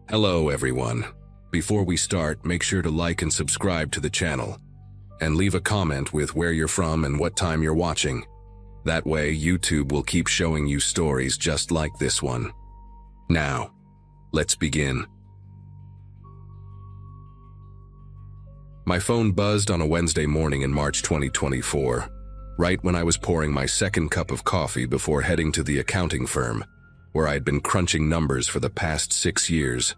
Hello everyone. Before we start, make sure to like and subscribe to the channel. And leave a comment with where you're from and what time you're watching. That way, YouTube will keep showing you stories just like this one. Now, let's begin. My phone buzzed on a Wednesday morning in March 2024, right when I was pouring my second cup of coffee before heading to the accounting firm, where I had been crunching numbers for the past 6 years.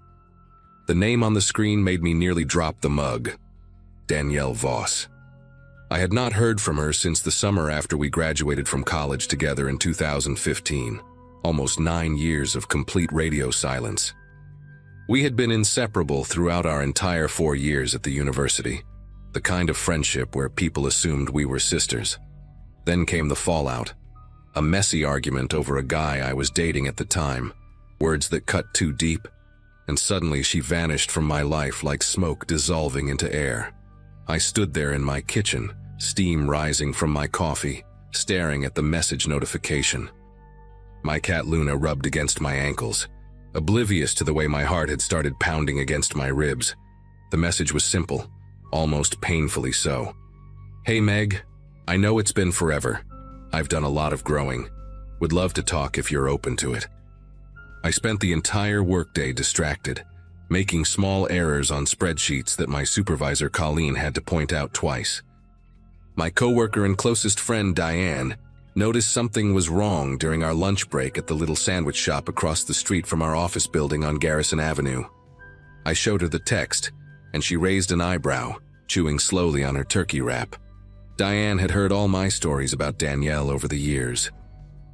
The name on the screen made me nearly drop the mug. Danielle Voss. I had not heard from her since the summer after we graduated from college together in 2015, almost 9 years of complete radio silence. We had been inseparable throughout our entire 4 years at the university, the kind of friendship where people assumed we were sisters. Then came the fallout. A messy argument over a guy I was dating at the time, words that cut too deep, and suddenly she vanished from my life like smoke dissolving into air. I stood there in my kitchen, steam rising from my coffee, staring at the message notification. My cat Luna rubbed against my ankles, oblivious to the way my heart had started pounding against my ribs. The message was simple, almost painfully so. Hey Meg, I know it's been forever. I've done a lot of growing. Would love to talk if you're open to it. I spent the entire workday distracted, making small errors on spreadsheets that my supervisor Colleen had to point out twice. My coworker and closest friend Diane noticed something was wrong during our lunch break at the little sandwich shop across the street from our office building on Garrison Avenue. I showed her the text, and she raised an eyebrow, chewing slowly on her turkey wrap. Diane had heard all my stories about Danielle over the years,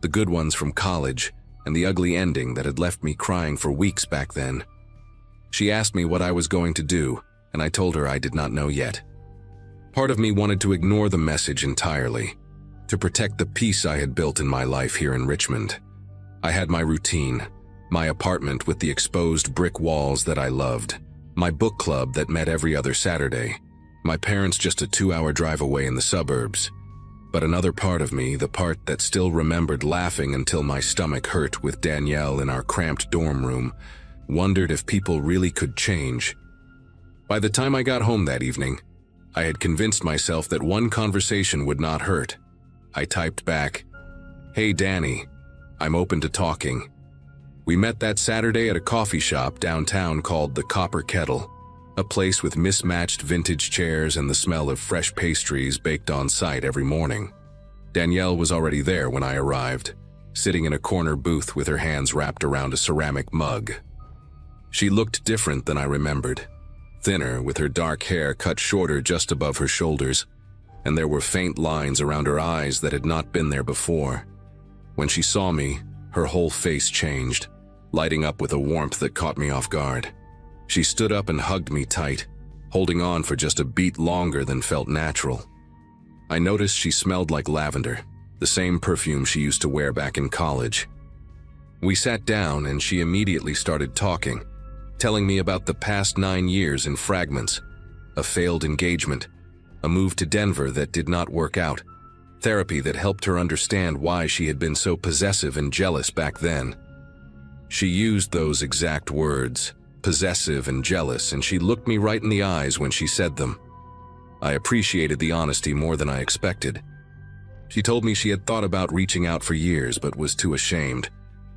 the good ones from college and the ugly ending that had left me crying for weeks back then. She asked me what I was going to do, and I told her I did not know yet. Part of me wanted to ignore the message entirely, to protect the peace I had built in my life here in Richmond. I had my routine, my apartment with the exposed brick walls that I loved, my book club that met every other Saturday, my parents just a 2-hour drive away in the suburbs. But another part of me, the part that still remembered laughing until my stomach hurt with Danielle in our cramped dorm room, wondered if people really could change. By the time I got home that evening, I had convinced myself that one conversation would not hurt. I typed back, "Hey Danny, I'm open to talking." We met that Saturday at a coffee shop downtown called the Copper Kettle, a place with mismatched vintage chairs and the smell of fresh pastries baked on site every morning. Danielle was already there when I arrived, sitting in a corner booth with her hands wrapped around a ceramic mug. She looked different than I remembered, thinner with her dark hair cut shorter just above her shoulders, and there were faint lines around her eyes that had not been there before. When she saw me, her whole face changed, lighting up with a warmth that caught me off guard. She stood up and hugged me tight, holding on for just a beat longer than felt natural. I noticed she smelled like lavender, the same perfume she used to wear back in college. We sat down and she immediately started talking, telling me about the past 9 years in fragments, a failed engagement, a move to Denver that did not work out, therapy that helped her understand why she had been so possessive and jealous back then. She used those exact words, possessive and jealous, and she looked me right in the eyes when she said them. I appreciated the honesty more than I expected. She told me she had thought about reaching out for years but was too ashamed,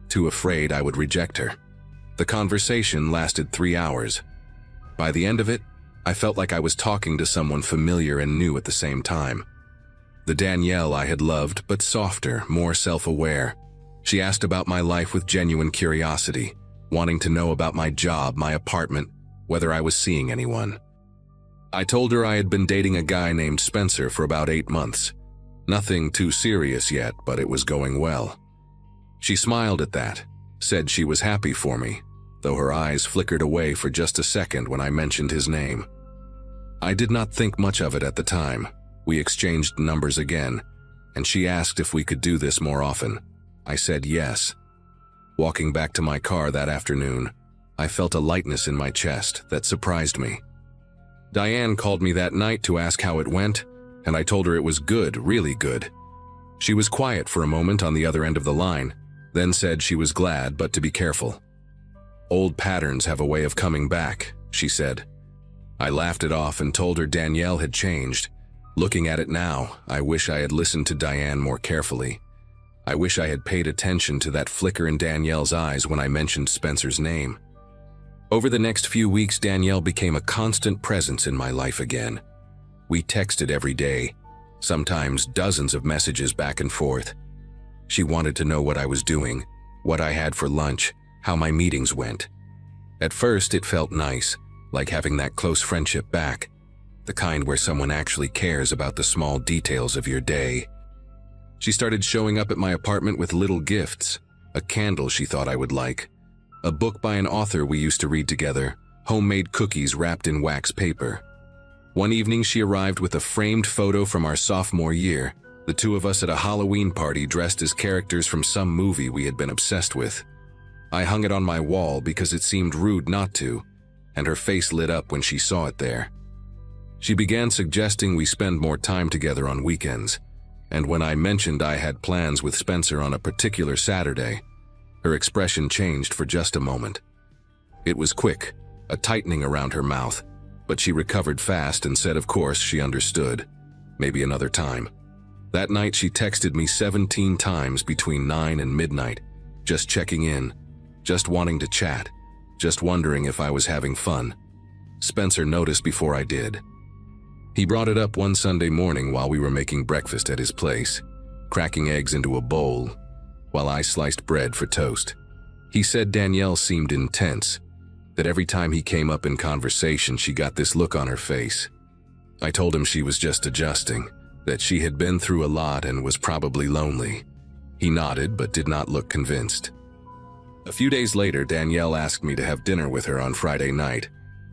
too afraid I would reject her. The conversation lasted 3 hours. By the end of it, I felt like I was talking to someone familiar and new at the same time. The Danielle I had loved, but softer, more self-aware. She asked about my life with genuine curiosity, wanting to know about my job, my apartment, whether I was seeing anyone. I told her I had been dating a guy named Spencer for about 8 months. Nothing too serious yet, but it was going well. She smiled at that, said she was happy for me, though her eyes flickered away for just a second when I mentioned his name. I did not think much of it at the time. We exchanged numbers again, and she asked if we could do this more often. I said yes. Walking back to my car that afternoon, I felt a lightness in my chest that surprised me. Diane called me that night to ask how it went, and I told her it was good, really good. She was quiet for a moment on the other end of the line, then said she was glad but to be careful. Old patterns have a way of coming back, she said. I laughed it off and told her Danielle had changed. Looking at it now, I wish I had listened to Diane more carefully. I wish I had paid attention to that flicker in Danielle's eyes when I mentioned Spencer's name. Over the next few weeks, Danielle became a constant presence in my life again. We texted every day, sometimes dozens of messages back and forth. She wanted to know what I was doing, what I had for lunch, how my meetings went. At first, it felt nice, like having that close friendship back, the kind where someone actually cares about the small details of your day. She started showing up at my apartment with little gifts, a candle she thought I would like, a book by an author we used to read together, homemade cookies wrapped in wax paper. One evening she arrived with a framed photo from our sophomore year, the two of us at a Halloween party dressed as characters from some movie we had been obsessed with. I hung it on my wall because it seemed rude not to, and her face lit up when she saw it there. She began suggesting we spend more time together on weekends, and when I mentioned I had plans with Spencer on a particular Saturday, her expression changed for just a moment. It was quick, a tightening around her mouth, but she recovered fast and said of course she understood, maybe another time. That night she texted me 17 times between 9 and midnight, just checking in, just wanting to chat, just wondering if I was having fun. Spencer noticed before I did. He brought it up one Sunday morning while we were making breakfast at his place, cracking eggs into a bowl, while I sliced bread for toast. He said Danielle seemed intense, that every time he came up in conversation she got this look on her face. I told him she was just adjusting, that she had been through a lot and was probably lonely. He nodded but did not look convinced. A few days later, Danielle asked me to have dinner with her on Friday night,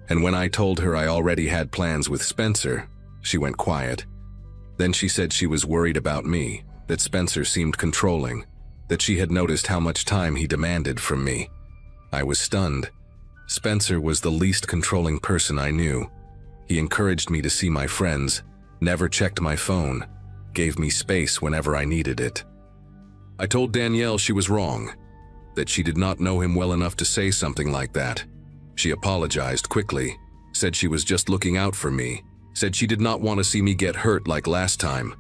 and when I told her I already had plans with Spencer, she went quiet. Then she said she was worried about me, that Spencer seemed controlling, that she had noticed how much time he demanded from me. I was stunned. Spencer was the least controlling person I knew. He encouraged me to see my friends, never checked my phone, gave me space whenever I needed it. I told Danielle she was wrong, that she did not know him well enough to say something like that. She apologized quickly, said she was just looking out for me, said she did not want to see me get hurt like last time.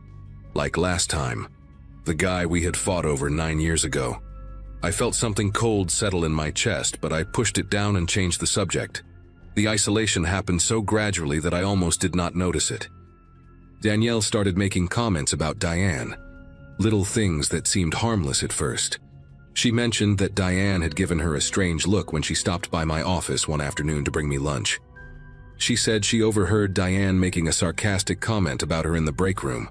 Like last time. The guy we had fought over 9 years ago. I felt something cold settle in my chest, but I pushed it down and changed the subject. The isolation happened so gradually that I almost did not notice it. Danielle started making comments about Diane, little things that seemed harmless at first. She mentioned that Diane had given her a strange look when she stopped by my office one afternoon to bring me lunch. She said she overheard Diane making a sarcastic comment about her in the break room.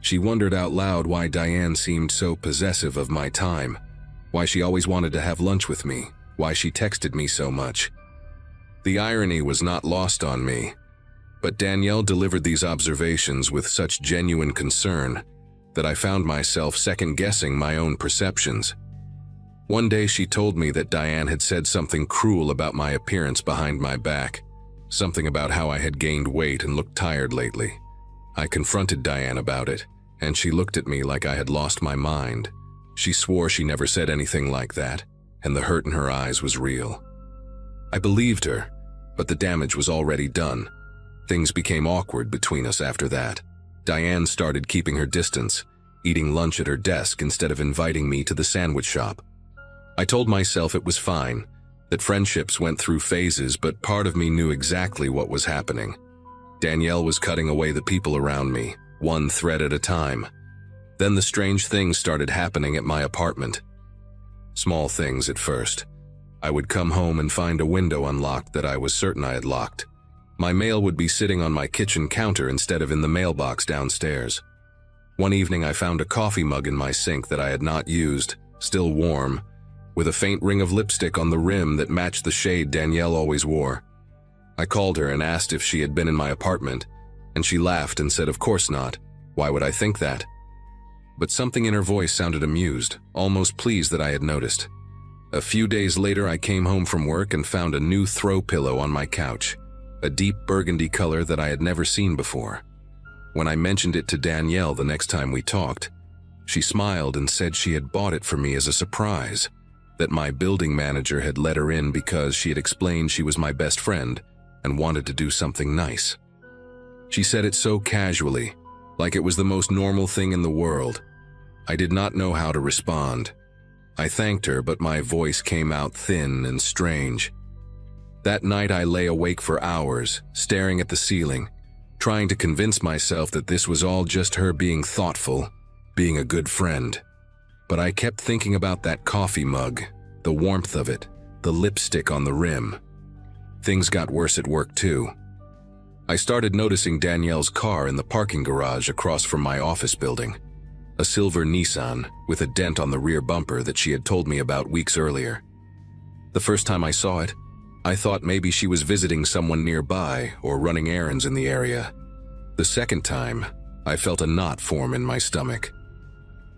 She wondered out loud why Diane seemed so possessive of my time, why she always wanted to have lunch with me, why she texted me so much. The irony was not lost on me, but Danielle delivered these observations with such genuine concern that I found myself second-guessing my own perceptions. One day she told me that Diane had said something cruel about my appearance behind my back, something about how I had gained weight and looked tired lately. I confronted Diane about it, and she looked at me like I had lost my mind. She swore she never said anything like that, and the hurt in her eyes was real. I believed her, but the damage was already done. Things became awkward between us after that. Diane started keeping her distance, eating lunch at her desk instead of inviting me to the sandwich shop. I told myself it was fine, that friendships went through phases, but part of me knew exactly what was happening. Danielle was cutting away the people around me, one thread at a time. Then the strange things started happening at my apartment. Small things at first. I would come home and find a window unlocked that I was certain I had locked. My mail would be sitting on my kitchen counter instead of in the mailbox downstairs. One evening I found a coffee mug in my sink that I had not used, still warm, with a faint ring of lipstick on the rim that matched the shade Danielle always wore. I called her and asked if she had been in my apartment, and she laughed and said of course not. Why would I think that? But something in her voice sounded amused, almost pleased that I had noticed. A few days later I came home from work and found a new throw pillow on my couch, a deep burgundy color that I had never seen before. When I mentioned it to Danielle the next time we talked, she smiled and said she had bought it for me as a surprise. that my building manager had let her in because she had explained she was my best friend and wanted to do something nice. She said it so casually, like it was the most normal thing in the world. I did not know how to respond. I thanked her, but my voice came out thin and strange. That night I lay awake for hours, staring at the ceiling, trying to convince myself that this was all just her being thoughtful, being a good friend. But I kept thinking about that coffee mug, the warmth of it, the lipstick on the rim. Things got worse at work too. I started noticing Danielle's car in the parking garage across from my office building. A silver Nissan with a dent on the rear bumper that she had told me about weeks earlier. The first time I saw it, I thought maybe she was visiting someone nearby or running errands in the area. The second time, I felt a knot form in my stomach.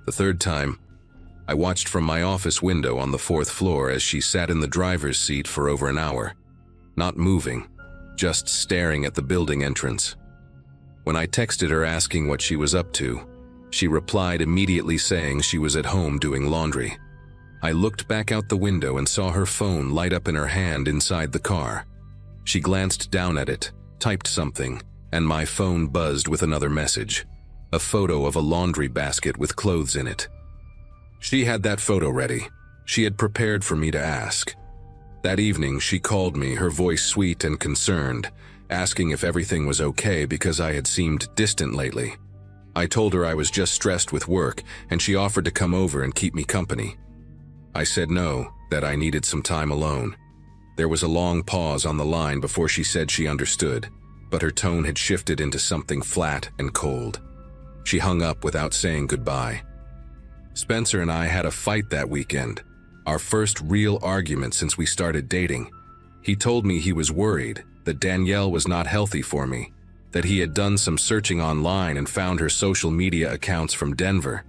The third time, I watched from my office window on the 4th floor as she sat in the driver's seat for over an hour, not moving, just staring at the building entrance. When I texted her asking what she was up to, she replied immediately saying she was at home doing laundry. I looked back out the window and saw her phone light up in her hand inside the car. She glanced down at it, typed something, and my phone buzzed with another message, a photo of a laundry basket with clothes in it. She had that photo ready. She had prepared for me to ask. That evening, she called me, her voice sweet and concerned, asking if everything was okay because I had seemed distant lately. I told her I was just stressed with work, and she offered to come over and keep me company. I said no, that I needed some time alone. There was a long pause on the line before she said she understood, but her tone had shifted into something flat and cold. She hung up without saying goodbye. Spencer and I had a fight that weekend, our first real argument since we started dating. He told me he was worried that Danielle was not healthy for me, that he had done some searching online and found her social media accounts from Denver.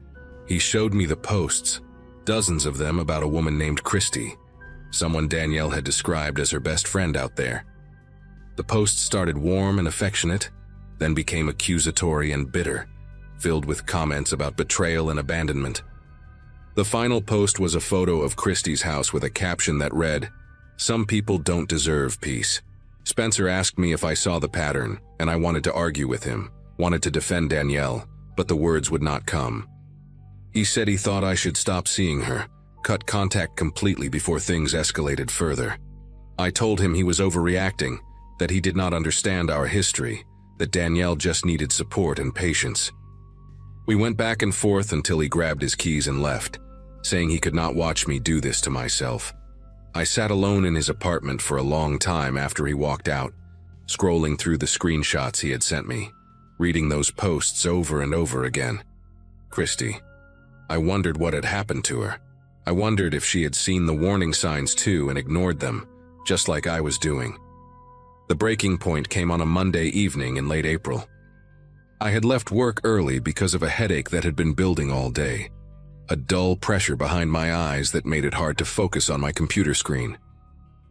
He showed me the posts, dozens of them about a woman named Christy, someone Danielle had described as her best friend out there. The posts started warm and affectionate, then became accusatory and bitter, filled with comments about betrayal and abandonment. The final post was a photo of Christy's house with a caption that read, "Some people don't deserve peace." Spencer asked me if I saw the pattern, and I wanted to argue with him, wanted to defend Danielle, but the words would not come. He said he thought I should stop seeing her, cut contact completely before things escalated further. I told him he was overreacting, that he did not understand our history, that Danielle just needed support and patience. We went back and forth until he grabbed his keys and left, saying he could not watch me do this to myself. I sat alone in his apartment for a long time after he walked out, scrolling through the screenshots he had sent me, reading those posts over and over again. Christy. I wondered what had happened to her. I wondered if she had seen the warning signs too and ignored them, just like I was doing. The breaking point came on a Monday evening in late April. I had left work early because of a headache that had been building all day. A dull pressure behind my eyes that made it hard to focus on my computer screen.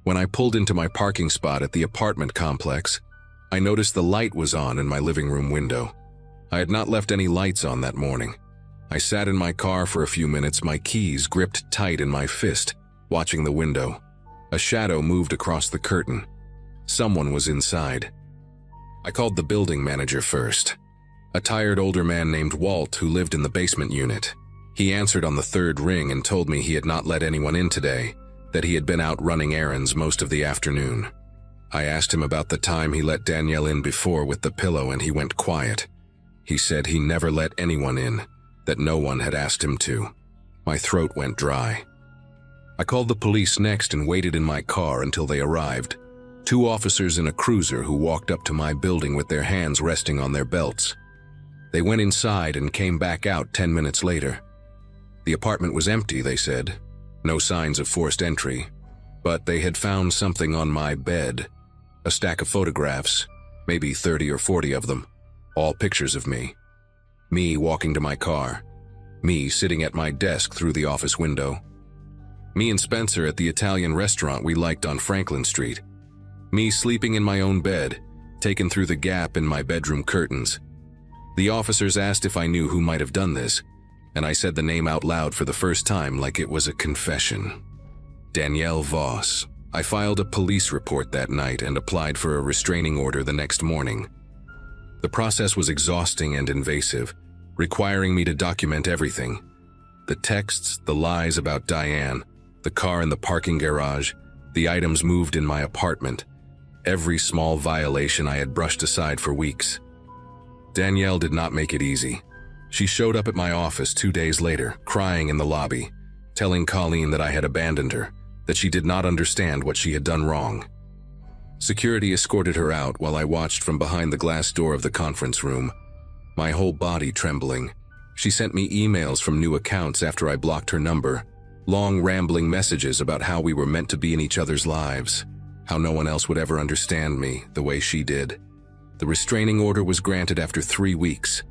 When I pulled into my parking spot at the apartment complex, I noticed the light was on in my living room window. I had not left any lights on that morning. I sat in my car for a few minutes, my keys gripped tight in my fist, watching the window. A shadow moved across the curtain. Someone was inside. I called the building manager first, a tired older man named Walt who lived in the basement unit. He answered on the third ring and told me he had not let anyone in today, that he had been out running errands most of the afternoon. I asked him about the time he let Danielle in before with the pillow, and he went quiet. He said he never let anyone in, that no one had asked him to. My throat went dry. I called the police next and waited in my car until they arrived. 2 officers in a cruiser who walked up to my building with their hands resting on their belts. They went inside and came back out 10 minutes later. The apartment was empty, they said. No signs of forced entry. But they had found something on my bed. A stack of photographs, maybe 30 or 40 of them. All pictures of me. Me walking to my car. Me sitting at my desk through the office window. Me and Spencer at the Italian restaurant we liked on Franklin Street. Me sleeping in my own bed, taken through the gap in my bedroom curtains. The officers asked if I knew who might have done this, and I said the name out loud for the first time like it was a confession. Danielle Voss. I filed a police report that night and applied for a restraining order the next morning. The process was exhausting and invasive, requiring me to document everything. The texts, the lies about Diane, the car in the parking garage, the items moved in my apartment, every small violation I had brushed aside for weeks. Danielle did not make it easy. She showed up at my office 2 days later, crying in the lobby, telling Colleen that I had abandoned her, that she did not understand what she had done wrong. Security escorted her out while I watched from behind the glass door of the conference room, my whole body trembling. She sent me emails from new accounts after I blocked her number, long rambling messages about how we were meant to be in each other's lives, how no one else would ever understand me the way she did. The restraining order was granted after 3 weeks,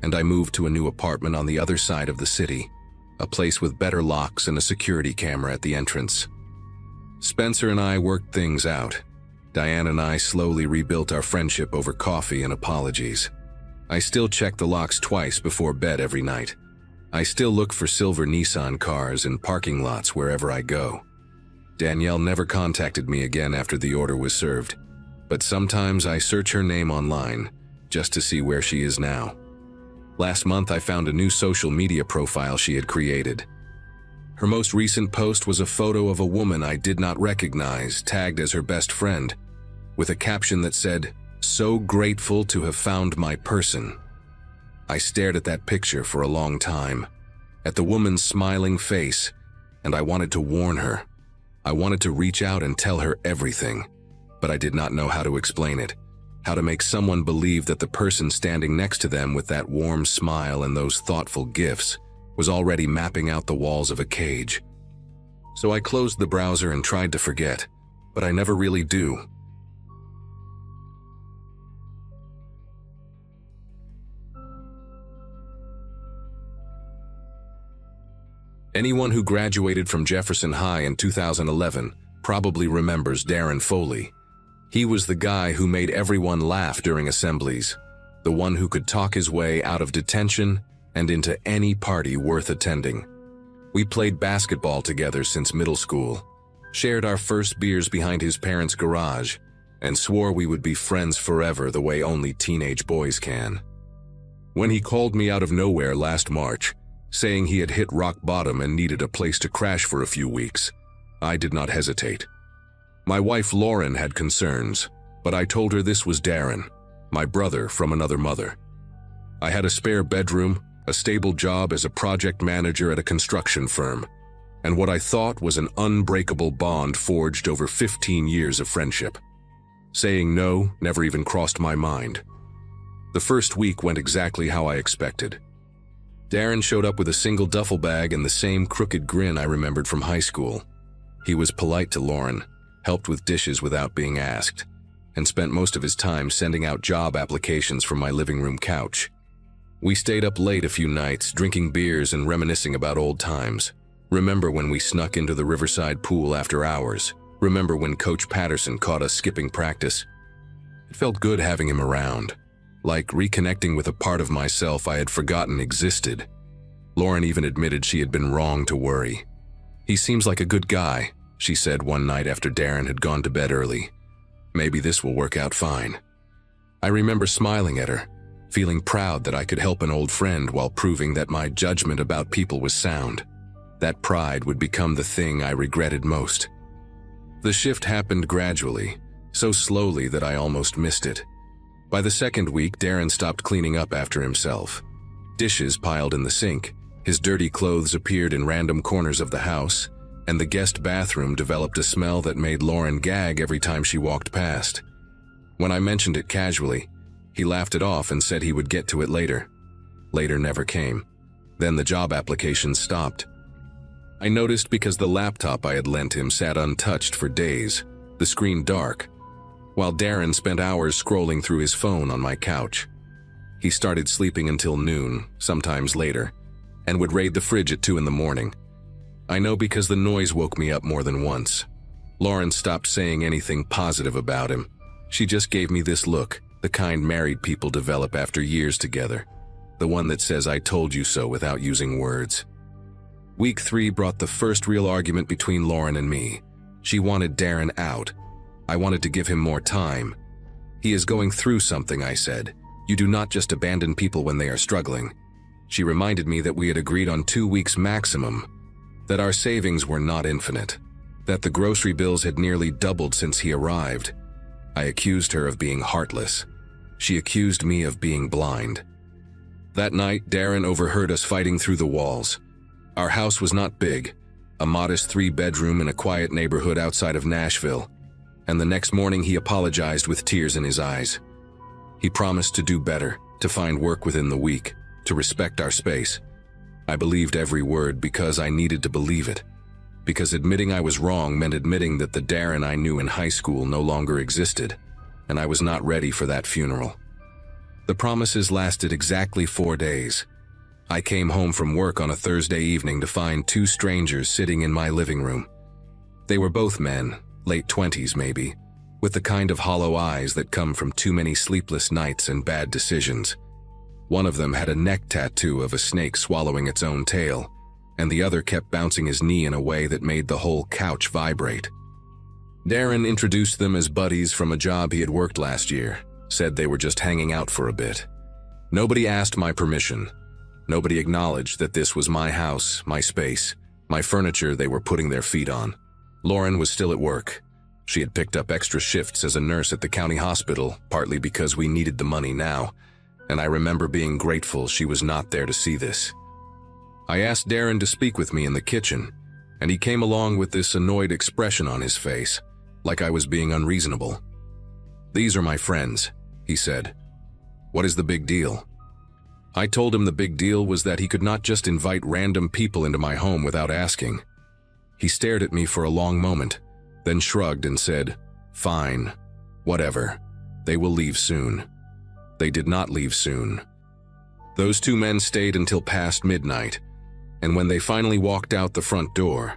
and I moved to a new apartment on the other side of the city, a place with better locks and a security camera at the entrance. Spencer and I worked things out. Diane and I slowly rebuilt our friendship over coffee and apologies. I still check the locks twice before bed every night. I still look for silver Nissan cars in parking lots wherever I go. Danielle never contacted me again after the order was served, but sometimes I search her name online just to see where she is now. Last month I found a new social media profile she had created. Her most recent post was a photo of a woman I did not recognize, tagged as her best friend, with a caption that said, "So grateful to have found my person." I stared at that picture for a long time, at the woman's smiling face, and I wanted to warn her. I wanted to reach out and tell her everything, but I did not know how to explain it, how to make someone believe that the person standing next to them with that warm smile and those thoughtful gifts was already mapping out the walls of a cage. So I closed the browser and tried to forget, but I never really do. Anyone who graduated from Jefferson High in 2011 probably remembers Darren Foley. He was the guy who made everyone laugh during assemblies, the one who could talk his way out of detention and into any party worth attending. We played basketball together since middle school, shared our first beers behind his parents' garage, and swore we would be friends forever the way only teenage boys can. When he called me out of nowhere last March, saying he had hit rock bottom and needed a place to crash for a few weeks, I did not hesitate. My wife Lauren had concerns, but I told her this was Darren, my brother from another mother. I had a spare bedroom, a stable job as a project manager at a construction firm, and what I thought was an unbreakable bond forged over 15 years of friendship. Saying no never even crossed my mind. The first week went exactly how I expected. Darren showed up with a single duffel bag and the same crooked grin I remembered from high school. He was polite to Lauren, helped with dishes without being asked, and spent most of his time sending out job applications from my living room couch. We stayed up late a few nights, drinking beers and reminiscing about old times. Remember when we snuck into the Riverside pool after hours? Remember when Coach Patterson caught us skipping practice? It felt good having him around, like reconnecting with a part of myself I had forgotten existed. Lauren even admitted she had been wrong to worry. "He seems like a good guy," she said one night after Darren had gone to bed early. "Maybe this will work out fine." I remember smiling at her, feeling proud that I could help an old friend while proving that my judgment about people was sound. That pride would become the thing I regretted most. The shift happened gradually, so slowly that I almost missed it. By the second week, Darren stopped cleaning up after himself. Dishes piled in the sink, his dirty clothes appeared in random corners of the house, and the guest bathroom developed a smell that made Lauren gag every time she walked past. When I mentioned it casually, he laughed it off and said he would get to it later. Later never came. Then the job application stopped. I noticed because the laptop I had lent him sat untouched for days, the screen dark, while Darren spent hours scrolling through his phone on my couch. He started sleeping until noon, sometimes later, and would raid the fridge at 2 in the morning. I know because the noise woke me up more than once. Lauren stopped saying anything positive about him. She just gave me this look, the kind married people develop after years together, the one that says "I told you so" without using words. Week 3 brought the first real argument between Lauren and me. She wanted Darren out. I wanted to give him more time. He is going through something, I said. You do not just abandon people when they are struggling. She reminded me that we had agreed on 2 weeks maximum, that our savings were not infinite, that the grocery bills had nearly doubled since he arrived. I accused her of being heartless. She accused me of being blind. That night, Darren overheard us fighting through the walls. Our house was not big, a modest 3-bedroom in a quiet neighborhood outside of Nashville, and the next morning he apologized with tears in his eyes. He promised to do better, to find work within the week, to respect our space. I believed every word because I needed to believe it, because admitting I was wrong meant admitting that the Darren I knew in high school no longer existed, and I was not ready for that funeral. The promises lasted exactly 4 days. I came home from work on a Thursday evening to find 2 strangers sitting in my living room. They were both men, late 20s maybe, with the kind of hollow eyes that come from too many sleepless nights and bad decisions. One of them had a neck tattoo of a snake swallowing its own tail, and the other kept bouncing his knee in a way that made the whole couch vibrate. Darren introduced them as buddies from a job he had worked last year, said they were just hanging out for a bit. Nobody asked my permission. Nobody acknowledged that this was my house, my space, my furniture they were putting their feet on. Lauren was still at work. She had picked up extra shifts as a nurse at the county hospital, partly because we needed the money now, and I remember being grateful she was not there to see this. I asked Darren to speak with me in the kitchen, and he came along with this annoyed expression on his face, like I was being unreasonable. "These are my friends," he said. "What is the big deal?" I told him the big deal was that he could not just invite random people into my home without asking. He stared at me for a long moment, then shrugged and said, "Fine, whatever. They will leave soon." They did not leave soon. Those 2 men stayed until past midnight, and when they finally walked out the front door,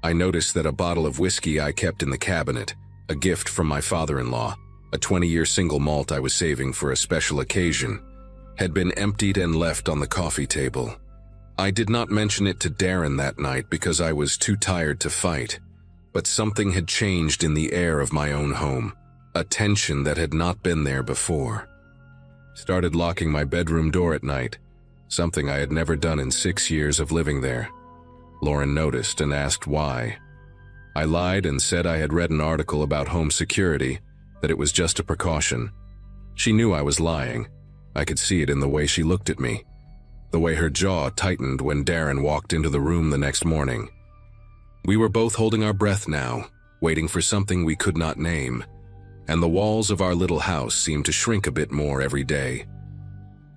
I noticed that a bottle of whiskey I kept in the cabinet, a gift from my father-in-law, a 20-year single malt I was saving for a special occasion, had been emptied and left on the coffee table. I did not mention it to Darren that night because I was too tired to fight, but something had changed in the air of my own home, a tension that had not been there before. Started locking my bedroom door at night, something I had never done in 6 years of living there. Lauren noticed and asked why. I lied and said I had read an article about home security, that it was just a precaution. She knew I was lying. I could see it in the way she looked at me, the way her jaw tightened when Darren walked into the room the next morning. We were both holding our breath now, waiting for something we could not name, and the walls of our little house seemed to shrink a bit more every day.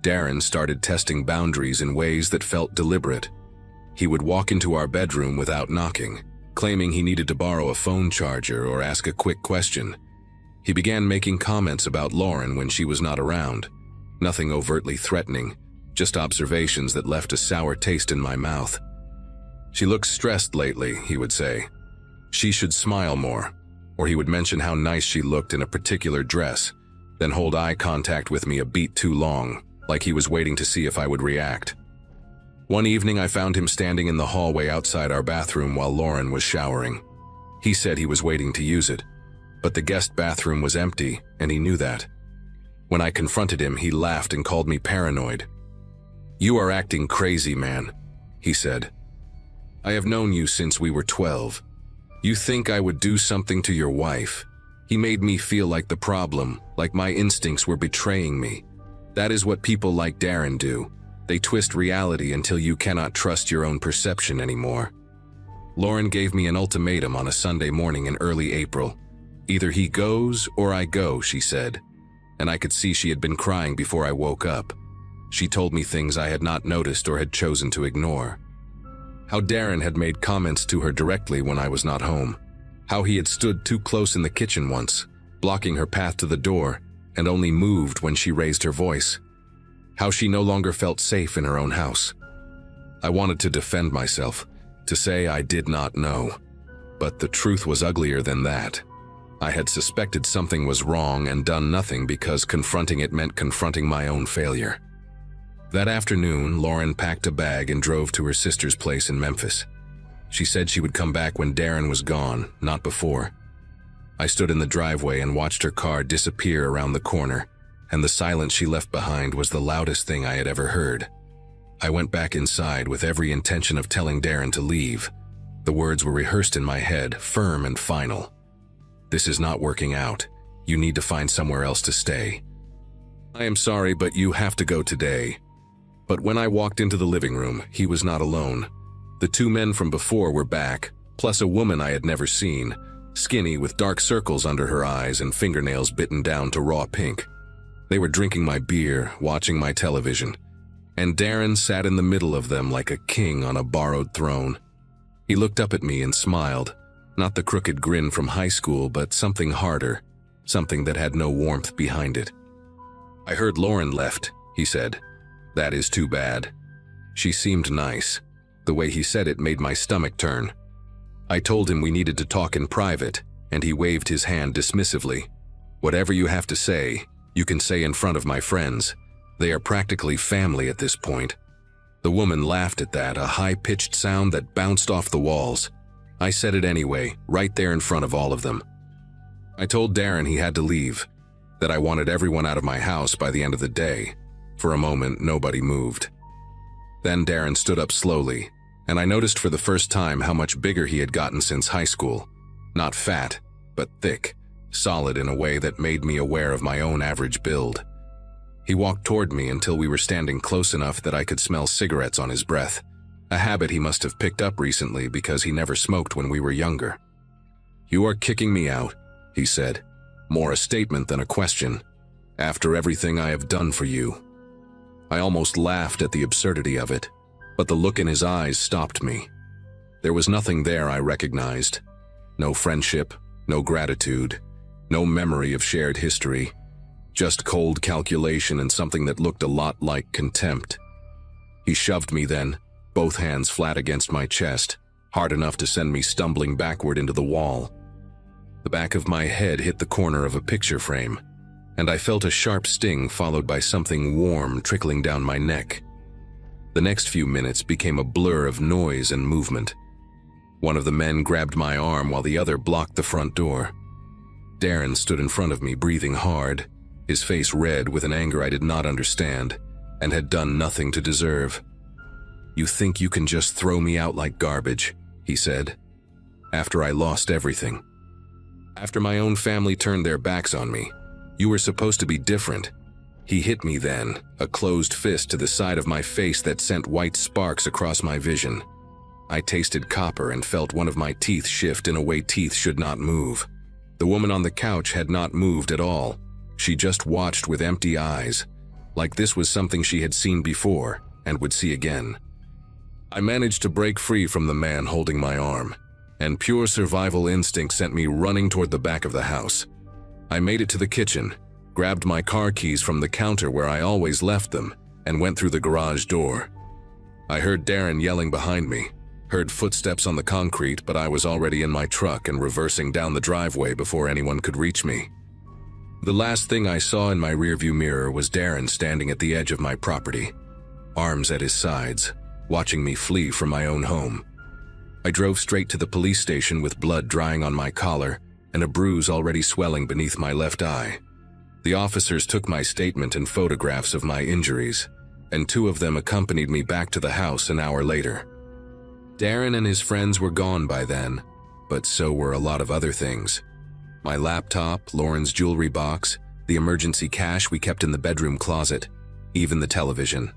Darren started testing boundaries in ways that felt deliberate. He would walk into our bedroom without knocking, claiming he needed to borrow a phone charger or ask a quick question. He began making comments about Lauren when she was not around. Nothing overtly threatening, just observations that left a sour taste in my mouth. "She looks stressed lately," he would say. "She should smile more." Or he would mention how nice she looked in a particular dress, then hold eye contact with me a beat too long, like he was waiting to see if I would react. One evening I found him standing in the hallway outside our bathroom while Lauren was showering. He said he was waiting to use it, but the guest bathroom was empty, and he knew that. When I confronted him, he laughed and called me paranoid. "You are acting crazy, man," he said. "I have known you since we were 12. You think I would do something to your wife?" He made me feel like the problem, like my instincts were betraying me. That is what people like Darren do. They twist reality until you cannot trust your own perception anymore. Lauren gave me an ultimatum on a Sunday morning in early April. "Either he goes or I go," she said, and I could see she had been crying before I woke up. She told me things I had not noticed or had chosen to ignore. How Darren had made comments to her directly when I was not home. How he had stood too close in the kitchen once, blocking her path to the door, and only moved when she raised her voice. How she no longer felt safe in her own house. I wanted to defend myself, to say I did not know. But the truth was uglier than that. I had suspected something was wrong and done nothing because confronting it meant confronting my own failure. That afternoon, Lauren packed a bag and drove to her sister's place in Memphis. She said she would come back when Darren was gone, not before. I stood in the driveway and watched her car disappear around the corner, and the silence she left behind was the loudest thing I had ever heard. I went back inside with every intention of telling Darren to leave. The words were rehearsed in my head, firm and final. "This is not working out. You need to find somewhere else to stay. I am sorry, but you have to go today." But when I walked into the living room, he was not alone. The two men from before were back, plus a woman I had never seen, skinny with dark circles under her eyes and fingernails bitten down to raw pink. They were drinking my beer, watching my television, and Darren sat in the middle of them like a king on a borrowed throne. He looked up at me and smiled, not the crooked grin from high school, but something harder, something that had no warmth behind it. "I heard Lauren left," he said. "That is too bad. She seemed nice." The way he said it made my stomach turn. I told him we needed to talk in private, and he waved his hand dismissively. "Whatever you have to say, you can say in front of my friends. They are practically family at this point." The woman laughed at that, a high-pitched sound that bounced off the walls. I said it anyway, right there in front of all of them. I told Darren he had to leave, that I wanted everyone out of my house by the end of the day. For a moment, nobody moved. Then Darren stood up slowly, and I noticed for the first time how much bigger he had gotten since high school. Not fat, but thick, solid in a way that made me aware of my own average build. He walked toward me until we were standing close enough that I could smell cigarettes on his breath, a habit he must have picked up recently because he never smoked when we were younger. "You are kicking me out," he said, more a statement than a question, "after everything I have done for you." I almost laughed at the absurdity of it, but the look in his eyes stopped me. There was nothing there I recognized. No friendship, no gratitude, no memory of shared history. Just cold calculation and something that looked a lot like contempt. He shoved me then, both hands flat against my chest, hard enough to send me stumbling backward into the wall. The back of my head hit the corner of a picture frame, and I felt a sharp sting followed by something warm trickling down my neck. The next few minutes became a blur of noise and movement. One of the men grabbed my arm while the other blocked the front door. Darren stood in front of me, breathing hard, his face red with an anger I did not understand, and had done nothing to deserve. "You think you can just throw me out like garbage," he said, "after I lost everything. After my own family turned their backs on me. You were supposed to be different." He hit me then, a closed fist to the side of my face that sent white sparks across my vision. I tasted copper and felt one of my teeth shift in a way teeth should not move. The woman on the couch had not moved at all. She just watched with empty eyes, like this was something she had seen before and would see again. I managed to break free from the man holding my arm, and pure survival instinct sent me running toward the back of the house. I made it to the kitchen, grabbed my car keys from the counter where I always left them, and went through the garage door. I heard Darren yelling behind me, heard footsteps on the concrete, but I was already in my truck and reversing down the driveway before anyone could reach me. The last thing I saw in my rearview mirror was Darren standing at the edge of my property, arms at his sides, watching me flee from my own home. I drove straight to the police station with blood drying on my collar and a bruise already swelling beneath my left eye. The officers took my statement and photographs of my injuries, and two of them accompanied me back to the house an hour later. Darren and his friends were gone by then, but so were a lot of other things. My laptop, Lauren's jewelry box, the emergency cash we kept in the bedroom closet, even the television.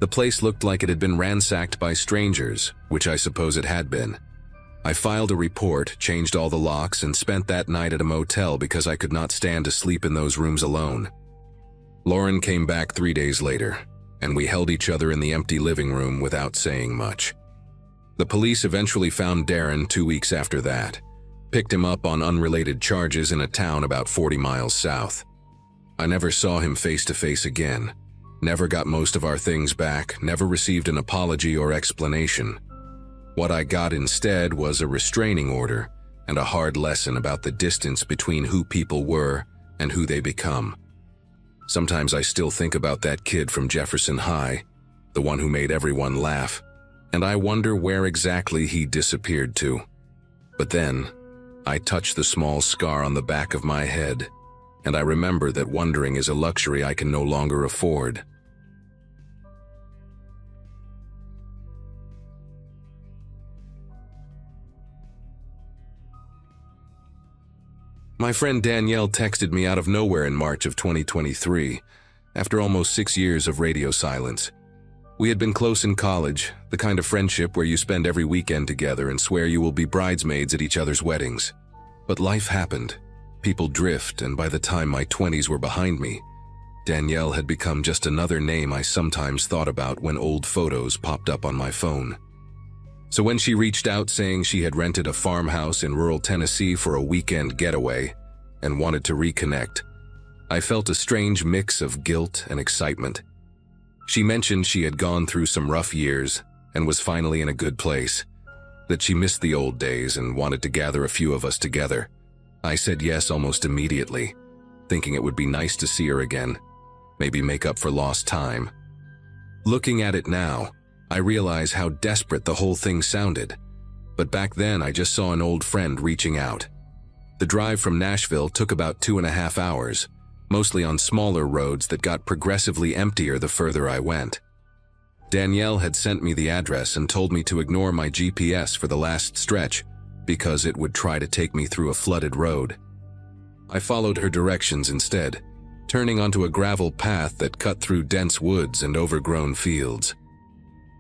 The place looked like it had been ransacked by strangers, which I suppose it had been. I filed a report, changed all the locks, and spent that night at a motel because I could not stand to sleep in those rooms alone. Lauren came back 3 days later, and we held each other in the empty living room without saying much. The police eventually found Darren 2 weeks after that, picked him up on unrelated charges in a town about 40 miles south. I never saw him face to face again, never got most of our things back, never received an apology or explanation. What I got instead was a restraining order and a hard lesson about the distance between who people were and who they become. Sometimes I still think about that kid from Jefferson High, the one who made everyone laugh, and I wonder where exactly he disappeared to. But then, I touch the small scar on the back of my head, and I remember that wondering is a luxury I can no longer afford. My friend Danielle texted me out of nowhere in March of 2023, after almost 6 years of radio silence. We had been close in college, the kind of friendship where you spend every weekend together and swear you will be bridesmaids at each other's weddings. But life happened. People drift, and by the time my 20s were behind me, Danielle had become just another name I sometimes thought about when old photos popped up on my phone. So when she reached out saying she had rented a farmhouse in rural Tennessee for a weekend getaway and wanted to reconnect, I felt a strange mix of guilt and excitement. She mentioned she had gone through some rough years and was finally in a good place, that she missed the old days and wanted to gather a few of us together. I said yes almost immediately, thinking it would be nice to see her again, maybe make up for lost time. Looking at it now, I realize how desperate the whole thing sounded, but back then I just saw an old friend reaching out. The drive from Nashville took about 2.5 hours, mostly on smaller roads that got progressively emptier the further I went. Danielle had sent me the address and told me to ignore my GPS for the last stretch because it would try to take me through a flooded road. I followed her directions instead, turning onto a gravel path that cut through dense woods and overgrown fields.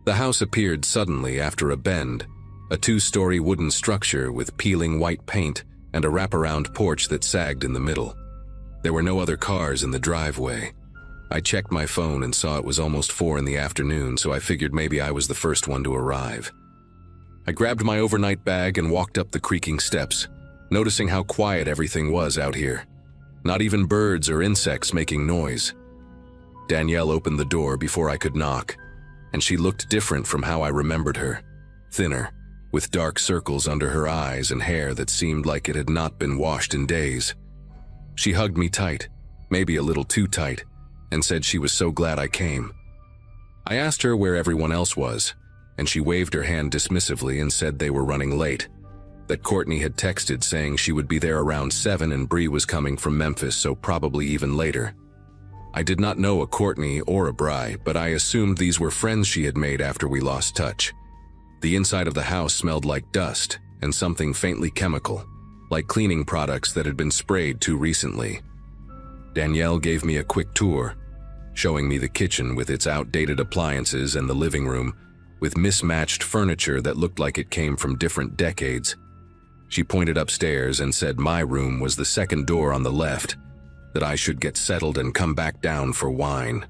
The house appeared suddenly after a bend, a 2-story wooden structure with peeling white paint and a wraparound porch that sagged in the middle. There were no other cars in the driveway. I checked my phone and saw it was almost 4 in the afternoon, so I figured maybe I was the first one to arrive. I grabbed my overnight bag and walked up the creaking steps, noticing how quiet everything was out here. Not even birds or insects making noise. Danielle opened the door before I could knock, and she looked different from how I remembered her. Thinner, with dark circles under her eyes and hair that seemed like it had not been washed in days. She hugged me tight, maybe a little too tight, and said she was so glad I came. I asked her where everyone else was, and she waved her hand dismissively and said they were running late, that Courtney had texted saying she would be there around 7 and Bree was coming from Memphis, so probably even later. I did not know a Courtney or a Bri, but I assumed these were friends she had made after we lost touch. The inside of the house smelled like dust and something faintly chemical, like cleaning products that had been sprayed too recently. Danielle gave me a quick tour, showing me the kitchen with its outdated appliances and the living room, with mismatched furniture that looked like it came from different decades. She pointed upstairs and said my room was the second door on the left, that I should get settled and come back down for wine.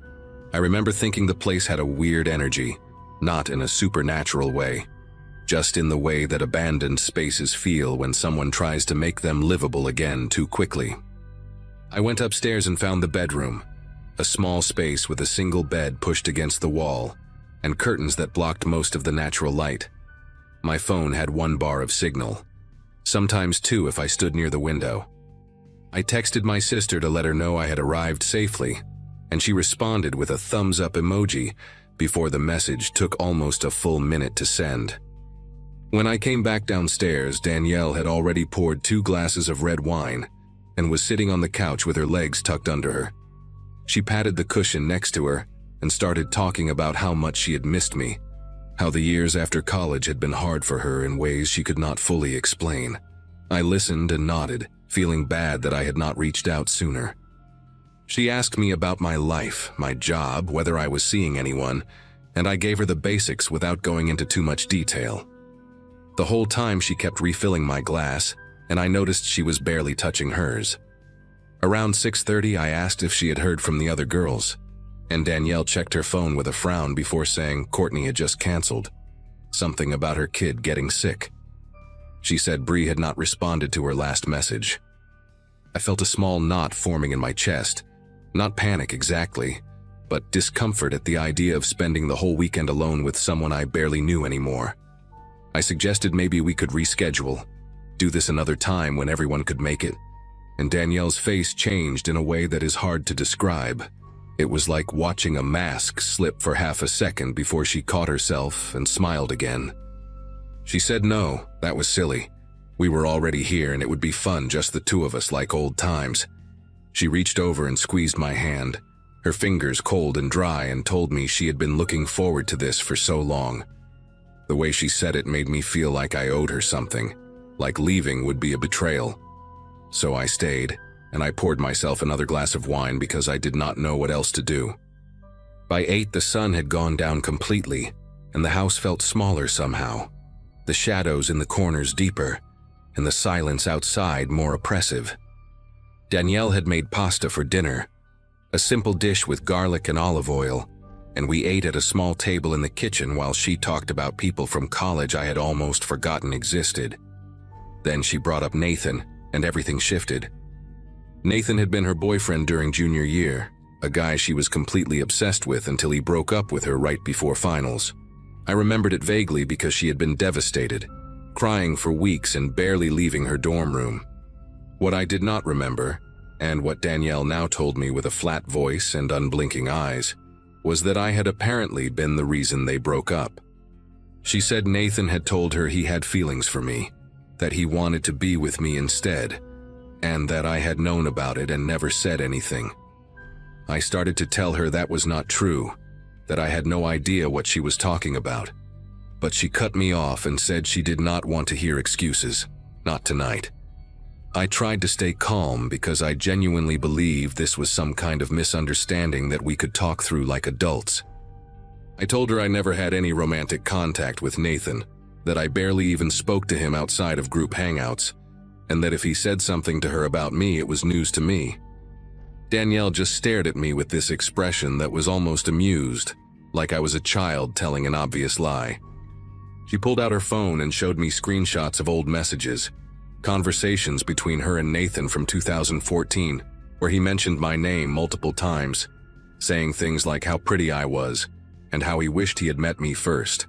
I remember thinking the place had a weird energy, not in a supernatural way, just in the way that abandoned spaces feel when someone tries to make them livable again too quickly. I went upstairs and found the bedroom, a small space with a single bed pushed against the wall, and curtains that blocked most of the natural light. My phone had 1 bar of signal, sometimes 2 if I stood near the window. I texted my sister to let her know I had arrived safely, and she responded with a thumbs-up emoji before the message took almost a full minute to send. When I came back downstairs, Danielle had already poured 2 glasses of red wine and was sitting on the couch with her legs tucked under her. She patted the cushion next to her and started talking about how much she had missed me, how the years after college had been hard for her in ways she could not fully explain. I listened and nodded, feeling bad that I had not reached out sooner. She asked me about my life, my job, whether I was seeing anyone, and I gave her the basics without going into too much detail. The whole time she kept refilling my glass, and I noticed she was barely touching hers. Around 6:30, I asked if she had heard from the other girls, and Danielle checked her phone with a frown before saying Courtney had just canceled, something about her kid getting sick. She said Bree had not responded to her last message. I felt a small knot forming in my chest, not panic exactly, but discomfort at the idea of spending the whole weekend alone with someone I barely knew anymore. I suggested maybe we could reschedule, do this another time when everyone could make it, and Danielle's face changed in a way that is hard to describe. It was like watching a mask slip for half a second before she caught herself and smiled again. She said no, that was silly. We were already here and it would be fun, just the two of us like old times. She reached over and squeezed my hand, her fingers cold and dry, and told me she had been looking forward to this for so long. The way she said it made me feel like I owed her something, like leaving would be a betrayal. So I stayed, and I poured myself another glass of wine because I did not know what else to do. By 8, the sun had gone down completely, and the house felt smaller somehow, the shadows in the corners deeper, and the silence outside more oppressive. Danielle had made pasta for dinner, a simple dish with garlic and olive oil, and we ate at a small table in the kitchen while she talked about people from college I had almost forgotten existed. Then she brought up Nathan, and everything shifted. Nathan had been her boyfriend during junior year, a guy she was completely obsessed with until he broke up with her right before finals. I remembered it vaguely because she had been devastated, crying for weeks and barely leaving her dorm room. What I did not remember, and what Danielle now told me with a flat voice and unblinking eyes, was that I had apparently been the reason they broke up. She said Nathan had told her he had feelings for me, that he wanted to be with me instead, and that I had known about it and never said anything. I started to tell her that was not true, that I had no idea what she was talking about, but she cut me off and said she did not want to hear excuses, not tonight. I tried to stay calm because I genuinely believed this was some kind of misunderstanding that we could talk through like adults. I told her I never had any romantic contact with Nathan, that I barely even spoke to him outside of group hangouts, and that if he said something to her about me, it was news to me. Danielle just stared at me with this expression that was almost amused, like I was a child telling an obvious lie. She pulled out her phone and showed me screenshots of old messages, conversations between her and Nathan from 2014, where he mentioned my name multiple times, saying things like how pretty I was and how he wished he had met me first.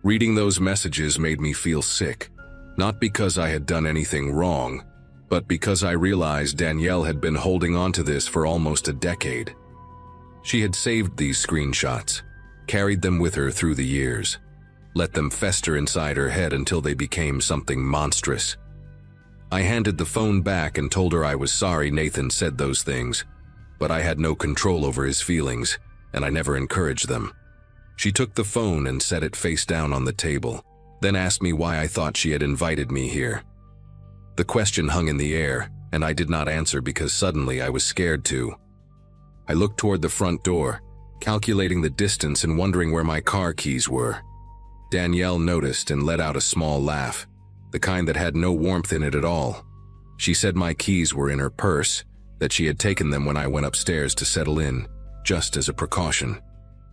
Reading those messages made me feel sick, not because I had done anything wrong, but because I realized Danielle had been holding on to this for almost a decade. She had saved these screenshots, carried them with her through the years, let them fester inside her head until they became something monstrous. I handed the phone back and told her I was sorry Nathan said those things, but I had no control over his feelings, and I never encouraged them. She took the phone and set it face down on the table, then asked me why I thought she had invited me here. The question hung in the air, and I did not answer because suddenly I was scared to. I looked toward the front door, calculating the distance and wondering where my car keys were. Danielle noticed and let out a small laugh, the kind that had no warmth in it at all. She said my keys were in her purse, that she had taken them when I went upstairs to settle in, just as a precaution.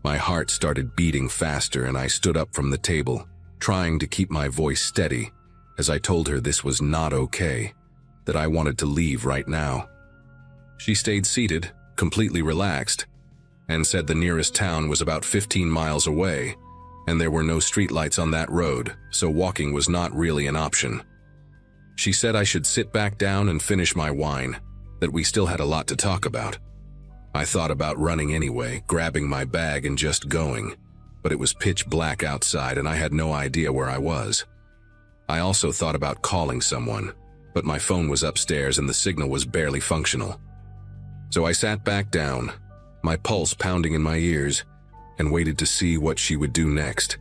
My heart started beating faster and I stood up from the table, trying to keep my voice steady, as I told her this was not okay, that I wanted to leave right now. She stayed seated, completely relaxed, and said the nearest town was about 15 miles away, and there were no streetlights on that road, so walking was not really an option. She said I should sit back down and finish my wine, that we still had a lot to talk about. I thought about running anyway, grabbing my bag and just going, but it was pitch black outside and I had no idea where I was. I also thought about calling someone, but my phone was upstairs and the signal was barely functional. So I sat back down, my pulse pounding in my ears, and waited to see what she would do next.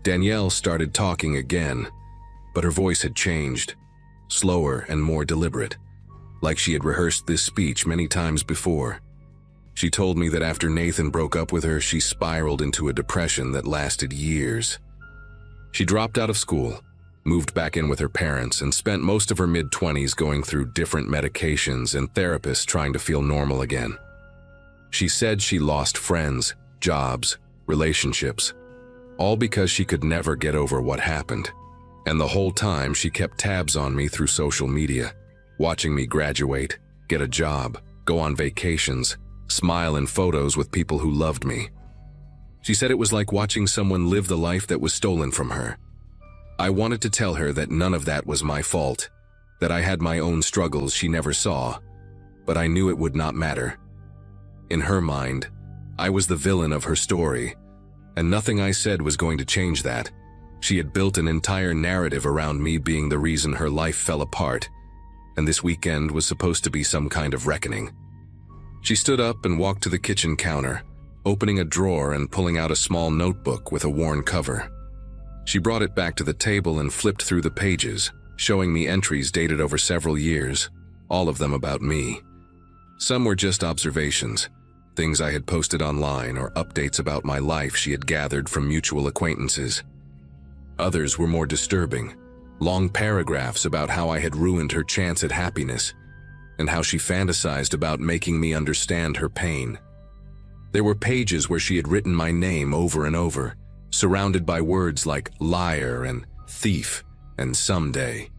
Danielle started talking again, but her voice had changed, slower and more deliberate, like she had rehearsed this speech many times before. She told me that after Nathan broke up with her, she spiraled into a depression that lasted years. She dropped out of school, moved back in with her parents, and spent most of her mid-20s going through different medications and therapists trying to feel normal again. She said she lost friends, jobs, relationships, all because she could never get over what happened. And the whole time she kept tabs on me through social media, watching me graduate, get a job, go on vacations, smile in photos with people who loved me. She said it was like watching someone live the life that was stolen from her. I wanted to tell her that none of that was my fault, that I had my own struggles she never saw, but I knew it would not matter. In her mind, I was the villain of her story, and nothing I said was going to change that. She had built an entire narrative around me being the reason her life fell apart, and this weekend was supposed to be some kind of reckoning. She stood up and walked to the kitchen counter, opening a drawer and pulling out a small notebook with a worn cover. She brought it back to the table and flipped through the pages, showing me entries dated over several years, all of them about me. Some were just observations, things I had posted online or updates about my life she had gathered from mutual acquaintances. Others were more disturbing, long paragraphs about how I had ruined her chance at happiness, and how she fantasized about making me understand her pain. There were pages where she had written my name over and over, surrounded by words like liar and thief and someday.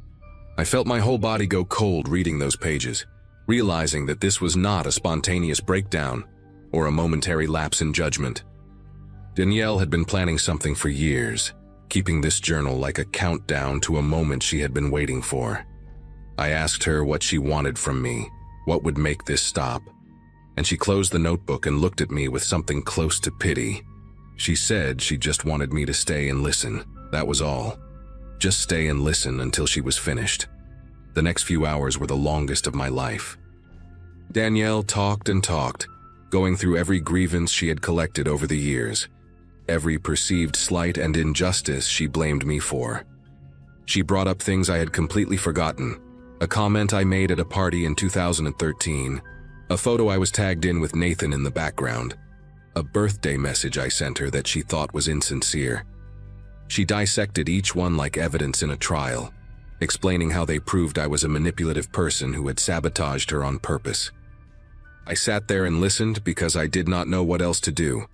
I felt my whole body go cold reading those pages, realizing that this was not a spontaneous breakdown or a momentary lapse in judgment. Danielle had been planning something for years, keeping this journal like a countdown to a moment she had been waiting for. I asked her what she wanted from me, what would make this stop, and she closed the notebook and looked at me with something close to pity. She said she just wanted me to stay and listen, that was all. Just stay and listen until she was finished. The next few hours were the longest of my life. Danielle talked and talked, going through every grievance she had collected over the years, every perceived slight and injustice she blamed me for. She brought up things I had completely forgotten, a comment I made at a party in 2013, a photo I was tagged in with Nathan in the background, a birthday message I sent her that she thought was insincere. She dissected each one like evidence in a trial, explaining how they proved I was a manipulative person who had sabotaged her on purpose. I sat there and listened because I did not know what else to do,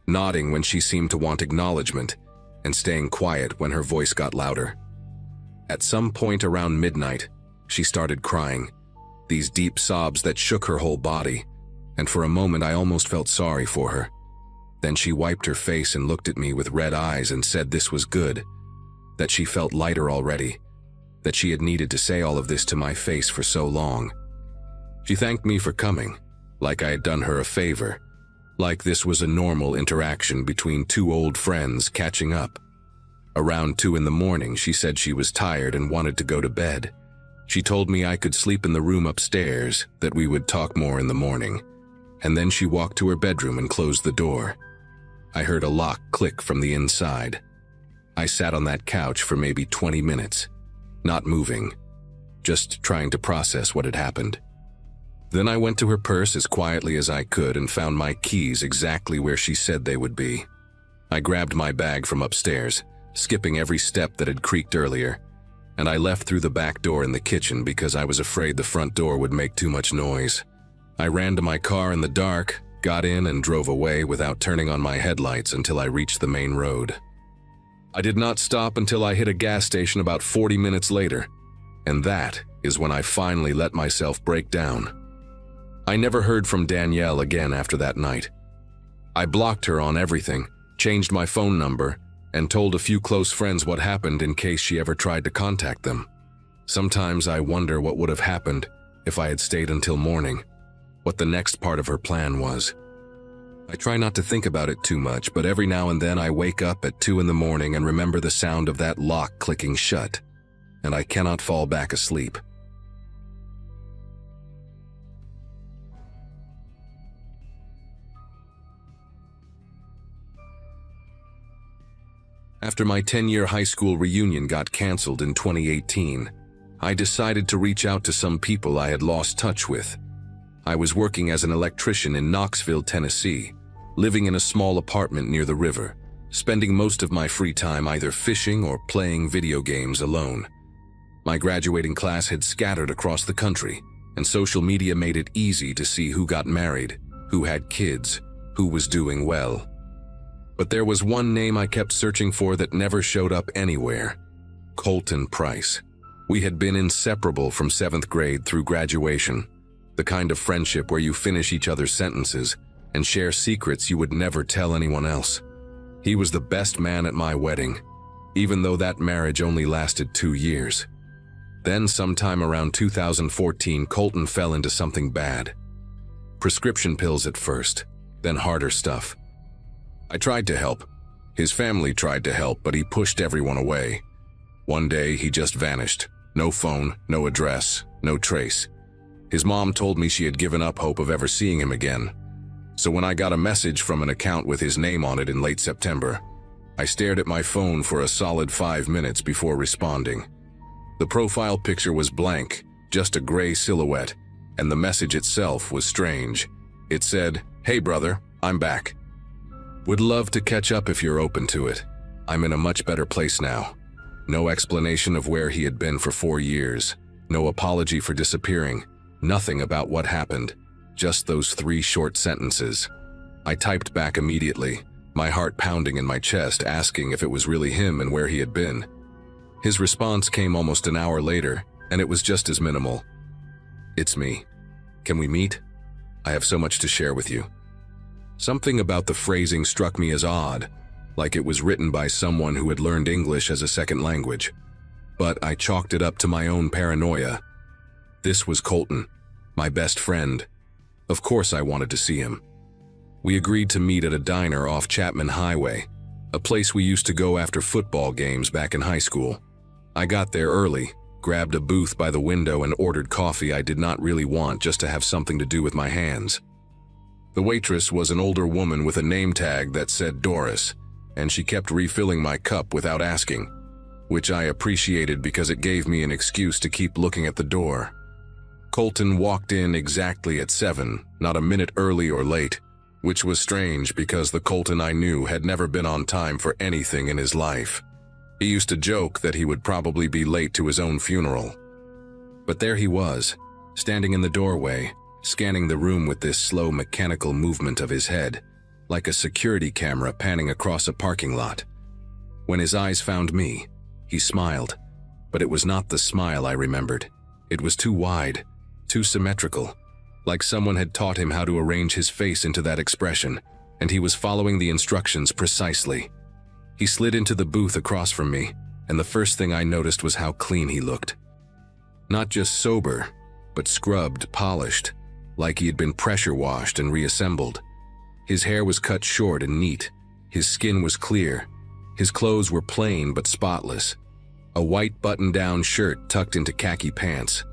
nodding when she seemed to want acknowledgement, and staying quiet when her voice got louder. At some point around midnight, she started crying, these deep sobs that shook her whole body, and for a moment I almost felt sorry for her. Then she wiped her face and looked at me with red eyes and said this was good, that she felt lighter already, that she had needed to say all of this to my face for so long. She thanked me for coming, like I had done her a favor, like this was a normal interaction between two old friends catching up. Around 2 in the morning, she said she was tired and wanted to go to bed. She told me I could sleep in the room upstairs, that we would talk more in the morning, and then she walked to her bedroom and closed the door. I heard a lock click from the inside. I sat on that couch for maybe 20 minutes, not moving, just trying to process what had happened. Then I went to her purse as quietly as I could and found my keys exactly where she said they would be. I grabbed my bag from upstairs, skipping every step that had creaked earlier, and I left through the back door in the kitchen because I was afraid the front door would make too much noise. I ran to my car in the dark, got in and drove away without turning on my headlights until I reached the main road. I did not stop until I hit a gas station about 40 minutes later, and that is when I finally let myself break down. I never heard from Danielle again after that night. I blocked her on everything, changed my phone number, and told a few close friends what happened in case she ever tried to contact them. Sometimes I wonder what would have happened if I had stayed until morning, what the next part of her plan was. I try not to think about it too much, but every now and then I wake up at 2 in the morning and remember the sound of that lock clicking shut, and I cannot fall back asleep. After my 10-year high school reunion got canceled in 2018, I decided to reach out to some people I had lost touch with. I was working as an electrician in Knoxville, Tennessee, living in a small apartment near the river, spending most of my free time either fishing or playing video games alone. My graduating class had scattered across the country, and social media made it easy to see who got married, who had kids, who was doing well. But there was one name I kept searching for that never showed up anywhere: Colton Price. We had been inseparable from 7th grade through graduation, the kind of friendship where you finish each other's sentences and share secrets you would never tell anyone else. He was the best man at my wedding, even though that marriage only lasted 2 years. Then, sometime around 2014, Colton fell into something bad. Prescription pills at first, then harder stuff. I tried to help. His family tried to help, but he pushed everyone away. One day, he just vanished. No phone, no address, no trace. His mom told me she had given up hope of ever seeing him again. So when I got a message from an account with his name on it in late September, I stared at my phone for a solid 5 minutes before responding. The profile picture was blank, just a gray silhouette, and the message itself was strange. It said, "Hey brother, I'm back. Would love to catch up if you're open to it. I'm in a much better place now." No explanation of where he had been for 4 years. No apology for disappearing. Nothing about what happened. Just those 3 short sentences. I typed back immediately, my heart pounding in my chest, asking if it was really him and where he had been. His response came almost an hour later, and it was just as minimal. "It's me. Can we meet? I have so much to share with you." Something about the phrasing struck me as odd, like it was written by someone who had learned English as a second language. But I chalked it up to my own paranoia. This was Colton, my best friend. Of course I wanted to see him. We agreed to meet at a diner off Chapman Highway, a place we used to go after football games back in high school. I got there early, grabbed a booth by the window and ordered coffee I did not really want, just to have something to do with my hands. The waitress was an older woman with a name tag that said Doris, and she kept refilling my cup without asking, which I appreciated because it gave me an excuse to keep looking at the door. Colton walked in exactly at 7, not a minute early or late, which was strange because the Colton I knew had never been on time for anything in his life. He used to joke that he would probably be late to his own funeral. But there he was, standing in the doorway, scanning the room with this slow mechanical movement of his head, like a security camera panning across a parking lot. When his eyes found me, he smiled, but it was not the smile I remembered. It was too wide, too symmetrical, like someone had taught him how to arrange his face into that expression, and he was following the instructions precisely. He slid into the booth across from me, and the first thing I noticed was how clean he looked. Not just sober, but scrubbed, polished, like he had been pressure washed and reassembled. His hair was cut short and neat. His skin was clear. His clothes were plain but spotless. A white button-down shirt tucked into khaki pants.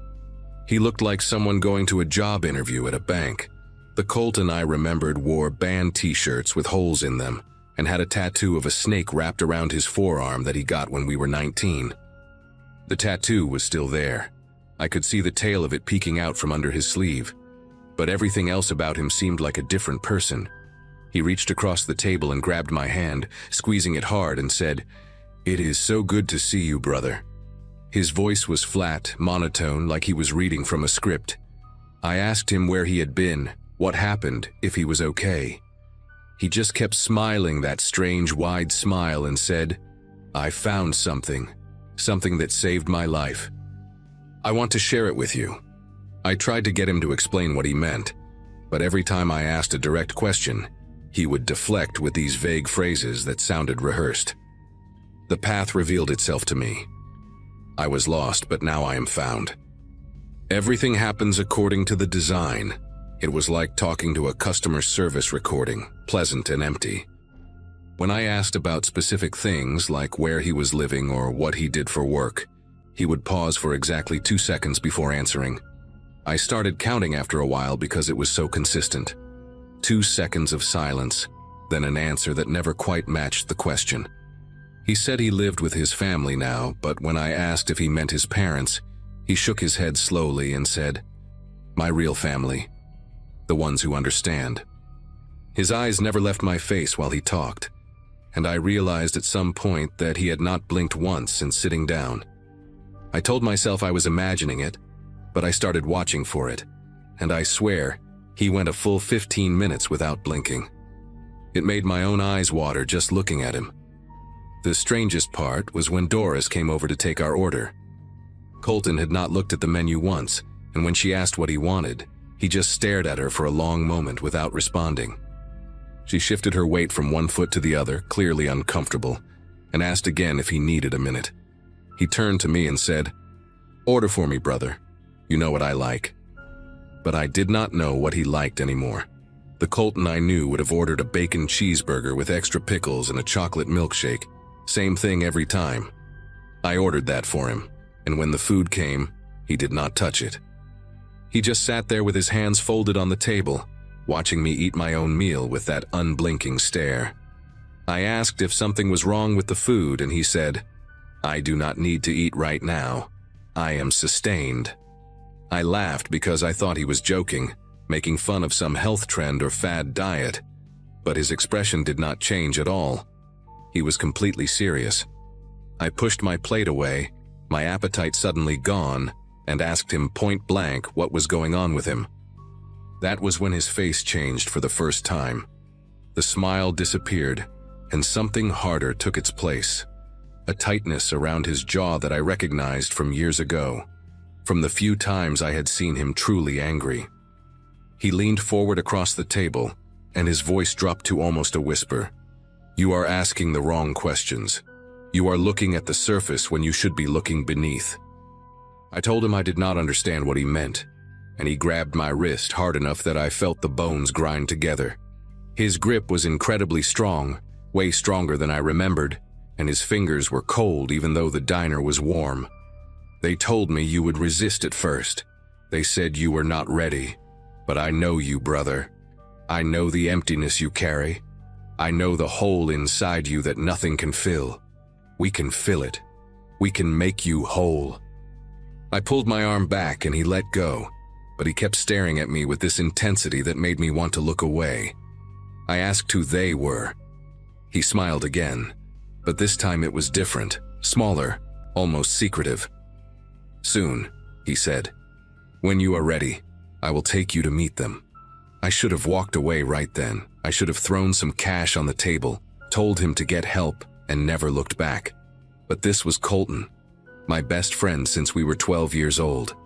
He looked like someone going to a job interview at a bank. The Colton I remembered wore band t-shirts with holes in them and had a tattoo of a snake wrapped around his forearm that he got when we were 19. The tattoo was still there. I could see the tail of it peeking out from under his sleeve. But everything else about him seemed like a different person. He reached across the table and grabbed my hand, squeezing it hard, and said, "It is so good to see you, brother." His voice was flat, monotone, like he was reading from a script. I asked him where he had been, what happened, if he was okay. He just kept smiling that strange, wide smile and said, "I found something that saved my life. I want to share it with you." I tried to get him to explain what he meant, but every time I asked a direct question, he would deflect with these vague phrases that sounded rehearsed. The path revealed itself to me. I was lost, but now I am found. Everything happens according to the design. It was like talking to a customer service recording, pleasant and empty. When I asked about specific things like where he was living or what he did for work, he would pause for exactly 2 seconds before answering. I started counting after a while because it was so consistent. 2 seconds of silence, then an answer that never quite matched the question. He said he lived with his family now, but when I asked if he meant his parents, he shook his head slowly and said, "My real family. The ones who understand." His eyes never left my face while he talked, and I realized at some point that he had not blinked once since sitting down. I told myself I was imagining it, but I started watching for it, and I swear, he went a full 15 minutes without blinking. It made my own eyes water just looking at him. The strangest part was when Doris came over to take our order. Colton had not looked at the menu once, and when she asked what he wanted, he just stared at her for a long moment without responding. She shifted her weight from one foot to the other, clearly uncomfortable, and asked again if he needed a minute. He turned to me and said, "Order for me, brother. You know what I like." But I did not know what he liked anymore. The Colton I knew would have ordered a bacon cheeseburger with extra pickles and a chocolate milkshake. Same thing every time. I ordered that for him, and when the food came, he did not touch it. He just sat there with his hands folded on the table, watching me eat my own meal with that unblinking stare. I asked if something was wrong with the food, and he said, "I do not need to eat right now. I am sustained." I laughed because I thought he was joking, making fun of some health trend or fad diet, but his expression did not change at all. He was completely serious. I pushed my plate away, my appetite suddenly gone, and asked him point blank what was going on with him. That was when his face changed for the first time. The smile disappeared, and something harder took its place. A tightness around his jaw that I recognized from years ago, from the few times I had seen him truly angry. He leaned forward across the table, and his voice dropped to almost a whisper. "You are asking the wrong questions. You are looking at the surface when you should be looking beneath." I told him I did not understand what he meant, and he grabbed my wrist hard enough that I felt the bones grind together. His grip was incredibly strong, way stronger than I remembered, and his fingers were cold even though the diner was warm. "They told me you would resist at first. They said you were not ready. But I know you, brother. I know the emptiness you carry. I know the hole inside you that nothing can fill. We can fill it. We can make you whole." I pulled my arm back and he let go, but he kept staring at me with this intensity that made me want to look away. I asked who they were. He smiled again, but this time it was different, smaller, almost secretive. "Soon," he said. "When you are ready, I will take you to meet them." I should have walked away right then. I should have thrown some cash on the table, told him to get help, and never looked back. But this was Colton, my best friend since we were 12 years old.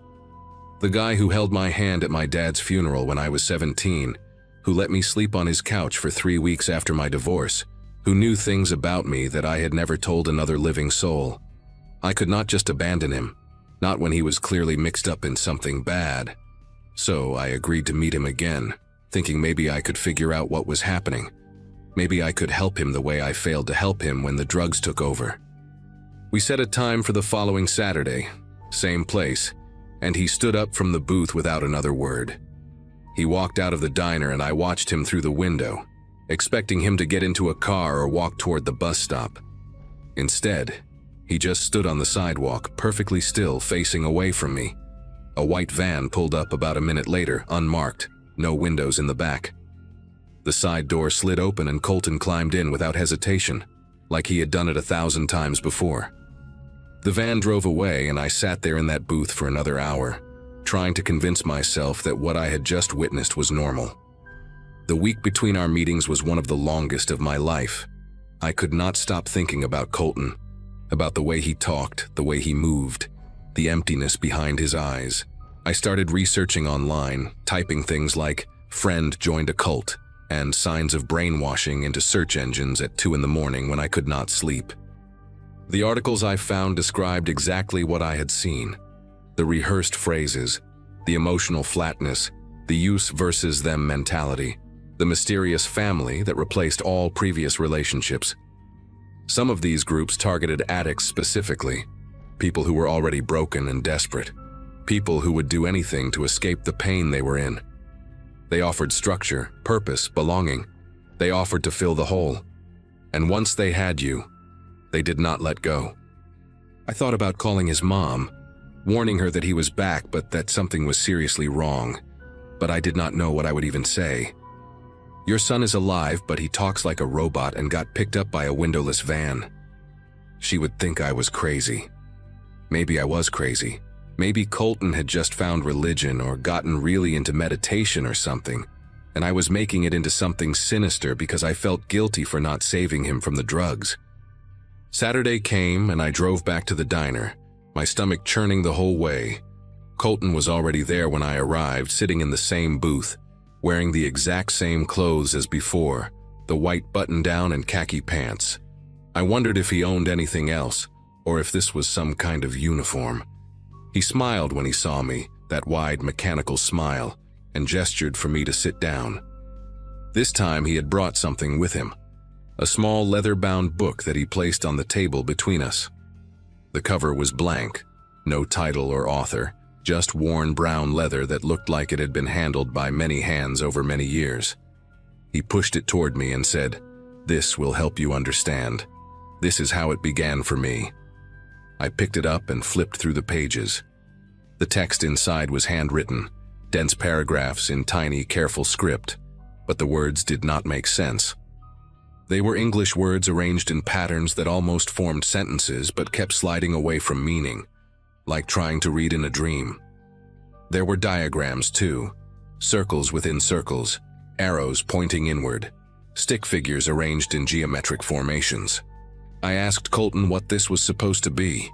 The guy who held my hand at my dad's funeral when I was 17, who let me sleep on his couch for 3 weeks after my divorce, who knew things about me that I had never told another living soul. I could not just abandon him, not when he was clearly mixed up in something bad. So I agreed to meet him again, thinking maybe I could figure out what was happening. Maybe I could help him the way I failed to help him when the drugs took over. We set a time for the following Saturday, same place, and he stood up from the booth without another word. He walked out of the diner and I watched him through the window, expecting him to get into a car or walk toward the bus stop. Instead, he just stood on the sidewalk, perfectly still, facing away from me. A white van pulled up about a minute later, unmarked, no windows in the back. The side door slid open and Colton climbed in without hesitation, like he had done it 1,000 times before. The van drove away and I sat there in that booth for another hour, trying to convince myself that what I had just witnessed was normal. The week between our meetings was one of the longest of my life. I could not stop thinking about Colton, about the way he talked, the way he moved, the emptiness behind his eyes. I started researching online, typing things like "friend joined a cult" and signs of brainwashing into search engines at 2 in the morning when I could not sleep. The articles I found described exactly what I had seen. The rehearsed phrases, the emotional flatness, the use versus them mentality, the mysterious family that replaced all previous relationships. Some of these groups targeted addicts specifically, people who were already broken and desperate, people who would do anything to escape the pain they were in. They offered structure, purpose, belonging. They offered to fill the hole. And once they had you, they did not let go. I thought about calling his mom, warning her that he was back but that something was seriously wrong. But I did not know what I would even say. "Your son is alive, but he talks like a robot and got picked up by a windowless van." She would think I was crazy. Maybe I was crazy. Maybe Colton had just found religion or gotten really into meditation or something, and I was making it into something sinister because I felt guilty for not saving him from the drugs. Saturday came and I drove back to the diner, my stomach churning the whole way. Colton was already there when I arrived, sitting in the same booth, wearing the exact same clothes as before, the white button-down and khaki pants. I wondered if he owned anything else, or if this was some kind of uniform. He smiled when he saw me, that wide mechanical smile, and gestured for me to sit down. This time he had brought something with him, a small leather-bound book that he placed on the table between us. The cover was blank, no title or author, just worn brown leather that looked like it had been handled by many hands over many years. He pushed it toward me and said, "This will help you understand. This is how it began for me." I picked it up and flipped through the pages. The text inside was handwritten, dense paragraphs in tiny, careful script, but the words did not make sense. They were English words arranged in patterns that almost formed sentences but kept sliding away from meaning, like trying to read in a dream. There were diagrams too, circles within circles, arrows pointing inward, stick figures arranged in geometric formations. I asked Colton what this was supposed to be.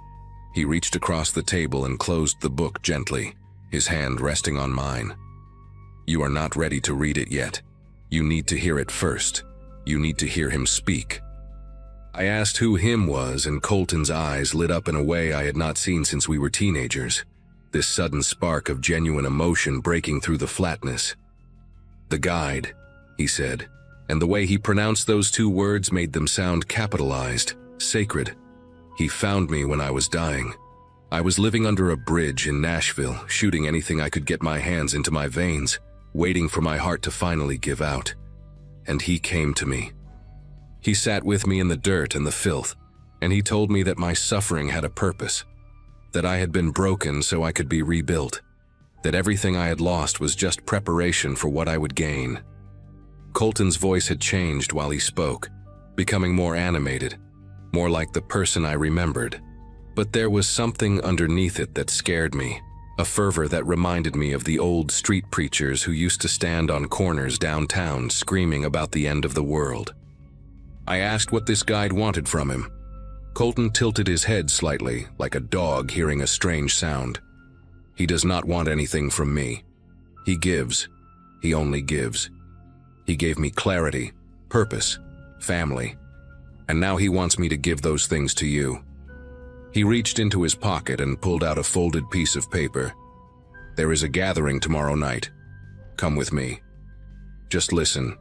He reached across the table and closed the book gently, his hand resting on mine. "You are not ready to read it yet. You need to hear it first. You need to hear him speak." I asked who him was, and Colton's eyes lit up in a way I had not seen since we were teenagers, this sudden spark of genuine emotion breaking through the flatness. "The guide," he said, and the way he pronounced those two words made them sound capitalized, sacred. "He found me when I was dying. I was living under a bridge in Nashville, shooting anything I could get my hands into my veins, waiting for my heart to finally give out. And he came to me. He sat with me in the dirt and the filth, and he told me that my suffering had a purpose, that I had been broken so I could be rebuilt, that everything I had lost was just preparation for what I would gain." Colton's voice had changed while he spoke, becoming more animated, more like the person I remembered. But there was something underneath it that scared me, a fervor that reminded me of the old street preachers who used to stand on corners downtown screaming about the end of the world. I asked what this guide wanted from him. Colton tilted his head slightly, like a dog hearing a strange sound. "He does not want anything from me. He gives. He only gives. He gave me clarity, purpose, family, and now he wants me to give those things to you." He reached into his pocket and pulled out a folded piece of paper. "There is a gathering tomorrow night. Come with me. Just listen.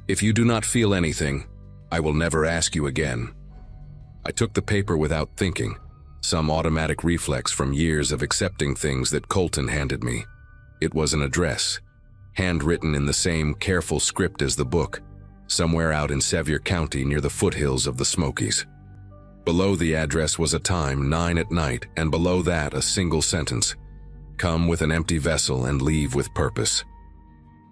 If you do not feel anything, I will never ask you again." I took the paper without thinking, some automatic reflex from years of accepting things that Colton handed me. It was an address, handwritten in the same careful script as the book, somewhere out in Sevier County near the foothills of the Smokies. Below the address was a time, 9 at night, and below that a single sentence: "Come with an empty vessel and leave with purpose."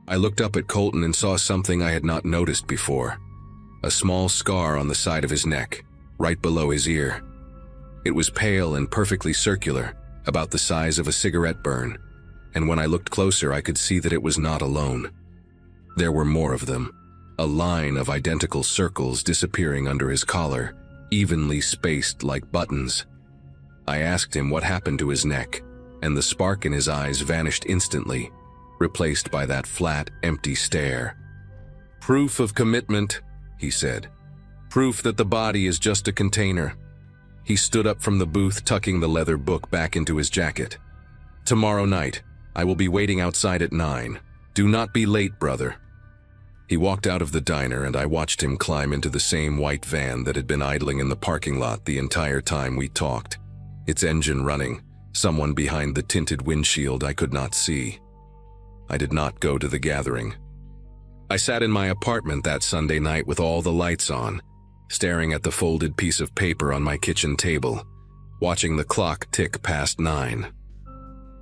I looked up at Colton and saw something I had not noticed before, a small scar on the side of his neck, right below his ear. It was pale and perfectly circular, about the size of a cigarette burn, and when I looked closer I could see that it was not alone. There were more of them, a line of identical circles disappearing under his collar, evenly spaced like buttons. I asked him what happened to his neck, and the spark in his eyes vanished instantly, replaced by that flat, empty stare. "Proof of commitment," he said. "Proof that the body is just a container." He stood up from the booth, tucking the leather book back into his jacket. "Tomorrow night, I will be waiting outside at 9. Do not be late, brother." He walked out of the diner and I watched him climb into the same white van that had been idling in the parking lot the entire time we talked, its engine running, someone behind the tinted windshield I could not see. I did not go to the gathering. I sat in my apartment that Sunday night with all the lights on, staring at the folded piece of paper on my kitchen table, watching the clock tick past 9.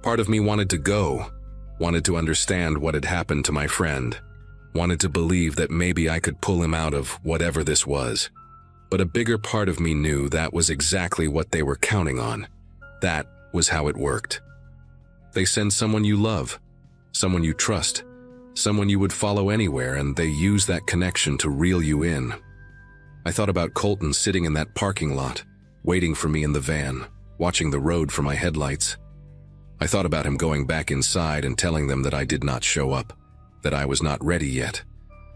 Part of me wanted to go, wanted to understand what had happened to my friend, wanted to believe that maybe I could pull him out of whatever this was. But a bigger part of me knew that was exactly what they were counting on. That was how it worked. They send someone you love, someone you trust, someone you would follow anywhere, and they use that connection to reel you in. I thought about Colton sitting in that parking lot, waiting for me in the van, watching the road from my headlights. I thought about him going back inside and telling them that I did not show up, that I was not ready yet,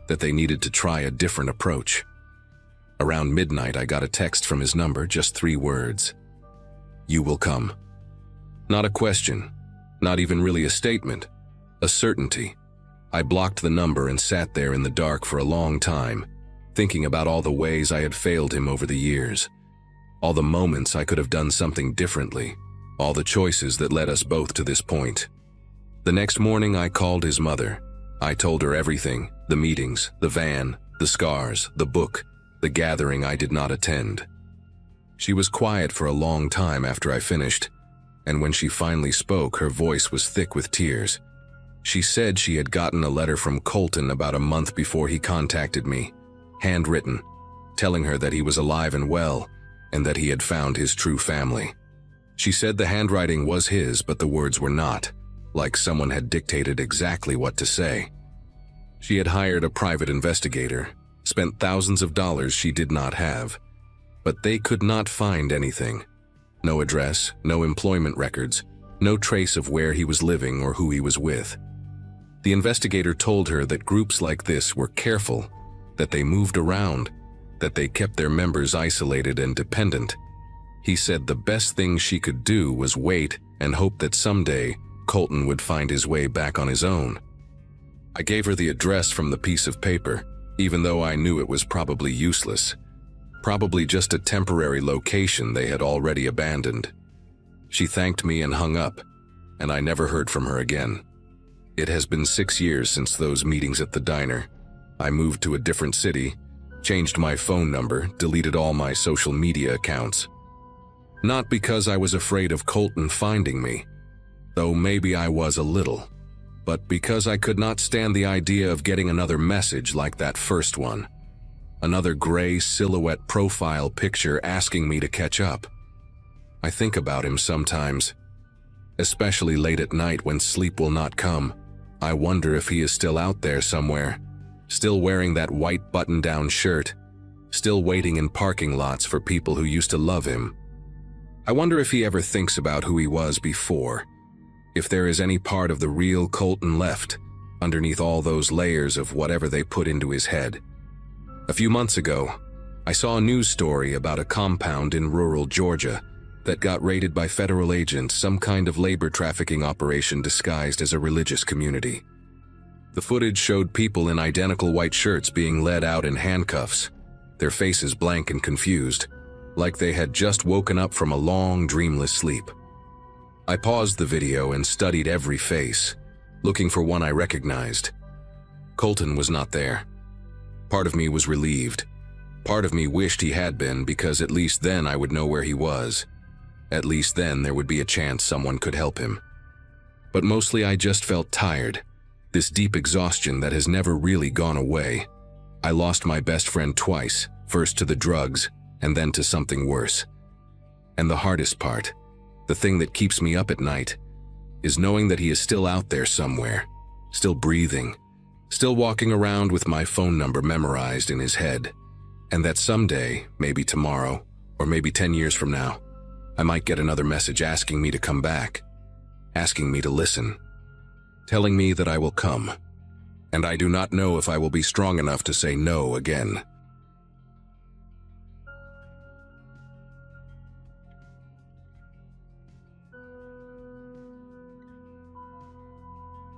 that they needed to try a different approach. Around midnight, I got a text from his number, just 3 words. "You will come." Not a question, not even really a statement, a certainty. I blocked the number and sat there in the dark for a long time, thinking about all the ways I had failed him over the years, all the moments I could have done something differently, all the choices that led us both to this point. The next morning I called his mother. I told her everything, the meetings, the van, the scars, the book, the gathering I did not attend. She was quiet for a long time after I finished, and when she finally spoke, her voice was thick with tears. She said she had gotten a letter from Colton about a month before he contacted me, handwritten, telling her that he was alive and well, and that he had found his true family. She said the handwriting was his, but the words were not, like someone had dictated exactly what to say. She had hired a private investigator, spent thousands of dollars she did not have, but they could not find anything. No address, no employment records, no trace of where he was living or who he was with. The investigator told her that groups like this were careful, that they moved around, that they kept their members isolated and dependent. He said the best thing she could do was wait and hope that someday Colton would find his way back on his own. I gave her the address from the piece of paper, even though I knew it was probably useless, probably just a temporary location they had already abandoned. She thanked me and hung up, and I never heard from her again. It has been 6 years since those meetings at the diner. I moved to a different city, changed my phone number, deleted all my social media accounts. Not because I was afraid of Colton finding me, though maybe I was a little, but because I could not stand the idea of getting another message like that first one. Another gray silhouette profile picture asking me to catch up. I think about him sometimes, especially late at night when sleep will not come. I wonder if he is still out there somewhere, still wearing that white button-down shirt, still waiting in parking lots for people who used to love him. I wonder if he ever thinks about who he was before, if there is any part of the real Colton left underneath all those layers of whatever they put into his head. A few months ago, I saw a news story about a compound in rural Georgia that got raided by federal agents, some kind of labor trafficking operation disguised as a religious community. The footage showed people in identical white shirts being led out in handcuffs, their faces blank and confused, like they had just woken up from a long, dreamless sleep. I paused the video and studied every face, looking for one I recognized. Colton was not there. Part of me was relieved. Part of me wished he had been, because at least then I would know where he was. At least then there would be a chance someone could help him. But mostly I just felt tired, this deep exhaustion that has never really gone away. I lost my best friend twice, first to the drugs, and then to something worse. And the hardest part, the thing that keeps me up at night, is knowing that he is still out there somewhere, still breathing, still walking around with my phone number memorized in his head, and that someday, maybe tomorrow, or maybe 10 years from now, I might get another message asking me to come back, asking me to listen, telling me that I will come, and I do not know if I will be strong enough to say no again.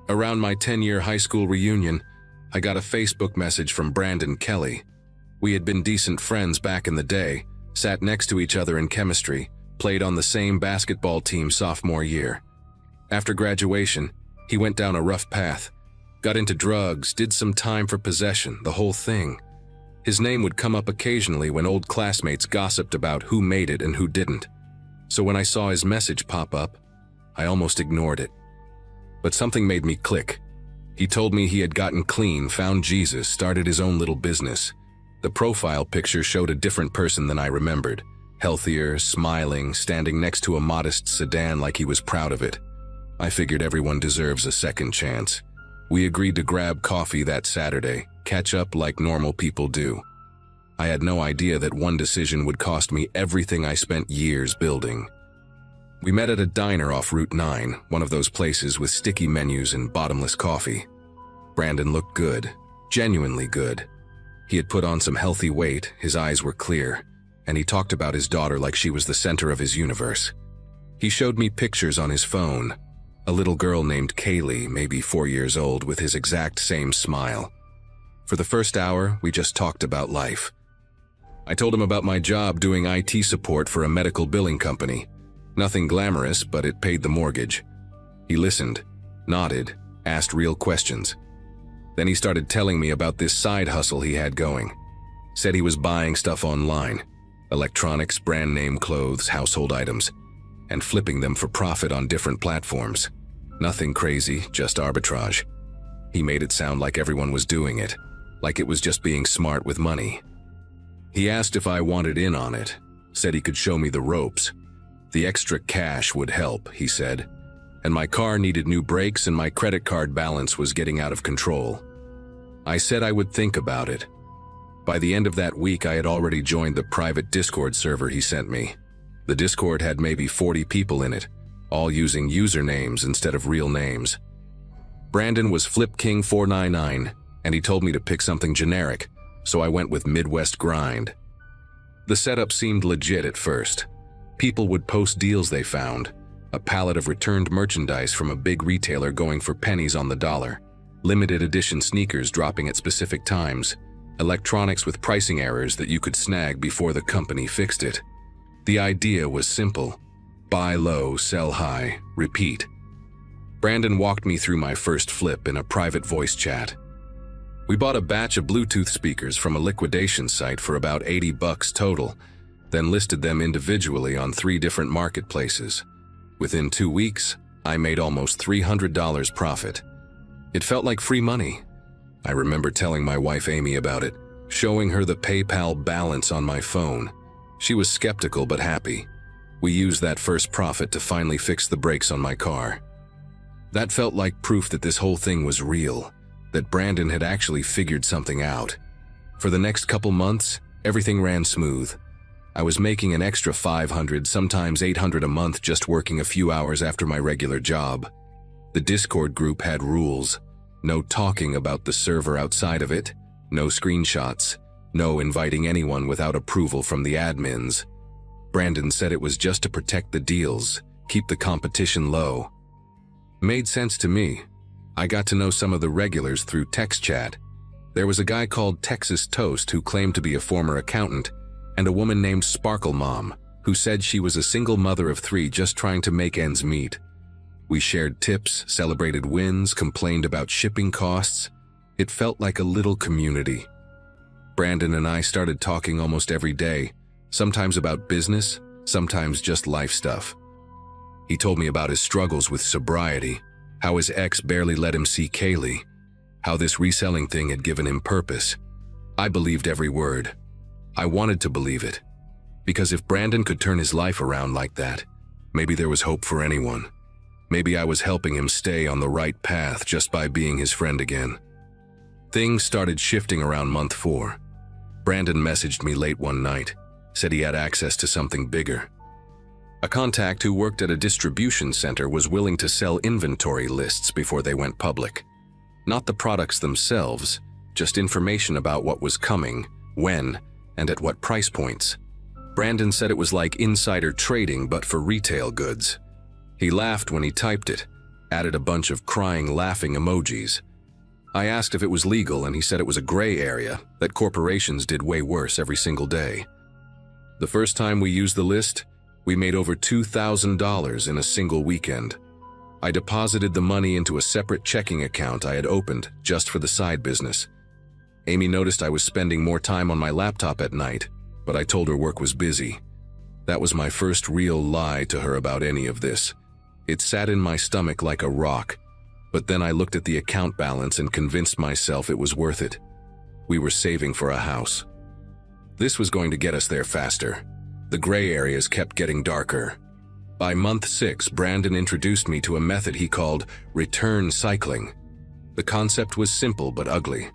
Around my 10-year high school reunion, I got a Facebook message from Brandon Kelly. We had been decent friends back in the day, sat next to each other in chemistry, played on the same basketball team sophomore year. After graduation, he went down a rough path, got into drugs, did some time for possession, the whole thing. His name would come up occasionally when old classmates gossiped about who made it and who didn't. So when I saw his message pop up, I almost ignored it. But something made me click. He told me he had gotten clean, found Jesus, started his own little business. The profile picture showed a different person than I remembered. Healthier, smiling, standing next to a modest sedan like he was proud of it. I figured everyone deserves a second chance. We agreed to grab coffee that Saturday, catch up like normal people do. I had no idea that one decision would cost me everything I spent years building. We met at a diner off Route 9, one of those places with sticky menus and bottomless coffee. Brandon looked good, genuinely good. He had put on some healthy weight, his eyes were clear, and he talked about his daughter like she was the center of his universe. He showed me pictures on his phone. A little girl named Kaylee, maybe 4 years old, with his exact same smile. For the first hour, we just talked about life. I told him about my job doing IT support for a medical billing company. Nothing glamorous, but it paid the mortgage. He listened, nodded, asked real questions. Then he started telling me about this side hustle he had going. Said he was buying stuff online, electronics, brand name clothes, household items, and flipping them for profit on different platforms. Nothing crazy, just arbitrage. He made it sound like everyone was doing it, like it was just being smart with money. He asked if I wanted in on it, said he could show me the ropes. The extra cash would help, he said, and my car needed new brakes and my credit card balance was getting out of control. I said I would think about it. By the end of that week, I had already joined the private Discord server he sent me. The Discord had maybe 40 people in it, all using usernames instead of real names. Brandon was FlipKing499, and he told me to pick something generic, so I went with Midwest Grind. The setup seemed legit at first. People would post deals they found, a pallet of returned merchandise from a big retailer going for pennies on the dollar, limited edition sneakers dropping at specific times, electronics with pricing errors that you could snag before the company fixed it. The idea was simple: buy low, sell high, repeat. Brandon walked me through my first flip in a private voice chat. We bought a batch of Bluetooth speakers from a liquidation site for about $80 total, then listed them individually on 3 different marketplaces. Within 2 weeks, I made almost $300 profit. It felt like free money. I remember telling my wife Amy about it, showing her the PayPal balance on my phone. She was skeptical but happy. We used that first profit to finally fix the brakes on my car. That felt like proof that this whole thing was real, that Brandon had actually figured something out. For the next couple months, everything ran smooth. I was making an extra $500, sometimes $800 a month just working a few hours after my regular job. The Discord group had rules. No talking about the server outside of it, no screenshots, no inviting anyone without approval from the admins. Brandon said it was just to protect the deals, keep the competition low. Made sense to me. I got to know some of the regulars through text chat. There was a guy called Texas Toast who claimed to be a former accountant, and a woman named Sparkle Mom, who said she was a single mother of 3 just trying to make ends meet. We shared tips, celebrated wins, complained about shipping costs. It felt like a little community. Brandon and I started talking almost every day, sometimes about business, sometimes just life stuff. He told me about his struggles with sobriety, how his ex barely let him see Kaylee, how this reselling thing had given him purpose. I believed every word. I wanted to believe it. Because if Brandon could turn his life around like that, maybe there was hope for anyone. Maybe I was helping him stay on the right path just by being his friend again. Things started shifting around month 4. Brandon messaged me late one night, said he had access to something bigger. A contact who worked at a distribution center was willing to sell inventory lists before they went public. Not the products themselves, just information about what was coming, when, and at what price points. Brandon said it was like insider trading but for retail goods. He laughed when he typed it, added a bunch of crying, laughing emojis. I asked if it was legal and he said it was a gray area, that corporations did way worse every single day. The first time we used the list, we made over $2,000 in a single weekend. I deposited the money into a separate checking account I had opened just for the side business. Amy noticed I was spending more time on my laptop at night, but I told her work was busy. That was my first real lie to her about any of this. It sat in my stomach like a rock, but then I looked at the account balance and convinced myself it was worth it. We were saving for a house. This was going to get us there faster. The gray areas kept getting darker. By month 6, Brandon introduced me to a method he called return cycling. The concept was simple but ugly.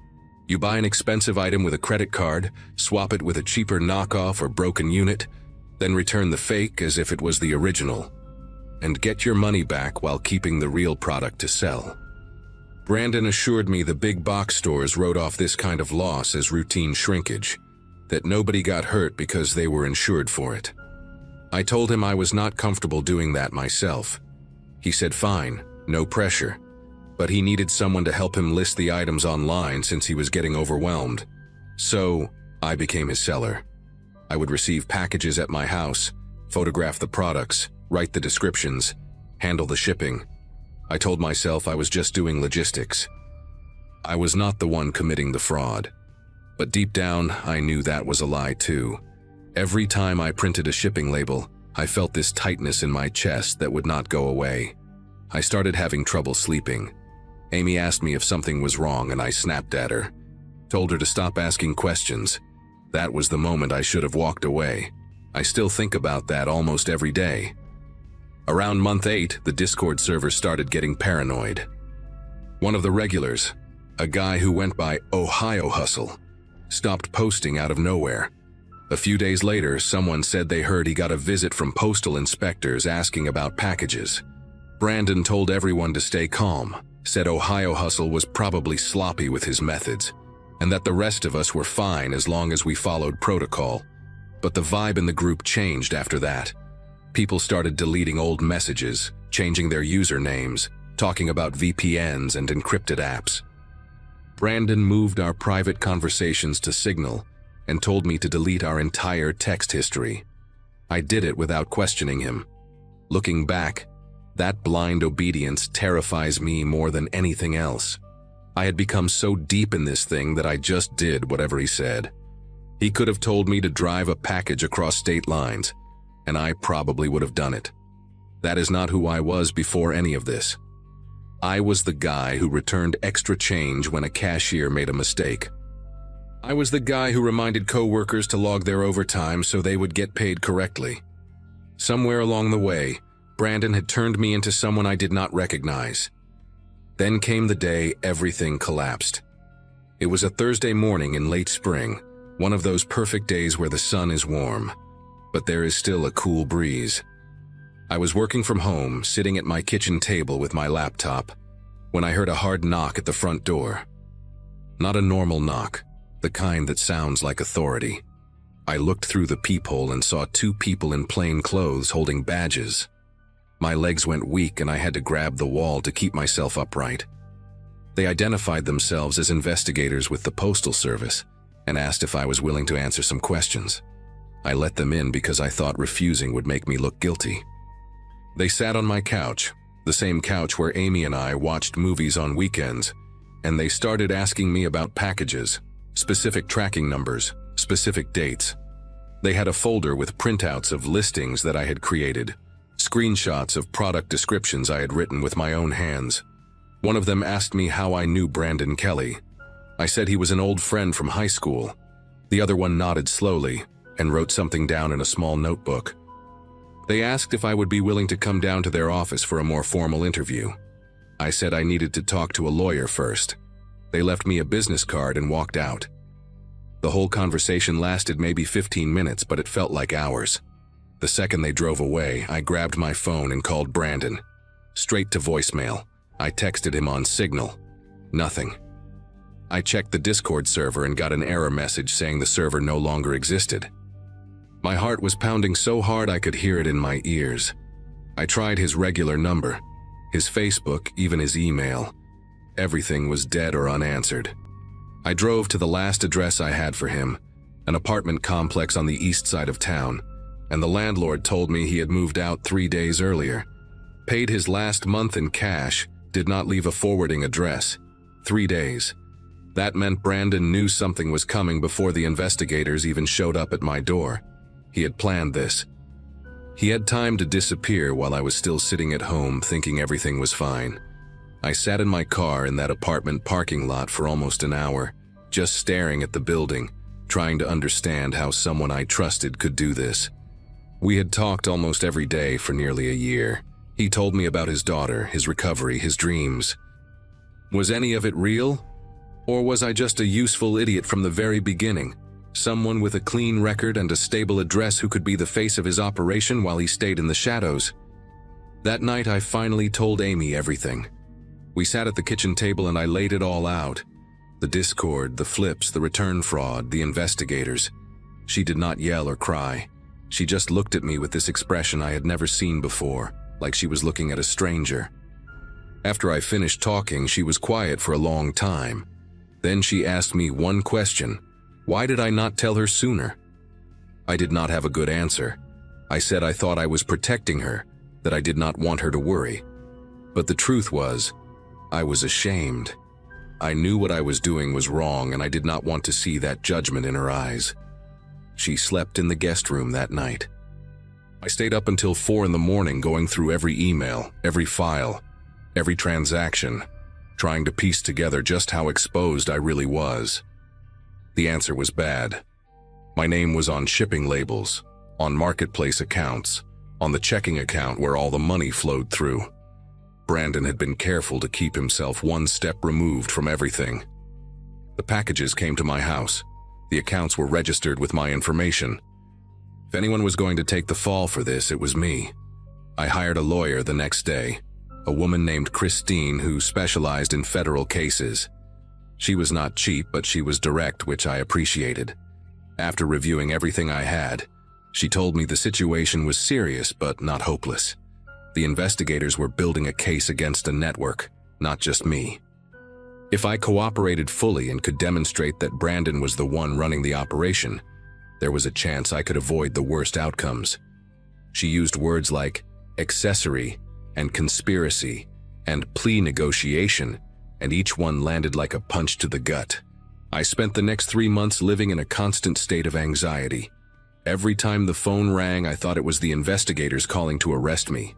You buy an expensive item with a credit card, swap it with a cheaper knockoff or broken unit, then return the fake as if it was the original, and get your money back while keeping the real product to sell. Brandon assured me the big box stores wrote off this kind of loss as routine shrinkage, that nobody got hurt because they were insured for it. I told him I was not comfortable doing that myself. He said fine, no pressure, but he needed someone to help him list the items online since he was getting overwhelmed. So, I became his seller. I would receive packages at my house, photograph the products, write the descriptions, handle the shipping. I told myself I was just doing logistics. I was not the one committing the fraud. But deep down, I knew that was a lie too. Every time I printed a shipping label, I felt this tightness in my chest that would not go away. I started having trouble sleeping. Amy asked me if something was wrong and I snapped at her. Told her to stop asking questions. That was the moment I should have walked away. I still think about that almost every day. Around month 8, the Discord server started getting paranoid. One of the regulars, a guy who went by Ohio Hustle, stopped posting out of nowhere. A few days later, someone said they heard he got a visit from postal inspectors asking about packages. Brandon told everyone to stay calm, said Ohio Hustle was probably sloppy with his methods, and that the rest of us were fine as long as we followed protocol. But the vibe in the group changed after that. People started deleting old messages, changing their usernames, talking about VPNs and encrypted apps. Brandon moved our private conversations to Signal and told me to delete our entire text history. I did it without questioning him. Looking back, that blind obedience terrifies me more than anything else. I had become so deep in this thing that I just did whatever he said. He could have told me to drive a package across state lines, and I probably would have done it. That is not who I was before any of this. I was the guy who returned extra change when a cashier made a mistake. I was the guy who reminded coworkers to log their overtime so they would get paid correctly. Somewhere along the way, Brandon had turned me into someone I did not recognize. Then came the day everything collapsed. It was a Thursday morning in late spring, one of those perfect days where the sun is warm, but there is still a cool breeze. I was working from home, sitting at my kitchen table with my laptop, when I heard a hard knock at the front door. Not a normal knock, the kind that sounds like authority. I looked through the peephole and saw 2 people in plain clothes holding badges. My legs went weak and I had to grab the wall to keep myself upright. They identified themselves as investigators with the Postal Service and asked if I was willing to answer some questions. I let them in because I thought refusing would make me look guilty. They sat on my couch, the same couch where Amy and I watched movies on weekends, and they started asking me about packages, specific tracking numbers, specific dates. They had a folder with printouts of listings that I had created, screenshots of product descriptions I had written with my own hands. One of them asked me how I knew Brandon Kelly. I said he was an old friend from high school. The other one nodded slowly and wrote something down in a small notebook. They asked if I would be willing to come down to their office for a more formal interview. I said I needed to talk to a lawyer first. They left me a business card and walked out. The whole conversation lasted maybe 15 minutes, but it felt like hours. The second they drove away, I grabbed my phone and called Brandon. Straight to voicemail. I texted him on Signal. Nothing. I checked the Discord server and got an error message saying the server no longer existed. My heart was pounding so hard I could hear it in my ears. I tried his regular number, his Facebook, even his email. Everything was dead or unanswered. I drove to the last address I had for him, an apartment complex on the east side of town, and the landlord told me he had moved out 3 days earlier. Paid his last month in cash, did not leave a forwarding address. 3 days. That meant Brandon knew something was coming before the investigators even showed up at my door. He had planned this. He had time to disappear while I was still sitting at home thinking everything was fine. I sat in my car in that apartment parking lot for almost an hour, just staring at the building, trying to understand how someone I trusted could do this. We had talked almost every day for nearly a year. He told me about his daughter, his recovery, his dreams. Was any of it real? Or was I just a useful idiot from the very beginning? Someone with a clean record and a stable address who could be the face of his operation while he stayed in the shadows. That night I finally told Amy everything. We sat at the kitchen table and I laid it all out. The Discord, the flips, the return fraud, the investigators. She did not yell or cry. She just looked at me with this expression I had never seen before, like she was looking at a stranger. After I finished talking, she was quiet for a long time. Then she asked me one question: why did I not tell her sooner? I did not have a good answer. I said I thought I was protecting her, that I did not want her to worry. But the truth was, I was ashamed. I knew what I was doing was wrong, and I did not want to see that judgment in her eyes. She slept in the guest room that night. I stayed up until 4 in the morning going through every email, every file, every transaction, trying to piece together just how exposed I really was. The answer was bad. My name was on shipping labels, on marketplace accounts, on the checking account where all the money flowed through. Brandon had been careful to keep himself one step removed from everything. The packages came to my house. The accounts were registered with my information. If anyone was going to take the fall for this, it was me. I hired a lawyer the next day, a woman named Christine who specialized in federal cases. She was not cheap, but she was direct, which I appreciated. After reviewing everything I had, she told me the situation was serious but not hopeless. The investigators were building a case against a network, not just me. If I cooperated fully and could demonstrate that Brandon was the one running the operation, there was a chance I could avoid the worst outcomes. She used words like accessory and conspiracy and plea negotiation, and each one landed like a punch to the gut. I spent the next 3 months living in a constant state of anxiety. Every time the phone rang, I thought it was the investigators calling to arrest me.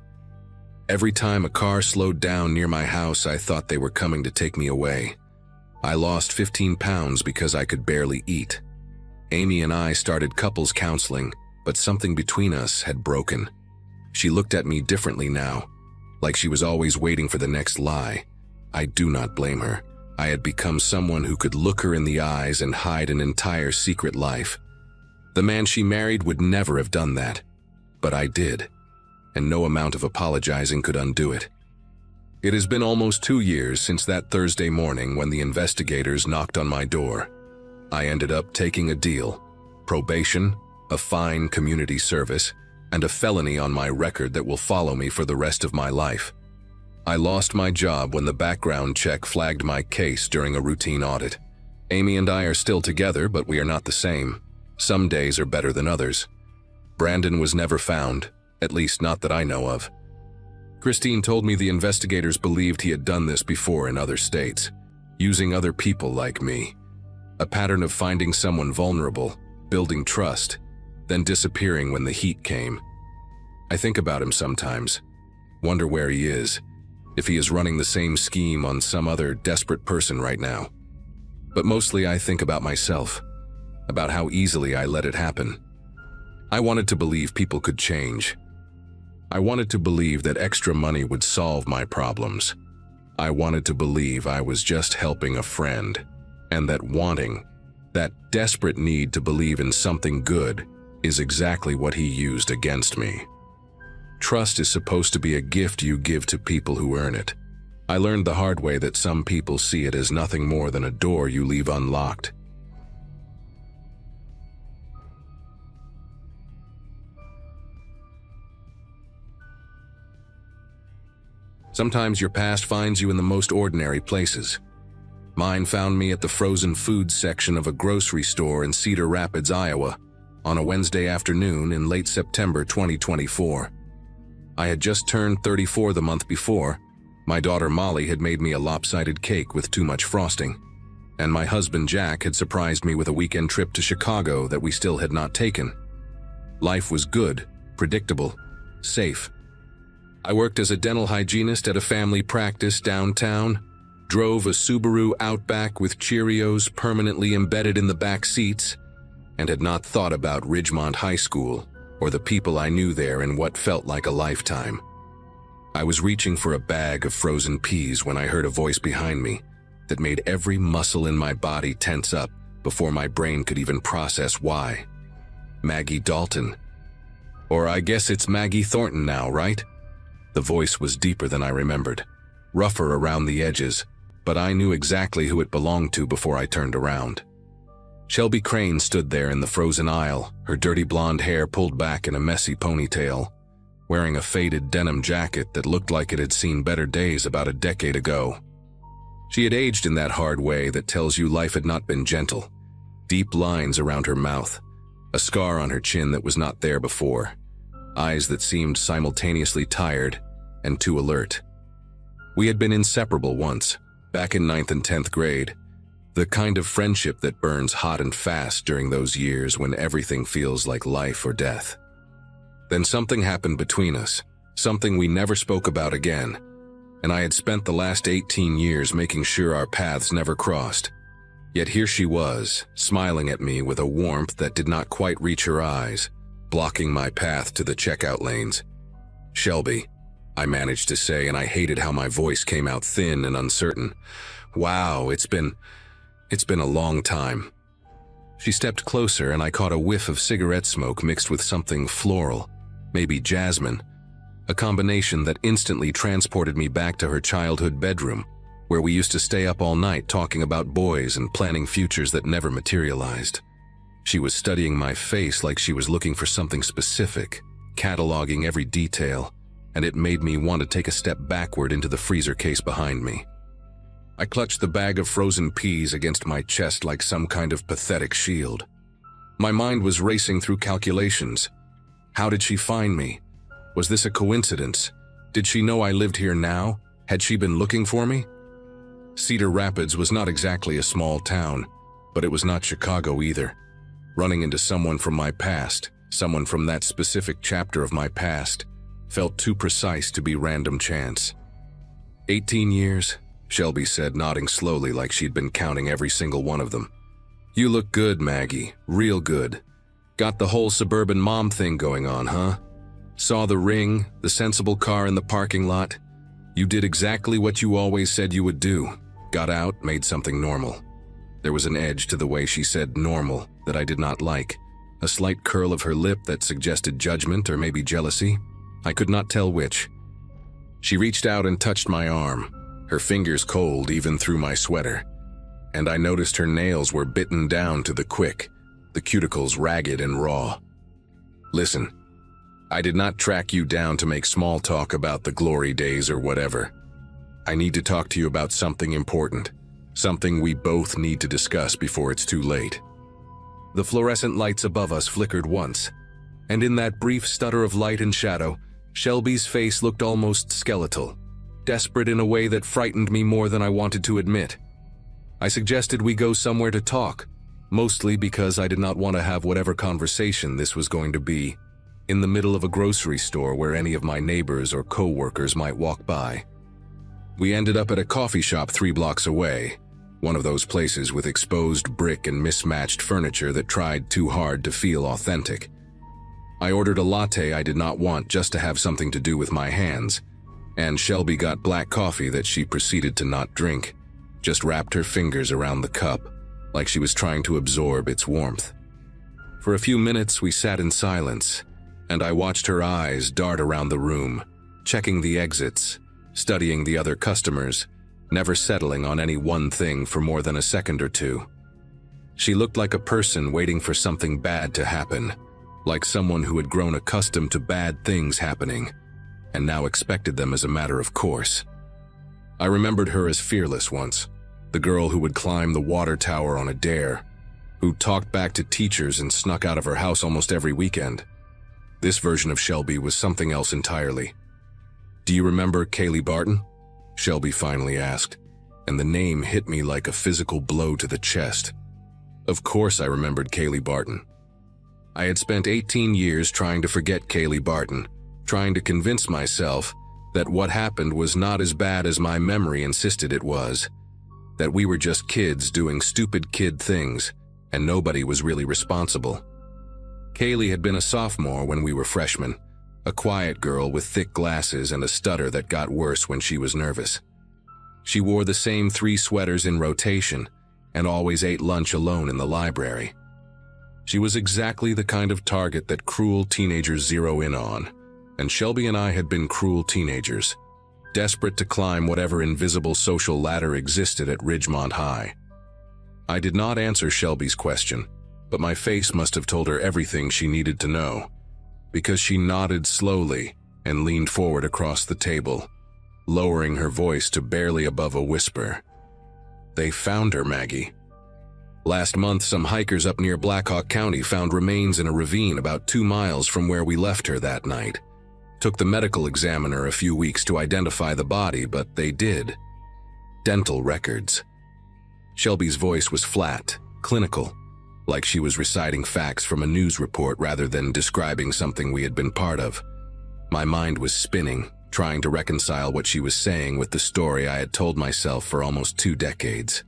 Every time a car slowed down near my house, I thought they were coming to take me away. I lost 15 pounds because I could barely eat. Amy and I started couples counseling, but something between us had broken. She looked at me differently now, like she was always waiting for the next lie. I do not blame her. I had become someone who could look her in the eyes and hide an entire secret life. The man she married would never have done that, but I did, and no amount of apologizing could undo it. It has been almost 2 years since that Thursday morning when the investigators knocked on my door. I ended up taking a deal: probation, a fine community service, and a felony on my record that will follow me for the rest of my life. I lost my job when the background check flagged my case during a routine audit. Amy and I are still together, but we are not the same. Some days are better than others. Brandon was never found, at least not that I know of. Christine told me the investigators believed he had done this before in other states, using other people like me. A pattern of finding someone vulnerable, building trust, then disappearing when the heat came. I think about him sometimes, wonder where he is, if he is running the same scheme on some other desperate person right now. But mostly I think about myself, about how easily I let it happen. I wanted to believe people could change. I wanted to believe that extra money would solve my problems. I wanted to believe I was just helping a friend, and that wanting, that desperate need to believe in something good, is exactly what he used against me. Trust is supposed to be a gift you give to people who earn it. I learned the hard way that some people see it as nothing more than a door you leave unlocked. Sometimes your past finds you in the most ordinary places. Mine found me at the frozen foods section of a grocery store in Cedar Rapids, Iowa, on a Wednesday afternoon in late September 2024. I had just turned 34 the month before. My daughter Molly had made me a lopsided cake with too much frosting, and my husband Jack had surprised me with a weekend trip to Chicago that we still had not taken. Life was good, predictable, safe. I worked as a dental hygienist at a family practice downtown, drove a Subaru Outback with Cheerios permanently embedded in the back seats, and had not thought about Ridgemont High School or the people I knew there in what felt like a lifetime. I was reaching for a bag of frozen peas when I heard a voice behind me that made every muscle in my body tense up before my brain could even process why. Maggie Dalton. Or I guess it's Maggie Thornton now, right? The voice was deeper than I remembered, rougher around the edges, but I knew exactly who it belonged to before I turned around. Shelby Crane stood there in the frozen aisle, her dirty blonde hair pulled back in a messy ponytail, wearing a faded denim jacket that looked like it had seen better days about a decade ago. She had aged in that hard way that tells you life had not been gentle. Deep lines around her mouth, a scar on her chin that was not there before, eyes that seemed simultaneously tired and too alert. We had been inseparable once, back in 9th and 10th grade, the kind of friendship that burns hot and fast during those years when everything feels like life or death. Then something happened between us, something we never spoke about again, and I had spent the last 18 years making sure our paths never crossed. Yet here she was, smiling at me with a warmth that did not quite reach her eyes, blocking my path to the checkout lanes. "Shelby," I managed to say, and I hated how my voice came out thin and uncertain. "Wow, it's been a long time." She stepped closer and I caught a whiff of cigarette smoke mixed with something floral, maybe jasmine, a combination that instantly transported me back to her childhood bedroom, where we used to stay up all night talking about boys and planning futures that never materialized. She was studying my face like she was looking for something specific, cataloging every detail, and it made me want to take a step backward into the freezer case behind me. I clutched the bag of frozen peas against my chest like some kind of pathetic shield. My mind was racing through calculations. How did she find me? Was this a coincidence? Did she know I lived here now? Had she been looking for me? Cedar Rapids was not exactly a small town, but it was not Chicago either. Running into someone from my past, someone from that specific chapter of my past, felt too precise to be random chance. 18 years, Shelby said, nodding slowly like she'd been counting every single one of them. "You look good, Maggie, real good. Got the whole suburban mom thing going on, huh? Saw the ring, the sensible car in the parking lot. You did exactly what you always said you would do. Got out, made something normal." There was an edge to the way she said normal that I did not like, a slight curl of her lip that suggested judgment or maybe jealousy. I could not tell which. She reached out and touched my arm, her fingers cold even through my sweater, and I noticed her nails were bitten down to the quick, the cuticles ragged and raw. "Listen, I did not track you down to make small talk about the glory days or whatever. I need to talk to you about something important, something we both need to discuss before it's too late." The fluorescent lights above us flickered once, and in that brief stutter of light and shadow, Shelby's face looked almost skeletal, desperate in a way that frightened me more than I wanted to admit. I suggested we go somewhere to talk, mostly because I did not want to have whatever conversation this was going to be in the middle of a grocery store where any of my neighbors or co-workers might walk by. We ended up at a coffee shop 3 blocks away, one of those places with exposed brick and mismatched furniture that tried too hard to feel authentic. I ordered a latte I did not want just to have something to do with my hands, and Shelby got black coffee that she proceeded to not drink, just wrapped her fingers around the cup, like she was trying to absorb its warmth. For a few minutes we sat in silence, and I watched her eyes dart around the room, checking the exits, studying the other customers, never settling on any one thing for more than a second or two. She looked like a person waiting for something bad to happen, like someone who had grown accustomed to bad things happening, and now expected them as a matter of course. I remembered her as fearless once, the girl who would climb the water tower on a dare, who talked back to teachers and snuck out of her house almost every weekend. This version of Shelby was something else entirely. "Do you remember Kaylee Barton?" Shelby finally asked, and the name hit me like a physical blow to the chest. Of course I remembered Kaylee Barton. I had spent 18 years trying to forget Kaylee Barton, trying to convince myself that what happened was not as bad as my memory insisted it was, that we were just kids doing stupid kid things, and nobody was really responsible. Kaylee had been a sophomore when we were freshmen, a quiet girl with thick glasses and a stutter that got worse when she was nervous. She wore the same 3 sweaters in rotation and always ate lunch alone in the library. She was exactly the kind of target that cruel teenagers zero in on, and Shelby and I had been cruel teenagers, desperate to climb whatever invisible social ladder existed at Ridgemont High. I did not answer Shelby's question, but my face must have told her everything she needed to know, because she nodded slowly and leaned forward across the table, lowering her voice to barely above a whisper. They found her, Maggie. Last month, some hikers up near Blackhawk County found remains in a ravine about 2 miles from where we left her that night. Took the medical examiner a few weeks to identify the body, but they did. Dental records. Shelby's voice was flat, clinical, like she was reciting facts from a news report rather than describing something we had been part of. My mind was spinning, trying to reconcile what she was saying with the story I had told myself for almost 2 decades.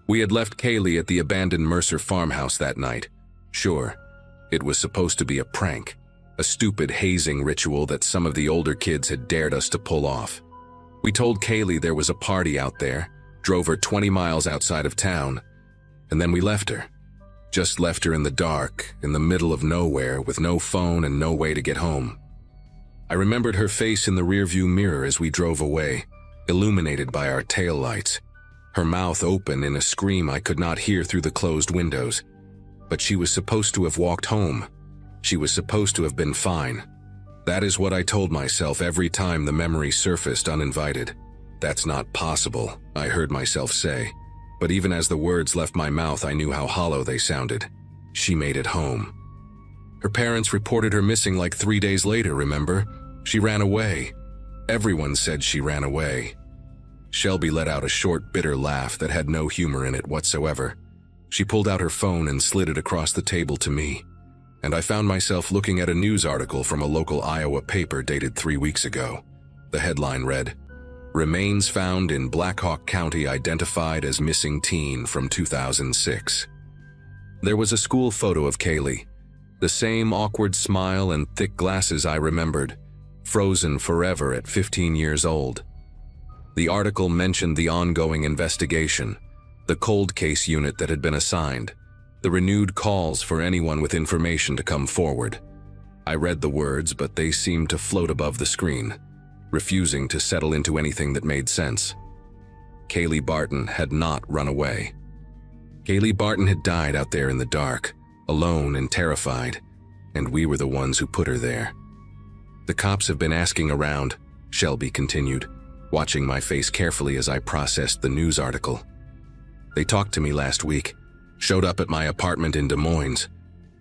We had left Kaylee at the abandoned Mercer farmhouse that night. Sure, it was supposed to be a prank, a stupid hazing ritual that some of the older kids had dared us to pull off. We told Kaylee there was a party out there, drove her 20 miles outside of town, and then we left her. Just left her in the dark, in the middle of nowhere, with no phone and no way to get home. I remembered her face in the rearview mirror as we drove away, illuminated by our taillights, her mouth open in a scream I could not hear through the closed windows. But she was supposed to have walked home. She was supposed to have been fine. That is what I told myself every time the memory surfaced uninvited. That's not possible, I heard myself say. But even as the words left my mouth, I knew how hollow they sounded. She made it home. Her parents reported her missing like 3 days later, remember? She ran away. Everyone said she ran away. Shelby let out a short, bitter laugh that had no humor in it whatsoever. She pulled out her phone and slid it across the table to me, and I found myself looking at a news article from a local Iowa paper dated 3 weeks ago. The headline read, "Remains found in Blackhawk County identified as missing teen from 2006. There was a school photo of Kaylee, the same awkward smile and thick glasses I remembered, frozen forever at 15 years old. The article mentioned the ongoing investigation, the cold case unit that had been assigned, the renewed calls for anyone with information to come forward. I read the words, but they seemed to float above the screen, refusing to settle into anything that made sense. Kaylee Barton had not run away. Kaylee Barton had died out there in the dark, alone and terrified, and we were the ones who put her there. The cops have been asking around, Shelby continued, watching my face carefully as I processed the news article. They talked to me last week, showed up at my apartment in Des Moines.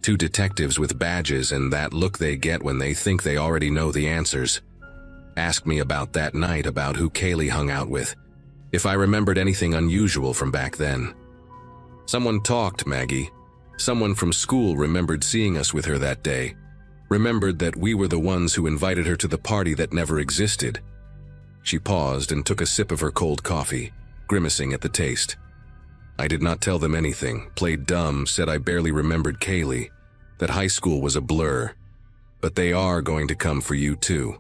2 detectives with badges and that look they get when they think they already know the answers. Asked me about that night, about who Kaylee hung out with, if I remembered anything unusual from back then. Someone talked, Maggie. Someone from school remembered seeing us with her that day, remembered that we were the ones who invited her to the party that never existed. She paused and took a sip of her cold coffee, grimacing at the taste. I did not tell them anything, played dumb, said I barely remembered Kaylee, that high school was a blur. But they are going to come for you too.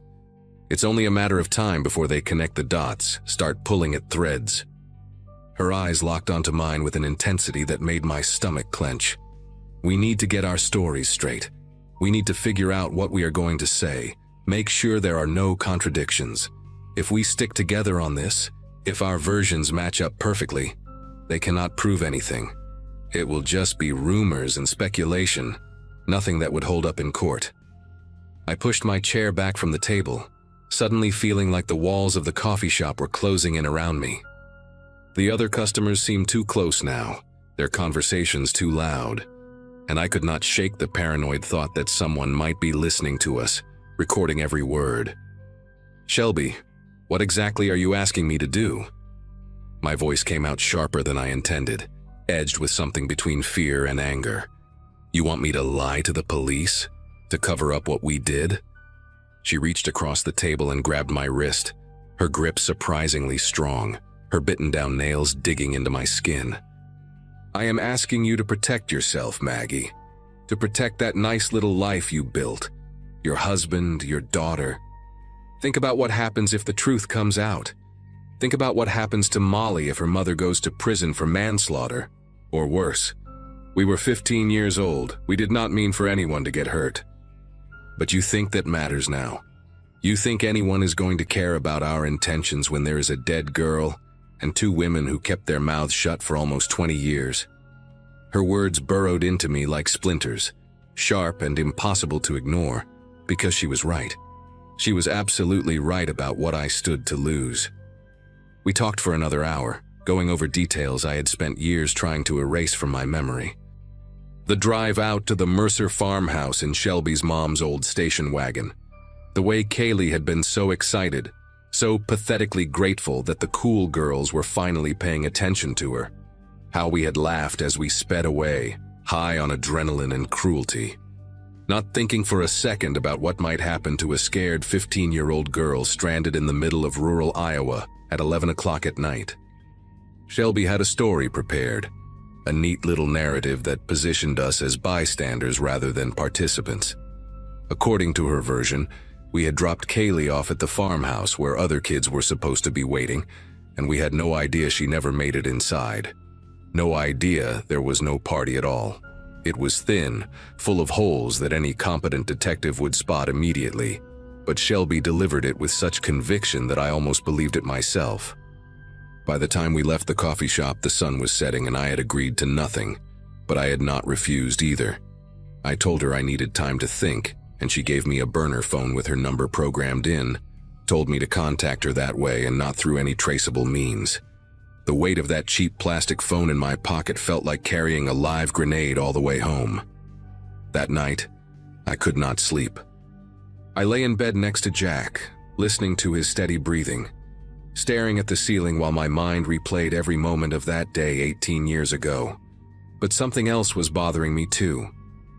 It's only a matter of time before they connect the dots, start pulling at threads. Her eyes locked onto mine with an intensity that made my stomach clench. We need to get our stories straight. We need to figure out what we are going to say, make sure there are no contradictions. If we stick together on this, if our versions match up perfectly, they cannot prove anything. It will just be rumors and speculation, nothing that would hold up in court. I pushed my chair back from the table, suddenly feeling like the walls of the coffee shop were closing in around me. The other customers seemed too close now, their conversations too loud, and I could not shake the paranoid thought that someone might be listening to us, recording every word. Shelby, what exactly are you asking me to do? My voice came out sharper than I intended, edged with something between fear and anger. You want me to lie to the police? To cover up what we did? She reached across the table and grabbed my wrist, her grip surprisingly strong, her bitten-down nails digging into my skin. I am asking you to protect yourself, Maggie. To protect that nice little life you built. Your husband, your daughter. Think about what happens if the truth comes out. Think about what happens to Molly if her mother goes to prison for manslaughter, or worse. We were 15 years old. We did not mean for anyone to get hurt. But you think that matters now. You think anyone is going to care about our intentions when there is a dead girl and 2 women who kept their mouths shut for almost 20 years. Her words burrowed into me like splinters, sharp and impossible to ignore, because she was right. She was absolutely right about what I stood to lose. We talked for another hour, going over details I had spent years trying to erase from my memory. The drive out to the Mercer farmhouse in Shelby's mom's old station wagon. The way Kaylee had been so excited, so pathetically grateful that the cool girls were finally paying attention to her. How we had laughed as we sped away, high on adrenaline and cruelty. Not thinking for a second about what might happen to a scared 15-year-old girl stranded in the middle of rural Iowa at 11 o'clock at night. Shelby had a story prepared, a neat little narrative that positioned us as bystanders rather than participants. According to her version, we had dropped Kaylee off at the farmhouse where other kids were supposed to be waiting, and we had no idea she never made it inside. No idea there was no party at all. It was thin, full of holes that any competent detective would spot immediately, but Shelby delivered it with such conviction that I almost believed it myself. By the time we left the coffee shop, the sun was setting and I had agreed to nothing, but I had not refused either. I told her I needed time to think, and she gave me a burner phone with her number programmed in, told me to contact her that way and not through any traceable means. The weight of that cheap plastic phone in my pocket felt like carrying a live grenade all the way home. That night, I could not sleep. I lay in bed next to Jack, listening to his steady breathing, staring at the ceiling while my mind replayed every moment of that day 18 years ago. But something else was bothering me too.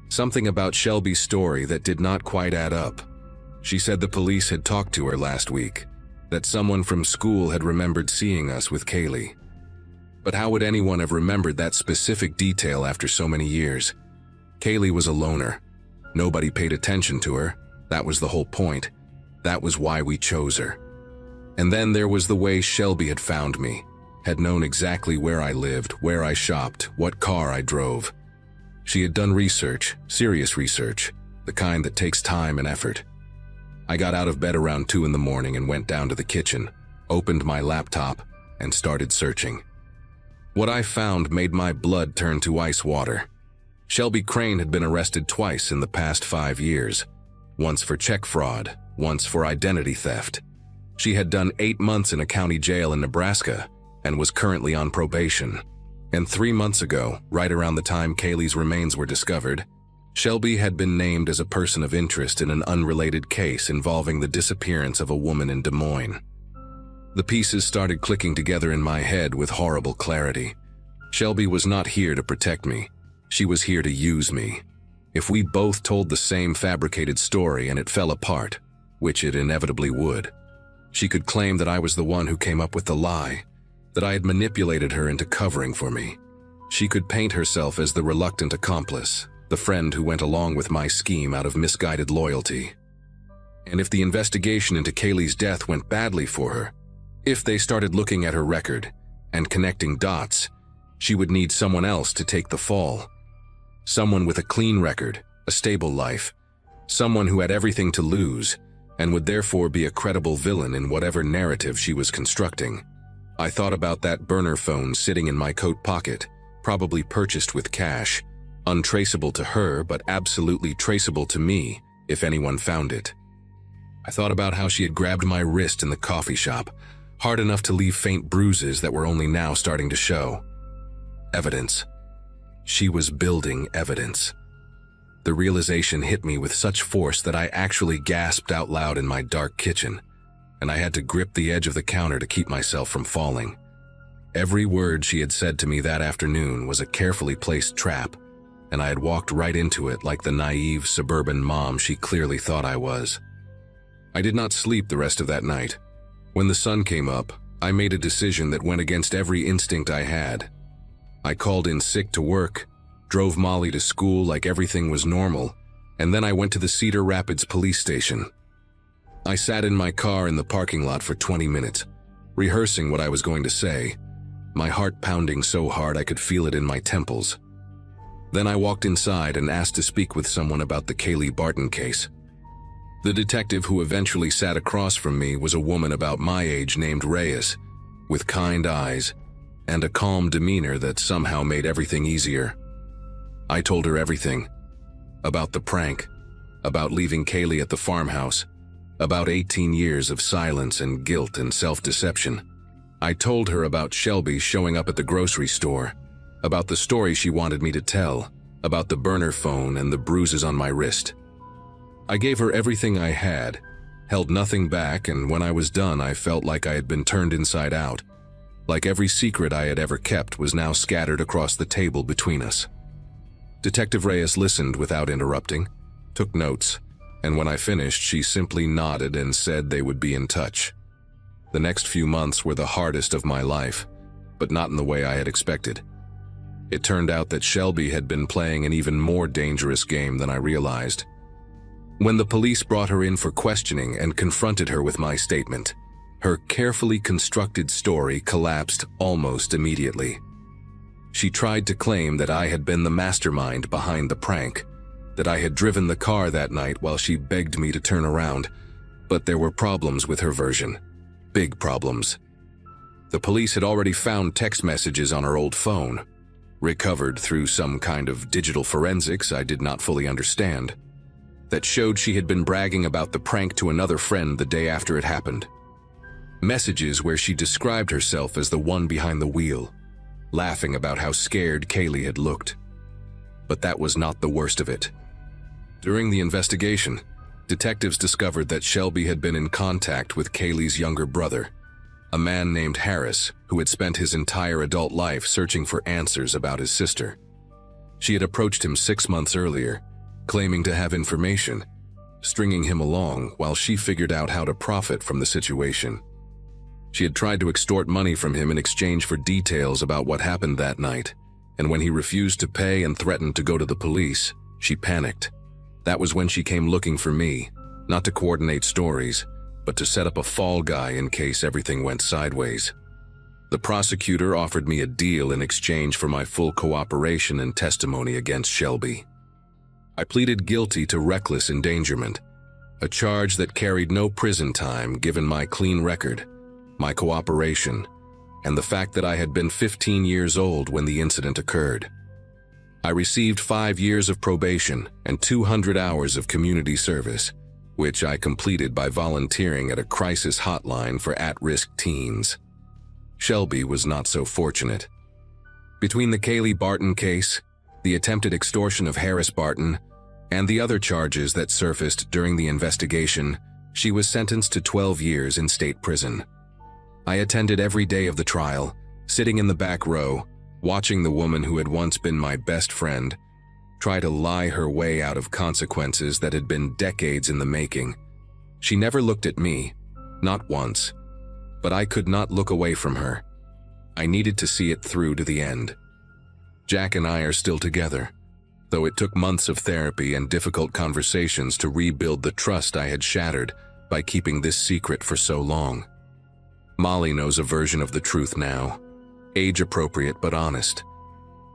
Something about Shelby's story that did not quite add up. She said the police had talked to her last week, that someone from school had remembered seeing us with Kaylee. But how would anyone have remembered that specific detail after so many years? Kaylee was a loner. Nobody paid attention to her. That was the whole point. That was why we chose her. And then there was the way Shelby had found me, had known exactly where I lived, where I shopped, what car I drove. She had done research, serious research, the kind that takes time and effort. I got out of bed around 2 in the morning and went down to the kitchen, opened my laptop, and started searching. What I found made my blood turn to ice water. Shelby Crane had been arrested twice in the past 5 years, once for check fraud, once for identity theft. She had done 8 months in a county jail in Nebraska and was currently on probation. And 3 months ago, right around the time Kaylee's remains were discovered, Shelby had been named as a person of interest in an unrelated case involving the disappearance of a woman in Des Moines. The pieces started clicking together in my head with horrible clarity. Shelby was not here to protect me. She was here to use me. If we both told the same fabricated story and it fell apart, which it inevitably would, she could claim that I was the one who came up with the lie, that I had manipulated her into covering for me. She could paint herself as the reluctant accomplice, the friend who went along with my scheme out of misguided loyalty. And if the investigation into Kaylee's death went badly for her, if they started looking at her record and connecting dots, she would need someone else to take the fall. Someone with a clean record, a stable life, someone who had everything to lose and would therefore be a credible villain in whatever narrative she was constructing. I thought about that burner phone sitting in my coat pocket, probably purchased with cash, untraceable to her but absolutely traceable to me if anyone found it. I thought about how she had grabbed my wrist in the coffee shop, hard enough to leave faint bruises that were only now starting to show. Evidence. She was building evidence. The realization hit me with such force that I actually gasped out loud in my dark kitchen, and I had to grip the edge of the counter to keep myself from falling. Every word she had said to me that afternoon was a carefully placed trap, and I had walked right into it like the naive suburban mom she clearly thought I was. I did not sleep the rest of that night. When the sun came up, I made a decision that went against every instinct I had. I called in sick to work, drove Molly to school like everything was normal, and then I went to the Cedar Rapids police station. I sat in my car in the parking lot for 20 minutes, rehearsing what I was going to say, my heart pounding so hard I could feel it in my temples. Then I walked inside and asked to speak with someone about the Kaylee Barton case. The detective who eventually sat across from me was a woman about my age named Reyes, with kind eyes and a calm demeanor that somehow made everything easier. I told her everything. About the prank, about leaving Kaylee at the farmhouse, about 18 years of silence and guilt and self-deception. I told her about Shelby showing up at the grocery store, about the story she wanted me to tell, about the burner phone and the bruises on my wrist. I gave her everything I had, held nothing back, and when I was done, I felt like I had been turned inside out, like every secret I had ever kept was now scattered across the table between us. Detective Reyes listened without interrupting, took notes, and when I finished, she simply nodded and said they would be in touch. The next few months were the hardest of my life, but not in the way I had expected. It turned out that Shelby had been playing an even more dangerous game than I realized. When the police brought her in for questioning and confronted her with my statement, her carefully constructed story collapsed almost immediately. She tried to claim that I had been the mastermind behind the prank, that I had driven the car that night while she begged me to turn around, but there were problems with her version. Big problems. The police had already found text messages on her old phone, recovered through some kind of digital forensics I did not fully understand, that showed she had been bragging about the prank to another friend the day after it happened. Messages where she described herself as the one behind the wheel, laughing about how scared Kaylee had looked. But that was not the worst of it. During the investigation, detectives discovered that Shelby had been in contact with Kaylee's younger brother, a man named Harris, who had spent his entire adult life searching for answers about his sister. She had approached him 6 months earlier, claiming to have information, stringing him along while she figured out how to profit from the situation. She had tried to extort money from him in exchange for details about what happened that night, and when he refused to pay and threatened to go to the police, she panicked. That was when she came looking for me, not to coordinate stories, but to set up a fall guy in case everything went sideways. The prosecutor offered me a deal in exchange for my full cooperation and testimony against Shelby. I pleaded guilty to reckless endangerment, a charge that carried no prison time given my clean record, my cooperation, and the fact that I had been 15 years old when the incident occurred. I received 5 years of probation and 200 hours of community service, which I completed by volunteering at a crisis hotline for at-risk teens. Shelby was not so fortunate. Between the Kaylee Barton case, the attempted extortion of Harris Barton, and the other charges that surfaced during the investigation, she was sentenced to 12 years in state prison. I attended every day of the trial, sitting in the back row, watching the woman who had once been my best friend try to lie her way out of consequences that had been decades in the making. She never looked at me, not once, but I could not look away from her. I needed to see it through to the end. Jack and I are still together, though it took months of therapy and difficult conversations to rebuild the trust I had shattered by keeping this secret for so long. Molly knows a version of the truth now, age-appropriate but honest,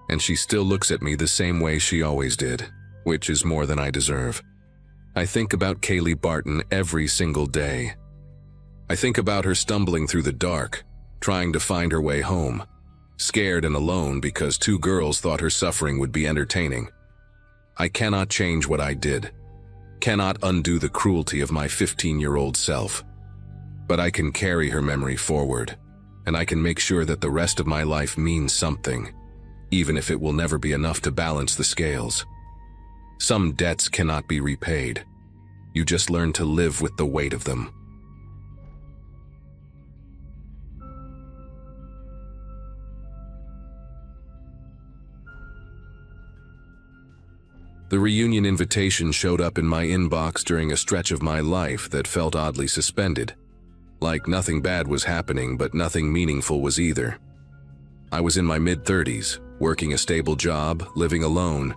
and she still looks at me the same way she always did, which is more than I deserve. I think about Kaylee Barton every single day. I think about her stumbling through the dark, trying to find her way home, scared and alone because 2 girls thought her suffering would be entertaining. I cannot change what I did, cannot undo the cruelty of my 15-year-old self, but I can carry her memory forward, and I can make sure that the rest of my life means something, even if it will never be enough to balance the scales. Some debts cannot be repaid. You just learn to live with the weight of them. The reunion invitation showed up in my inbox during a stretch of my life that felt oddly suspended. Like nothing bad was happening, but nothing meaningful was either. I was in my mid-30s, working a stable job, living alone,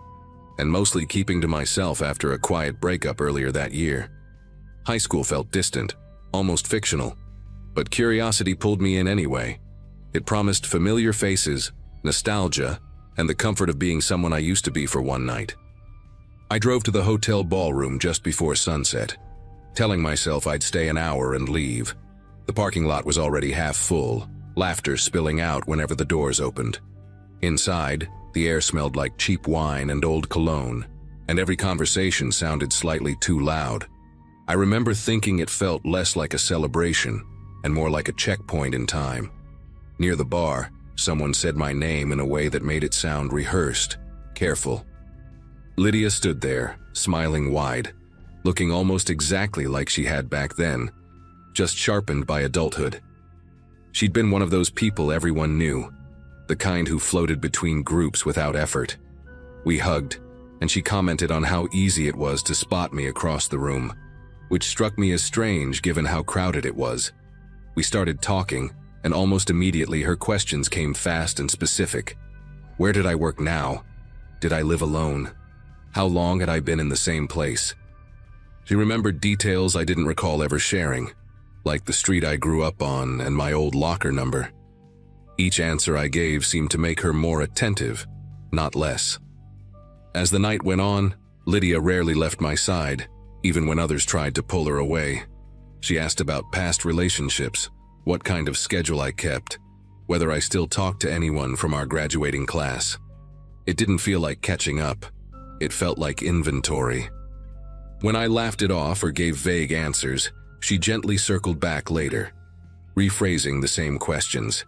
and mostly keeping to myself after a quiet breakup earlier that year. High school felt distant, almost fictional, but curiosity pulled me in anyway. It promised familiar faces, nostalgia, and the comfort of being someone I used to be for one night. I drove to the hotel ballroom just before sunset, telling myself I'd stay an hour and leave. The parking lot was already half full, laughter spilling out whenever the doors opened. Inside, the air smelled like cheap wine and old cologne, and every conversation sounded slightly too loud. I remember thinking it felt less like a celebration and more like a checkpoint in time. Near the bar, someone said my name in a way that made it sound rehearsed, careful. Lydia stood there, smiling wide, looking almost exactly like she had back then, just sharpened by adulthood. She'd been one of those people everyone knew, the kind who floated between groups without effort. We hugged, and she commented on how easy it was to spot me across the room, which struck me as strange given how crowded it was. We started talking, and almost immediately her questions came fast and specific. Where did I work now? Did I live alone? How long had I been in the same place? She remembered details I didn't recall ever sharing, like the street I grew up on and my old locker number. Each answer I gave seemed to make her more attentive, not less. As the night went on, Lydia rarely left my side, even when others tried to pull her away. She asked about past relationships, what kind of schedule I kept, whether I still talked to anyone from our graduating class. It didn't feel like catching up. It felt like inventory. When I laughed it off or gave vague answers, she gently circled back later, rephrasing the same questions.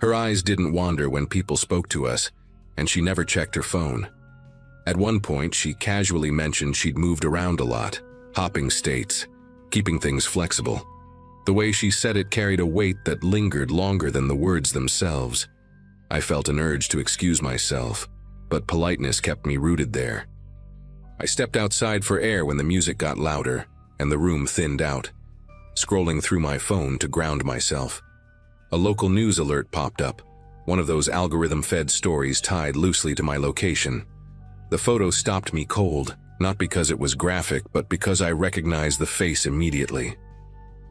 Her eyes didn't wander when people spoke to us, and she never checked her phone. At one point, she casually mentioned she'd moved around a lot, hopping states, keeping things flexible. The way she said it carried a weight that lingered longer than the words themselves. I felt an urge to excuse myself, but politeness kept me rooted there. I stepped outside for air when the music got louder and the room thinned out, scrolling through my phone to ground myself. A local news alert popped up, one of those algorithm-fed stories tied loosely to my location. The photo stopped me cold, not because it was graphic, but because I recognized the face immediately.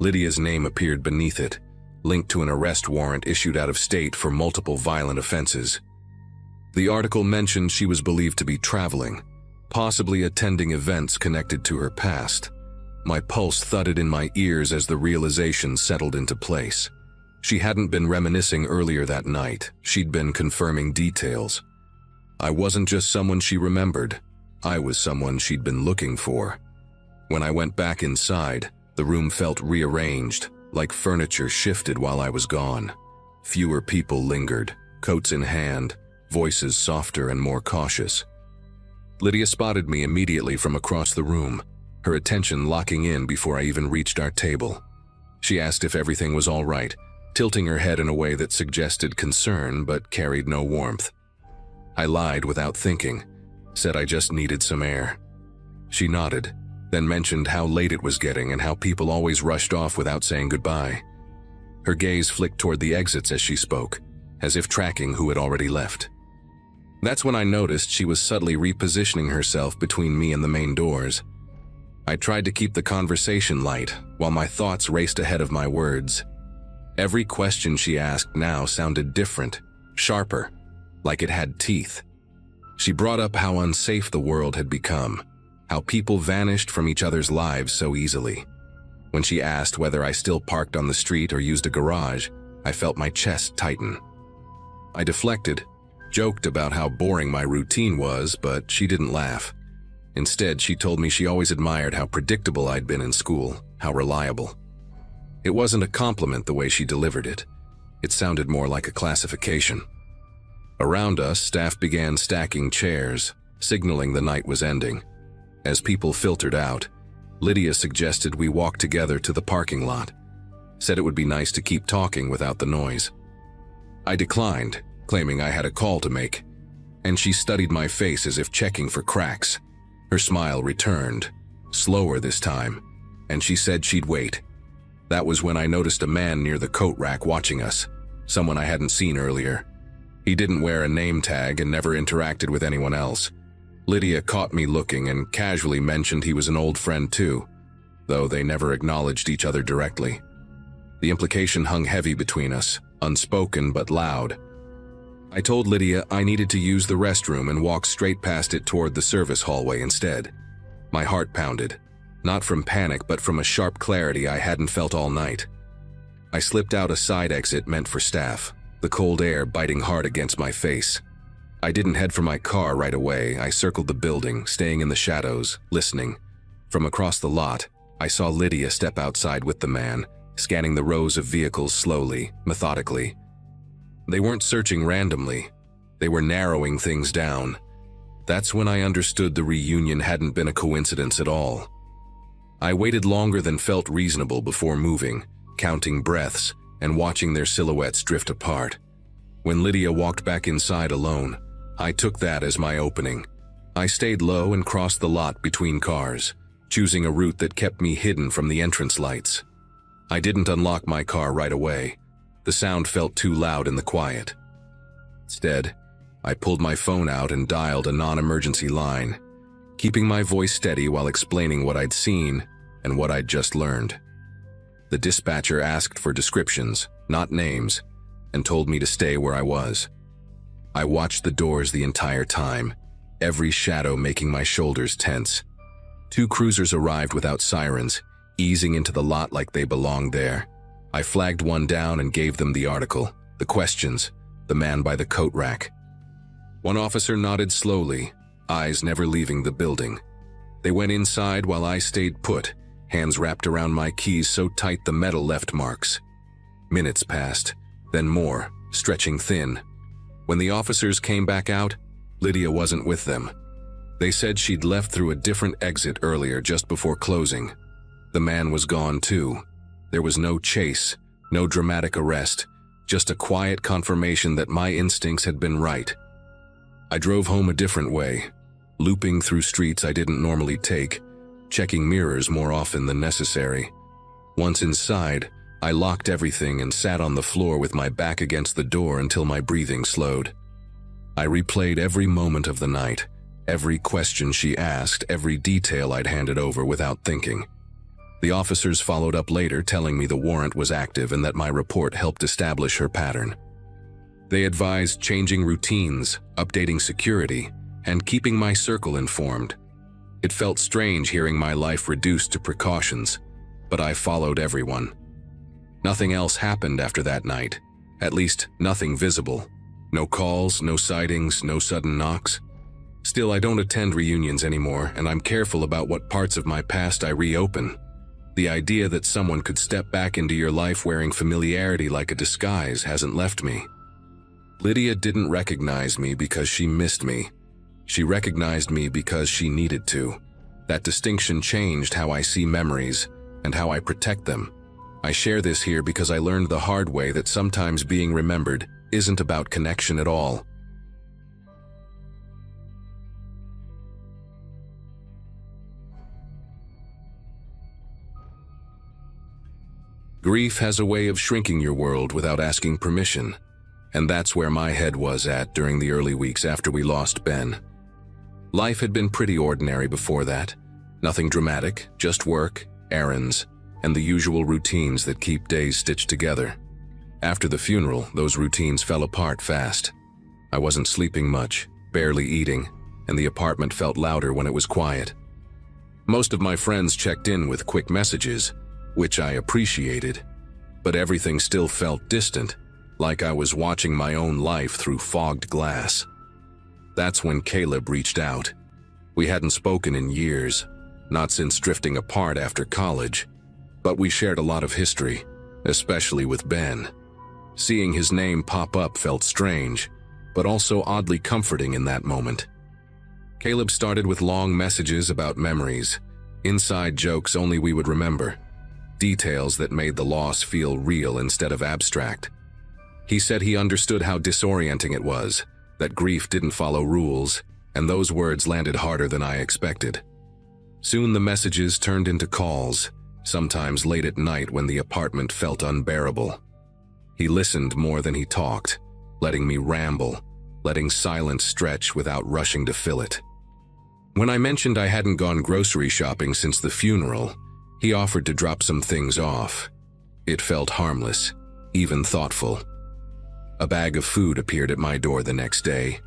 Lydia's name appeared beneath it, linked to an arrest warrant issued out of state for multiple violent offenses. The article mentioned she was believed to be traveling, possibly attending events connected to her past. My pulse thudded in my ears as the realization settled into place. She hadn't been reminiscing earlier that night, she'd been confirming details. I wasn't just someone she remembered, I was someone she'd been looking for. When I went back inside, the room felt rearranged, like furniture shifted while I was gone. Fewer people lingered, coats in hand, voices softer and more cautious. Lydia spotted me immediately from across the room, her attention locking in before I even reached our table. She asked if everything was all right, tilting her head in a way that suggested concern but carried no warmth. I lied without thinking, said I just needed some air. She nodded, then mentioned how late it was getting and how people always rushed off without saying goodbye. Her gaze flicked toward the exits as she spoke, as if tracking who had already left. That's when I noticed she was subtly repositioning herself between me and the main doors. I tried to keep the conversation light, while my thoughts raced ahead of my words. Every question she asked now sounded different, sharper, like it had teeth. She brought up how unsafe the world had become, how people vanished from each other's lives so easily. When she asked whether I still parked on the street or used a garage, I felt my chest tighten. I deflected, joked about how boring my routine was, but she didn't laugh. Instead, she told me she always admired how predictable I'd been in school, how reliable. It wasn't a compliment the way she delivered it. It sounded more like a classification. Around us, staff began stacking chairs, signaling the night was ending. As people filtered out, Lydia suggested we walk together to the parking lot, said it would be nice to keep talking without the noise. I declined, claiming I had a call to make, and she studied my face as if checking for cracks. Her smile returned, slower this time, and she said she'd wait. That was when I noticed a man near the coat rack watching us, someone I hadn't seen earlier. He didn't wear a name tag and never interacted with anyone else. Lydia caught me looking and casually mentioned he was an old friend too, though they never acknowledged each other directly. The implication hung heavy between us, unspoken but loud. I told Lydia I needed to use the restroom and walked straight past it toward the service hallway instead. My heart pounded, not from panic but from a sharp clarity I hadn't felt all night. I slipped out a side exit meant for staff, the cold air biting hard against my face. I didn't head for my car right away. I circled the building, staying in the shadows, listening. From across the lot, I saw Lydia step outside with the man, scanning the rows of vehicles slowly, methodically. They weren't searching randomly. They were narrowing things down. That's when I understood the reunion hadn't been a coincidence at all. I waited longer than felt reasonable before moving, counting breaths and watching their silhouettes drift apart. When Lydia walked back inside alone, I took that as my opening. I stayed low and crossed the lot between cars, choosing a route that kept me hidden from the entrance lights. I didn't unlock my car right away. The sound felt too loud in the quiet. Instead, I pulled my phone out and dialed a non-emergency line, keeping my voice steady while explaining what I'd seen and what I'd just learned. The dispatcher asked for descriptions, not names, and told me to stay where I was. I watched the doors the entire time, every shadow making my shoulders tense. 2 cruisers arrived without sirens, easing into the lot like they belonged there. I flagged one down and gave them the article, the questions, the man by the coat rack. One officer nodded slowly, eyes never leaving the building. They went inside while I stayed put, hands wrapped around my keys so tight the metal left marks. Minutes passed, then more, stretching thin. When the officers came back out, Lydia wasn't with them. They said she'd left through a different exit earlier just before closing. The man was gone too. There was no chase, no dramatic arrest, just a quiet confirmation that my instincts had been right. I drove home a different way, looping through streets I didn't normally take, checking mirrors more often than necessary. Once inside, I locked everything and sat on the floor with my back against the door until my breathing slowed. I replayed every moment of the night, every question she asked, every detail I'd handed over without thinking. The officers followed up later telling me the warrant was active and that my report helped establish her pattern. They advised changing routines, updating security, and keeping my circle informed. It felt strange hearing my life reduced to precautions, but I followed everyone. Nothing else happened after that night, at least nothing visible. No calls, no sightings, no sudden knocks. Still, I don't attend reunions anymore, and I'm careful about what parts of my past I reopen. The idea that someone could step back into your life wearing familiarity like a disguise hasn't left me. Lydia didn't recognize me because she missed me. She recognized me because she needed to. That distinction changed how I see memories and how I protect them. I share this here because I learned the hard way that sometimes being remembered isn't about connection at all. Grief has a way of shrinking your world without asking permission, and that's where my head was at during the early weeks after we lost Ben. Life had been pretty ordinary before that. Nothing dramatic, just work, errands, and the usual routines that keep days stitched together. After the funeral, those routines fell apart fast. I wasn't sleeping much, barely eating, and the apartment felt louder when it was quiet. Most of my friends checked in with quick messages, which I appreciated, but everything still felt distant, like I was watching my own life through fogged glass. That's when Caleb reached out. We hadn't spoken in years, not since drifting apart after college, but we shared a lot of history, especially with Ben. Seeing his name pop up felt strange, but also oddly comforting in that moment. Caleb started with long messages about memories, inside jokes only we would remember, details that made the loss feel real instead of abstract. He said he understood how disorienting it was, that grief didn't follow rules, and those words landed harder than I expected. Soon the messages turned into calls, sometimes late at night when the apartment felt unbearable. He listened more than he talked, letting me ramble, letting silence stretch without rushing to fill it. When I mentioned I hadn't gone grocery shopping since the funeral, he offered to drop some things off. It felt harmless, even thoughtful. A bag of food appeared at my door the next day,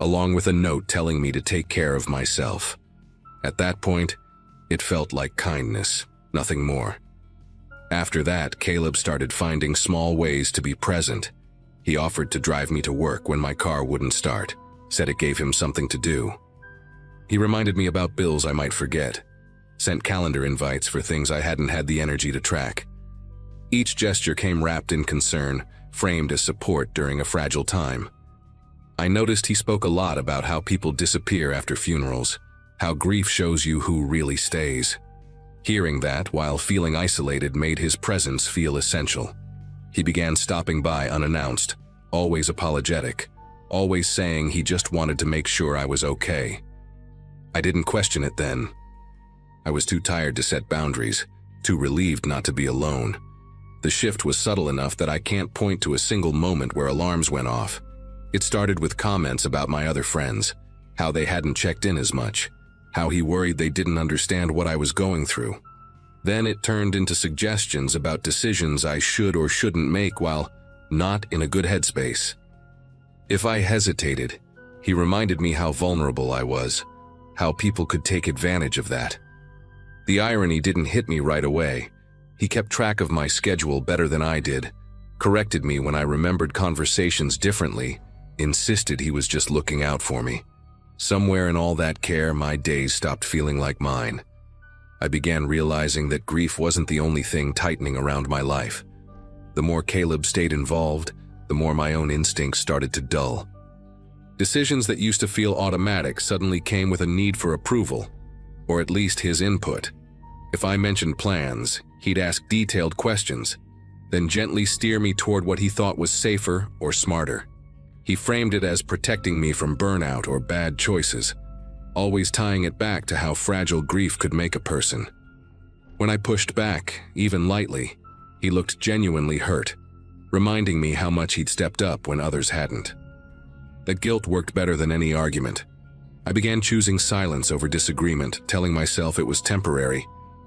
along with a note telling me to take care of myself. At that point, it felt like kindness, nothing more. After that, Caleb started finding small ways to be present. He offered to drive me to work when my car wouldn't start, said it gave him something to do. He reminded me about bills I might forget, sent calendar invites for things I hadn't had the energy to track. Each gesture came wrapped in concern, framed as support during a fragile time. I noticed he spoke a lot about how people disappear after funerals, how grief shows you who really stays. Hearing that while feeling isolated made his presence feel essential. He began stopping by unannounced, always apologetic, always saying he just wanted to make sure I was okay. I didn't question it then. I was too tired to set boundaries, too relieved not to be alone. The shift was subtle enough that I can't point to a single moment where alarms went off. It started with comments about my other friends, how they hadn't checked in as much, how he worried they didn't understand what I was going through. Then it turned into suggestions about decisions I should or shouldn't make while not in a good headspace. If I hesitated, he reminded me how vulnerable I was, how people could take advantage of that. The irony didn't hit me right away. He kept track of my schedule better than I did, corrected me when I remembered conversations differently, insisted he was just looking out for me. Somewhere in all that care, my days stopped feeling like mine. I began realizing that grief wasn't the only thing tightening around my life. The more Caleb stayed involved, the more my own instincts started to dull. Decisions that used to feel automatic suddenly came with a need for approval, or at least his input. If I mentioned plans, he'd ask detailed questions, then gently steer me toward what he thought was safer or smarter. He framed it as protecting me from burnout or bad choices, always tying it back to how fragile grief could make a person. When I pushed back, even lightly, he looked genuinely hurt, reminding me how much he'd stepped up when others hadn't. That guilt worked better than any argument. I began choosing silence over disagreement, telling myself it was temporary,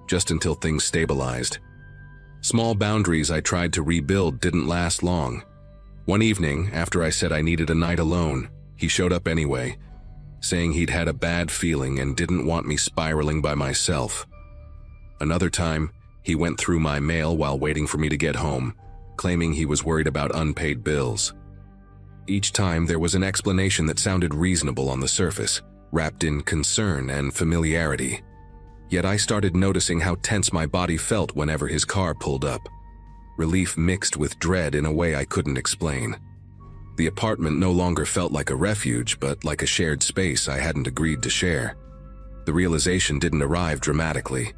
just until things stabilized. Small boundaries I tried to rebuild didn't last long. One evening, after I said I needed a night alone, he showed up anyway, saying he'd had a bad feeling and didn't want me spiraling by myself. Another time, he went through my mail while waiting for me to get home, claiming he was worried about unpaid bills. Each time there was an explanation that sounded reasonable on the surface, wrapped in concern and familiarity. Yet I started noticing how tense my body felt whenever his car pulled up. Relief mixed with dread in a way I couldn't explain. The apartment no longer felt like a refuge, but like a shared space I hadn't agreed to share. The realization didn't arrive dramatically.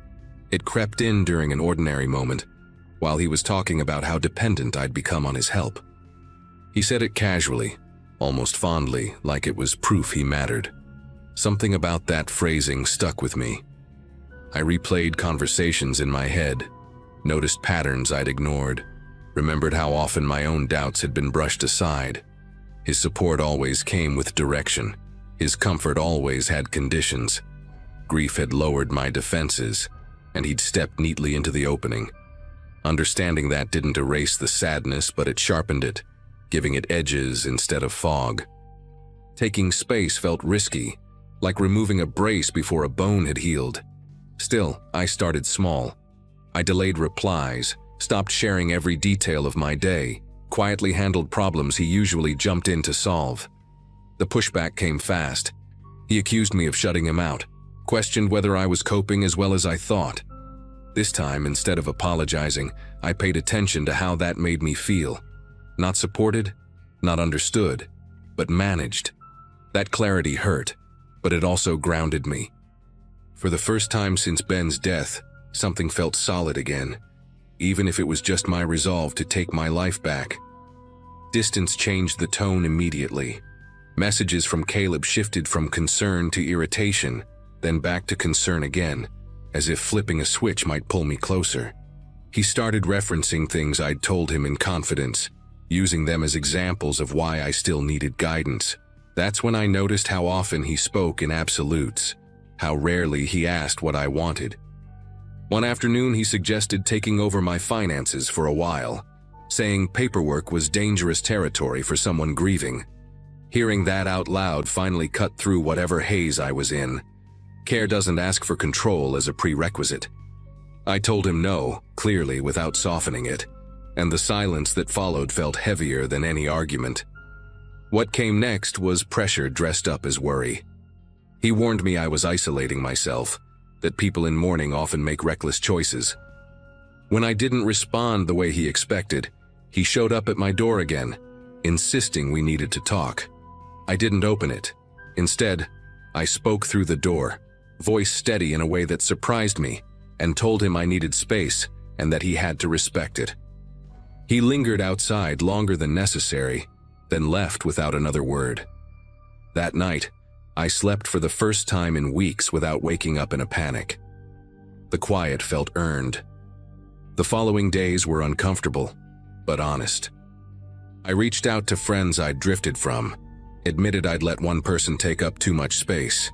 It crept in during an ordinary moment, while he was talking about how dependent I'd become on his help. He said it casually, almost fondly, like it was proof he mattered. Something about that phrasing stuck with me. I replayed conversations in my head, noticed patterns I'd ignored, remembered how often my own doubts had been brushed aside. His support always came with direction. His comfort always had conditions. Grief had lowered my defenses, and he'd stepped neatly into the opening. Understanding that didn't erase the sadness, but it sharpened it, giving it edges instead of fog. Taking space felt risky, like removing a brace before a bone had healed. Still, I started small. I delayed replies, stopped sharing every detail of my day, quietly handled problems he usually jumped in to solve. The pushback came fast. He accused me of shutting him out, questioned whether I was coping as well as I thought. This time, instead of apologizing, I paid attention to how that made me feel. Not supported, not understood, but managed. That clarity hurt, but it also grounded me. For the first time since Ben's death, something felt solid again, even if it was just my resolve to take my life back. Distance changed the tone immediately. Messages from Caleb shifted from concern to irritation, then back to concern again, as if flipping a switch might pull me closer. He started referencing things I'd told him in confidence, using them as examples of why I still needed guidance. That's when I noticed how often he spoke in absolutes, how rarely he asked what I wanted. One afternoon, he suggested taking over my finances for a while, saying paperwork was dangerous territory for someone grieving. Hearing that out loud finally cut through whatever haze I was in. Care doesn't ask for control as a prerequisite. I told him no, clearly without softening it, and the silence that followed felt heavier than any argument. What came next was pressure dressed up as worry. He warned me I was isolating myself, that people in mourning often make reckless choices. When I didn't respond the way he expected, he showed up at my door again, insisting we needed to talk. I didn't open it. Instead, I spoke through the door, voice steady in a way that surprised me, and told him I needed space and that he had to respect it. He lingered outside longer than necessary, then left without another word. That night, I slept for the first time in weeks without waking up in a panic. The quiet felt earned. The following days were uncomfortable, but honest. I reached out to friends I'd drifted from, admitted I'd let one person take up too much space.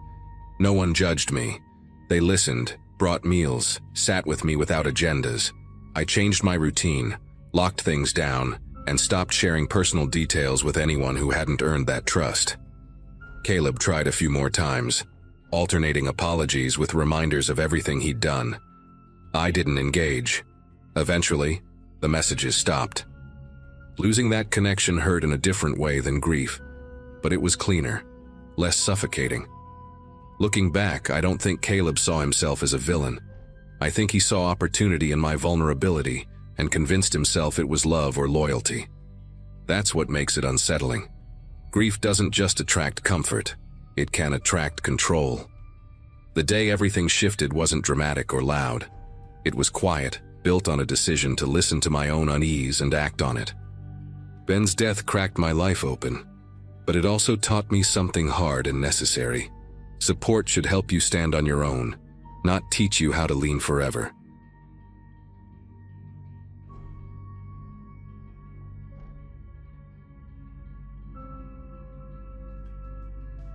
No one judged me. They listened, brought meals, sat with me without agendas. I changed my routine, locked things down, and stopped sharing personal details with anyone who hadn't earned that trust. Caleb tried a few more times, alternating apologies with reminders of everything he'd done. I didn't engage. Eventually, the messages stopped. Losing that connection hurt in a different way than grief, but it was cleaner, less suffocating. Looking back, I don't think Caleb saw himself as a villain. I think he saw opportunity in my vulnerability and convinced himself it was love or loyalty. That's what makes it unsettling. Grief doesn't just attract comfort, it can attract control. The day everything shifted wasn't dramatic or loud. It was quiet, built on a decision to listen to my own unease and act on it. Ben's death cracked my life open, but it also taught me something hard and necessary. Support should help you stand on your own, not teach you how to lean forever.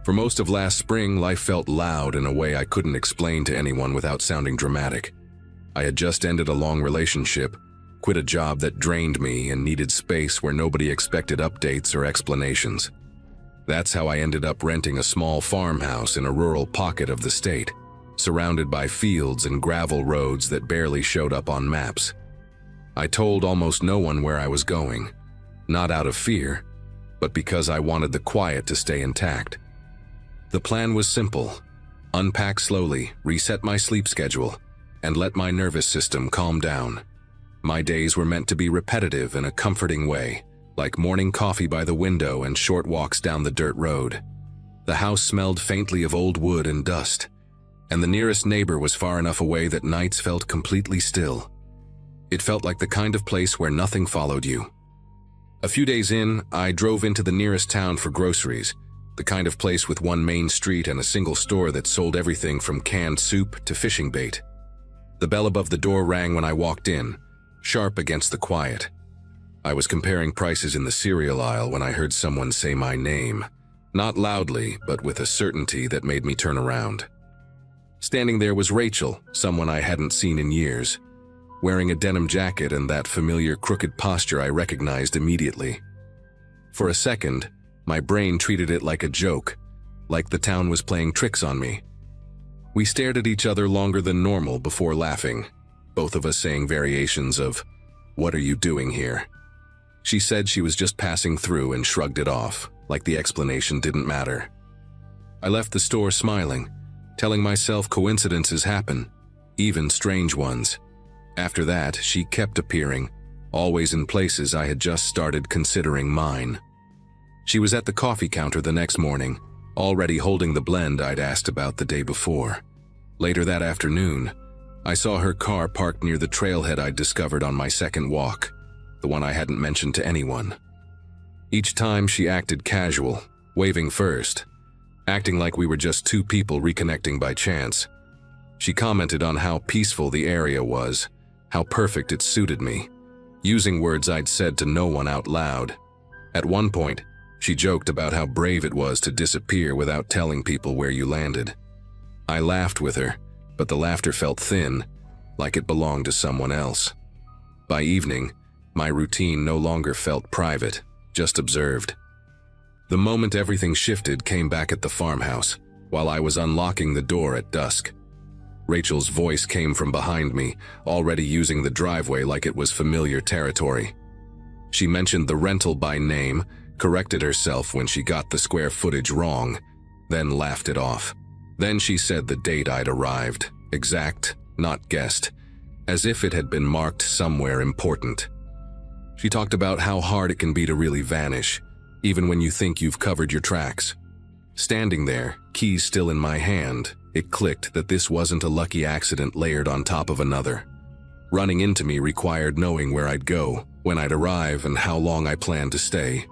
For most of last spring, life felt loud in a way I couldn't explain to anyone without sounding dramatic. I had just ended a long relationship, quit a job that drained me, and needed space where nobody expected updates or explanations. That's how I ended up renting a small farmhouse in a rural pocket of the state, surrounded by fields and gravel roads that barely showed up on maps. I told almost no one where I was going, not out of fear, but because I wanted the quiet to stay intact. The plan was simple: unpack slowly, reset my sleep schedule, and let my nervous system calm down. My days were meant to be repetitive in a comforting way, like morning coffee by the window and short walks down the dirt road. The house smelled faintly of old wood and dust, and the nearest neighbor was far enough away that nights felt completely still. It felt like the kind of place where nothing followed you. A few days in, I drove into the nearest town for groceries, the kind of place with one main street and a single store that sold everything from canned soup to fishing bait. The bell above the door rang when I walked in, sharp against the quiet. I was comparing prices in the cereal aisle when I heard someone say my name, not loudly, but with a certainty that made me turn around. Standing there was Rachel, someone I hadn't seen in years, wearing a denim jacket and that familiar crooked posture I recognized immediately. For a second, my brain treated it like a joke, like the town was playing tricks on me. We stared at each other longer than normal before laughing, both of us saying variations of, "What are you doing here?" She said she was just passing through and shrugged it off, like the explanation didn't matter. I left the store smiling, telling myself coincidences happen, even strange ones. After that, she kept appearing, always in places I had just started considering mine. She was at the coffee counter the next morning, already holding the blend I'd asked about the day before. Later that afternoon, I saw her car parked near the trailhead I'd discovered on my second walk, the one I hadn't mentioned to anyone. Each time she acted casual, waving first, acting like we were just two people reconnecting by chance. She commented on how peaceful the area was, how perfect it suited me, using words I'd said to no one out loud. At one point, she joked about how brave it was to disappear without telling people where you landed. I laughed with her, but the laughter felt thin, like it belonged to someone else. By evening, my routine no longer felt private, just observed. The moment everything shifted came back at the farmhouse, while I was unlocking the door at dusk. Rachel's voice came from behind me, already using the driveway like it was familiar territory. She mentioned the rental by name, corrected herself when she got the square footage wrong, then laughed it off. Then she said the date I'd arrived, exact, not guessed, as if it had been marked somewhere important. She talked about how hard it can be to really vanish, even when you think you've covered your tracks. Standing there, keys still in my hand, it clicked that this wasn't a lucky accident layered on top of another. Running into me required knowing where I'd go, when I'd arrive, and how long I planned to stay.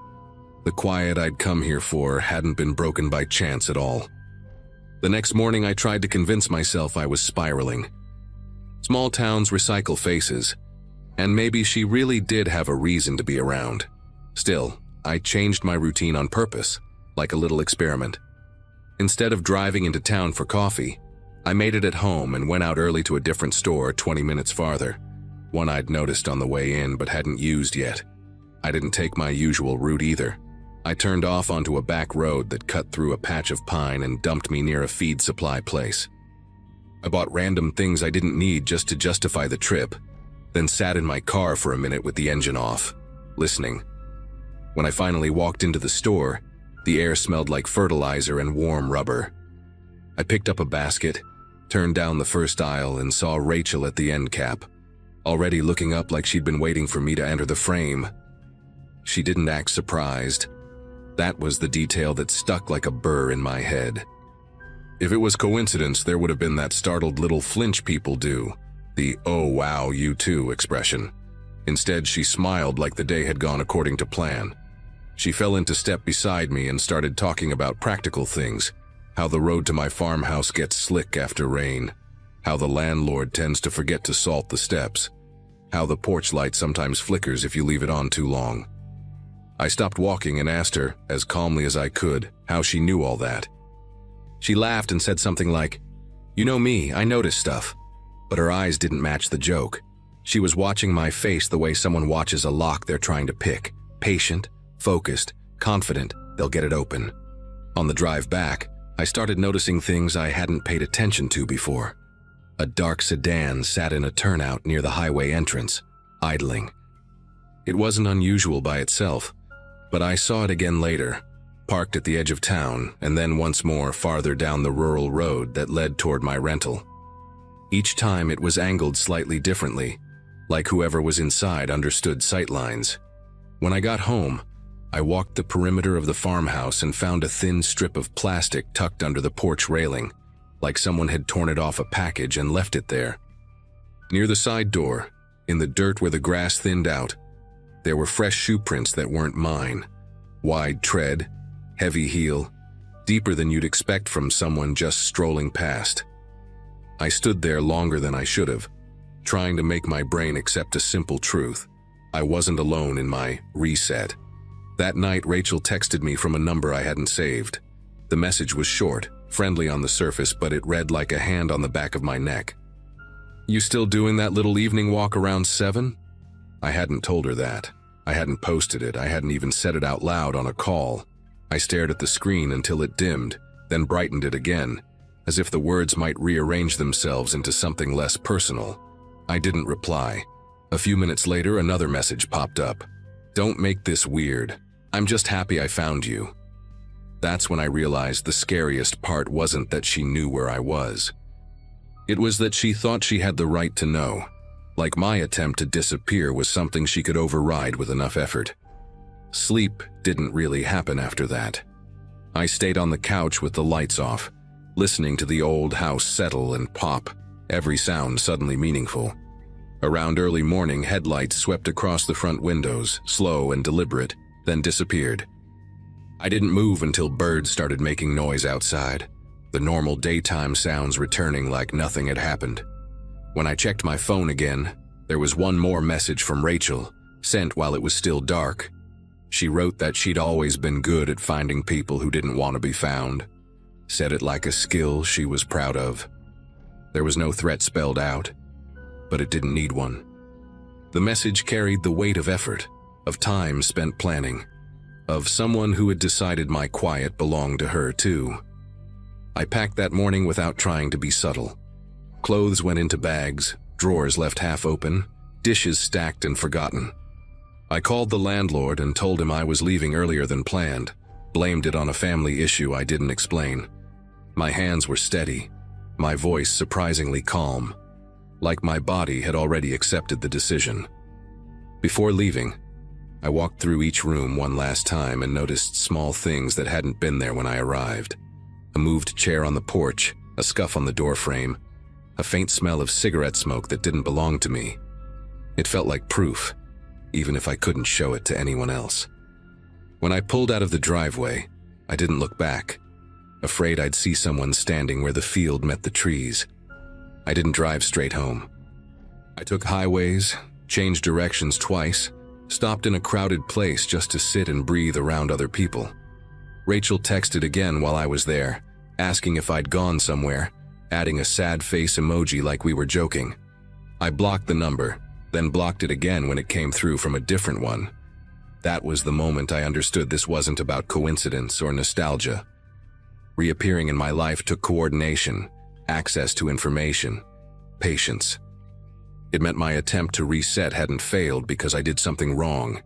The quiet I'd come here for hadn't been broken by chance at all. The next morning I tried to convince myself I was spiraling. Small towns recycle faces, and maybe she really did have a reason to be around. Still, I changed my routine on purpose, like a little experiment. Instead of driving into town for coffee, I made it at home and went out early to a different store 20 minutes farther, one I'd noticed on the way in but hadn't used yet. I didn't take my usual route either. I turned off onto a back road that cut through a patch of pine and dumped me near a feed supply place. I bought random things I didn't need just to justify the trip, then sat in my car for a minute with the engine off, listening. When I finally walked into the store, the air smelled like fertilizer and warm rubber. I picked up a basket, turned down the first aisle, and saw Rachel at the end cap, already looking up like she'd been waiting for me to enter the frame. She didn't act surprised. That was the detail that stuck like a burr in my head. If it was coincidence, there would have been that startled little flinch people do, the "oh wow, you too" expression. Instead, she smiled like the day had gone according to plan. She fell into step beside me and started talking about practical things, how the road to my farmhouse gets slick after rain, how the landlord tends to forget to salt the steps, how the porch light sometimes flickers if you leave it on too long. I stopped walking and asked her, as calmly as I could, how she knew all that. She laughed and said something like, "You know me, I notice stuff." But her eyes didn't match the joke. She was watching my face the way someone watches a lock they're trying to pick, patient, focused, confident they'll get it open. On the drive back, I started noticing things I hadn't paid attention to before. A dark sedan sat in a turnout near the highway entrance, idling. It wasn't unusual by itself, but I saw it again later, parked at the edge of town, and then once more farther down the rural road that led toward my rental. Each time it was angled slightly differently, like whoever was inside understood sightlines. When I got home, I walked the perimeter of the farmhouse and found a thin strip of plastic tucked under the porch railing, like someone had torn it off a package and left it there. Near the side door, in the dirt where the grass thinned out, there were fresh shoe prints that weren't mine. Wide tread, heavy heel, deeper than you'd expect from someone just strolling past. I stood there longer than I should have, trying to make my brain accept a simple truth. I wasn't alone in my reset. That night, Rachel texted me from a number I hadn't saved. The message was short, friendly on the surface, but it read like a hand on the back of my neck. "You still doing that little evening walk around 7?" I hadn't told her that. I hadn't posted it. I hadn't even said it out loud on a call. I stared at the screen until it dimmed, then brightened it again, as if the words might rearrange themselves into something less personal. I didn't reply. A few minutes later, another message popped up. "Don't make this weird. I'm just happy I found you." That's when I realized the scariest part wasn't that she knew where I was. It was that she thought she had the right to know, like my attempt to disappear was something she could override with enough effort. Sleep didn't really happen after that. I stayed on the couch with the lights off, listening to the old house settle and pop, every sound suddenly meaningful. Around early morning, headlights swept across the front windows, slow and deliberate, then disappeared. I didn't move until birds started making noise outside, the normal daytime sounds returning like nothing had happened. When I checked my phone again, there was one more message from Rachel, sent while it was still dark. She wrote that she'd always been good at finding people who didn't want to be found. Said it like a skill she was proud of. There was no threat spelled out, but it didn't need one. The message carried the weight of effort, of time spent planning, of someone who had decided my quiet belonged to her too. I packed that morning without trying to be subtle. Clothes went into bags, drawers left half open, dishes stacked and forgotten. I called the landlord and told him I was leaving earlier than planned, blamed it on a family issue I didn't explain. My hands were steady, my voice surprisingly calm, like my body had already accepted the decision. Before leaving, I walked through each room one last time and noticed small things that hadn't been there when I arrived. A moved chair on the porch, a scuff on the doorframe, a faint smell of cigarette smoke that didn't belong to me. It felt like proof, even if I couldn't show it to anyone else. When I pulled out of the driveway, I didn't look back, afraid I'd see someone standing where the field met the trees. I didn't drive straight home. I took highways, changed directions twice, stopped in a crowded place just to sit and breathe around other people. Rachel texted again while I was there, asking if I'd gone somewhere, adding a sad face emoji like we were joking. I blocked the number, then blocked it again when it came through from a different one. That was the moment I understood this wasn't about coincidence or nostalgia. Reappearing in my life took coordination, access to information, patience. It meant my attempt to reset hadn't failed because I did something wrong.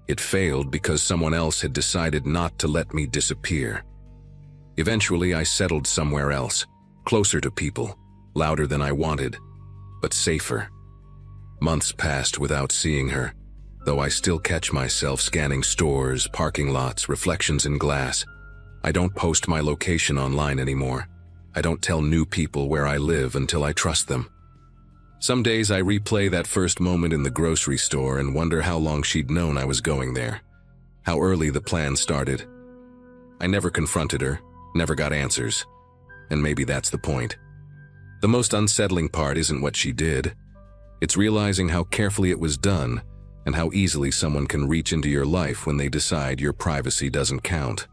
It failed because someone else had decided not to let me disappear. Eventually, I settled somewhere else, closer to people, louder than I wanted, but safer. Months passed without seeing her, though I still catch myself scanning stores, parking lots, reflections in glass. I don't post my location online anymore. I don't tell new people where I live until I trust them. Some days I replay that first moment in the grocery store and wonder how long she'd known I was going there, how early the plan started. I never confronted her, never got answers, and maybe that's the point. The most unsettling part isn't what she did. It's realizing how carefully it was done and how easily someone can reach into your life when they decide your privacy doesn't count.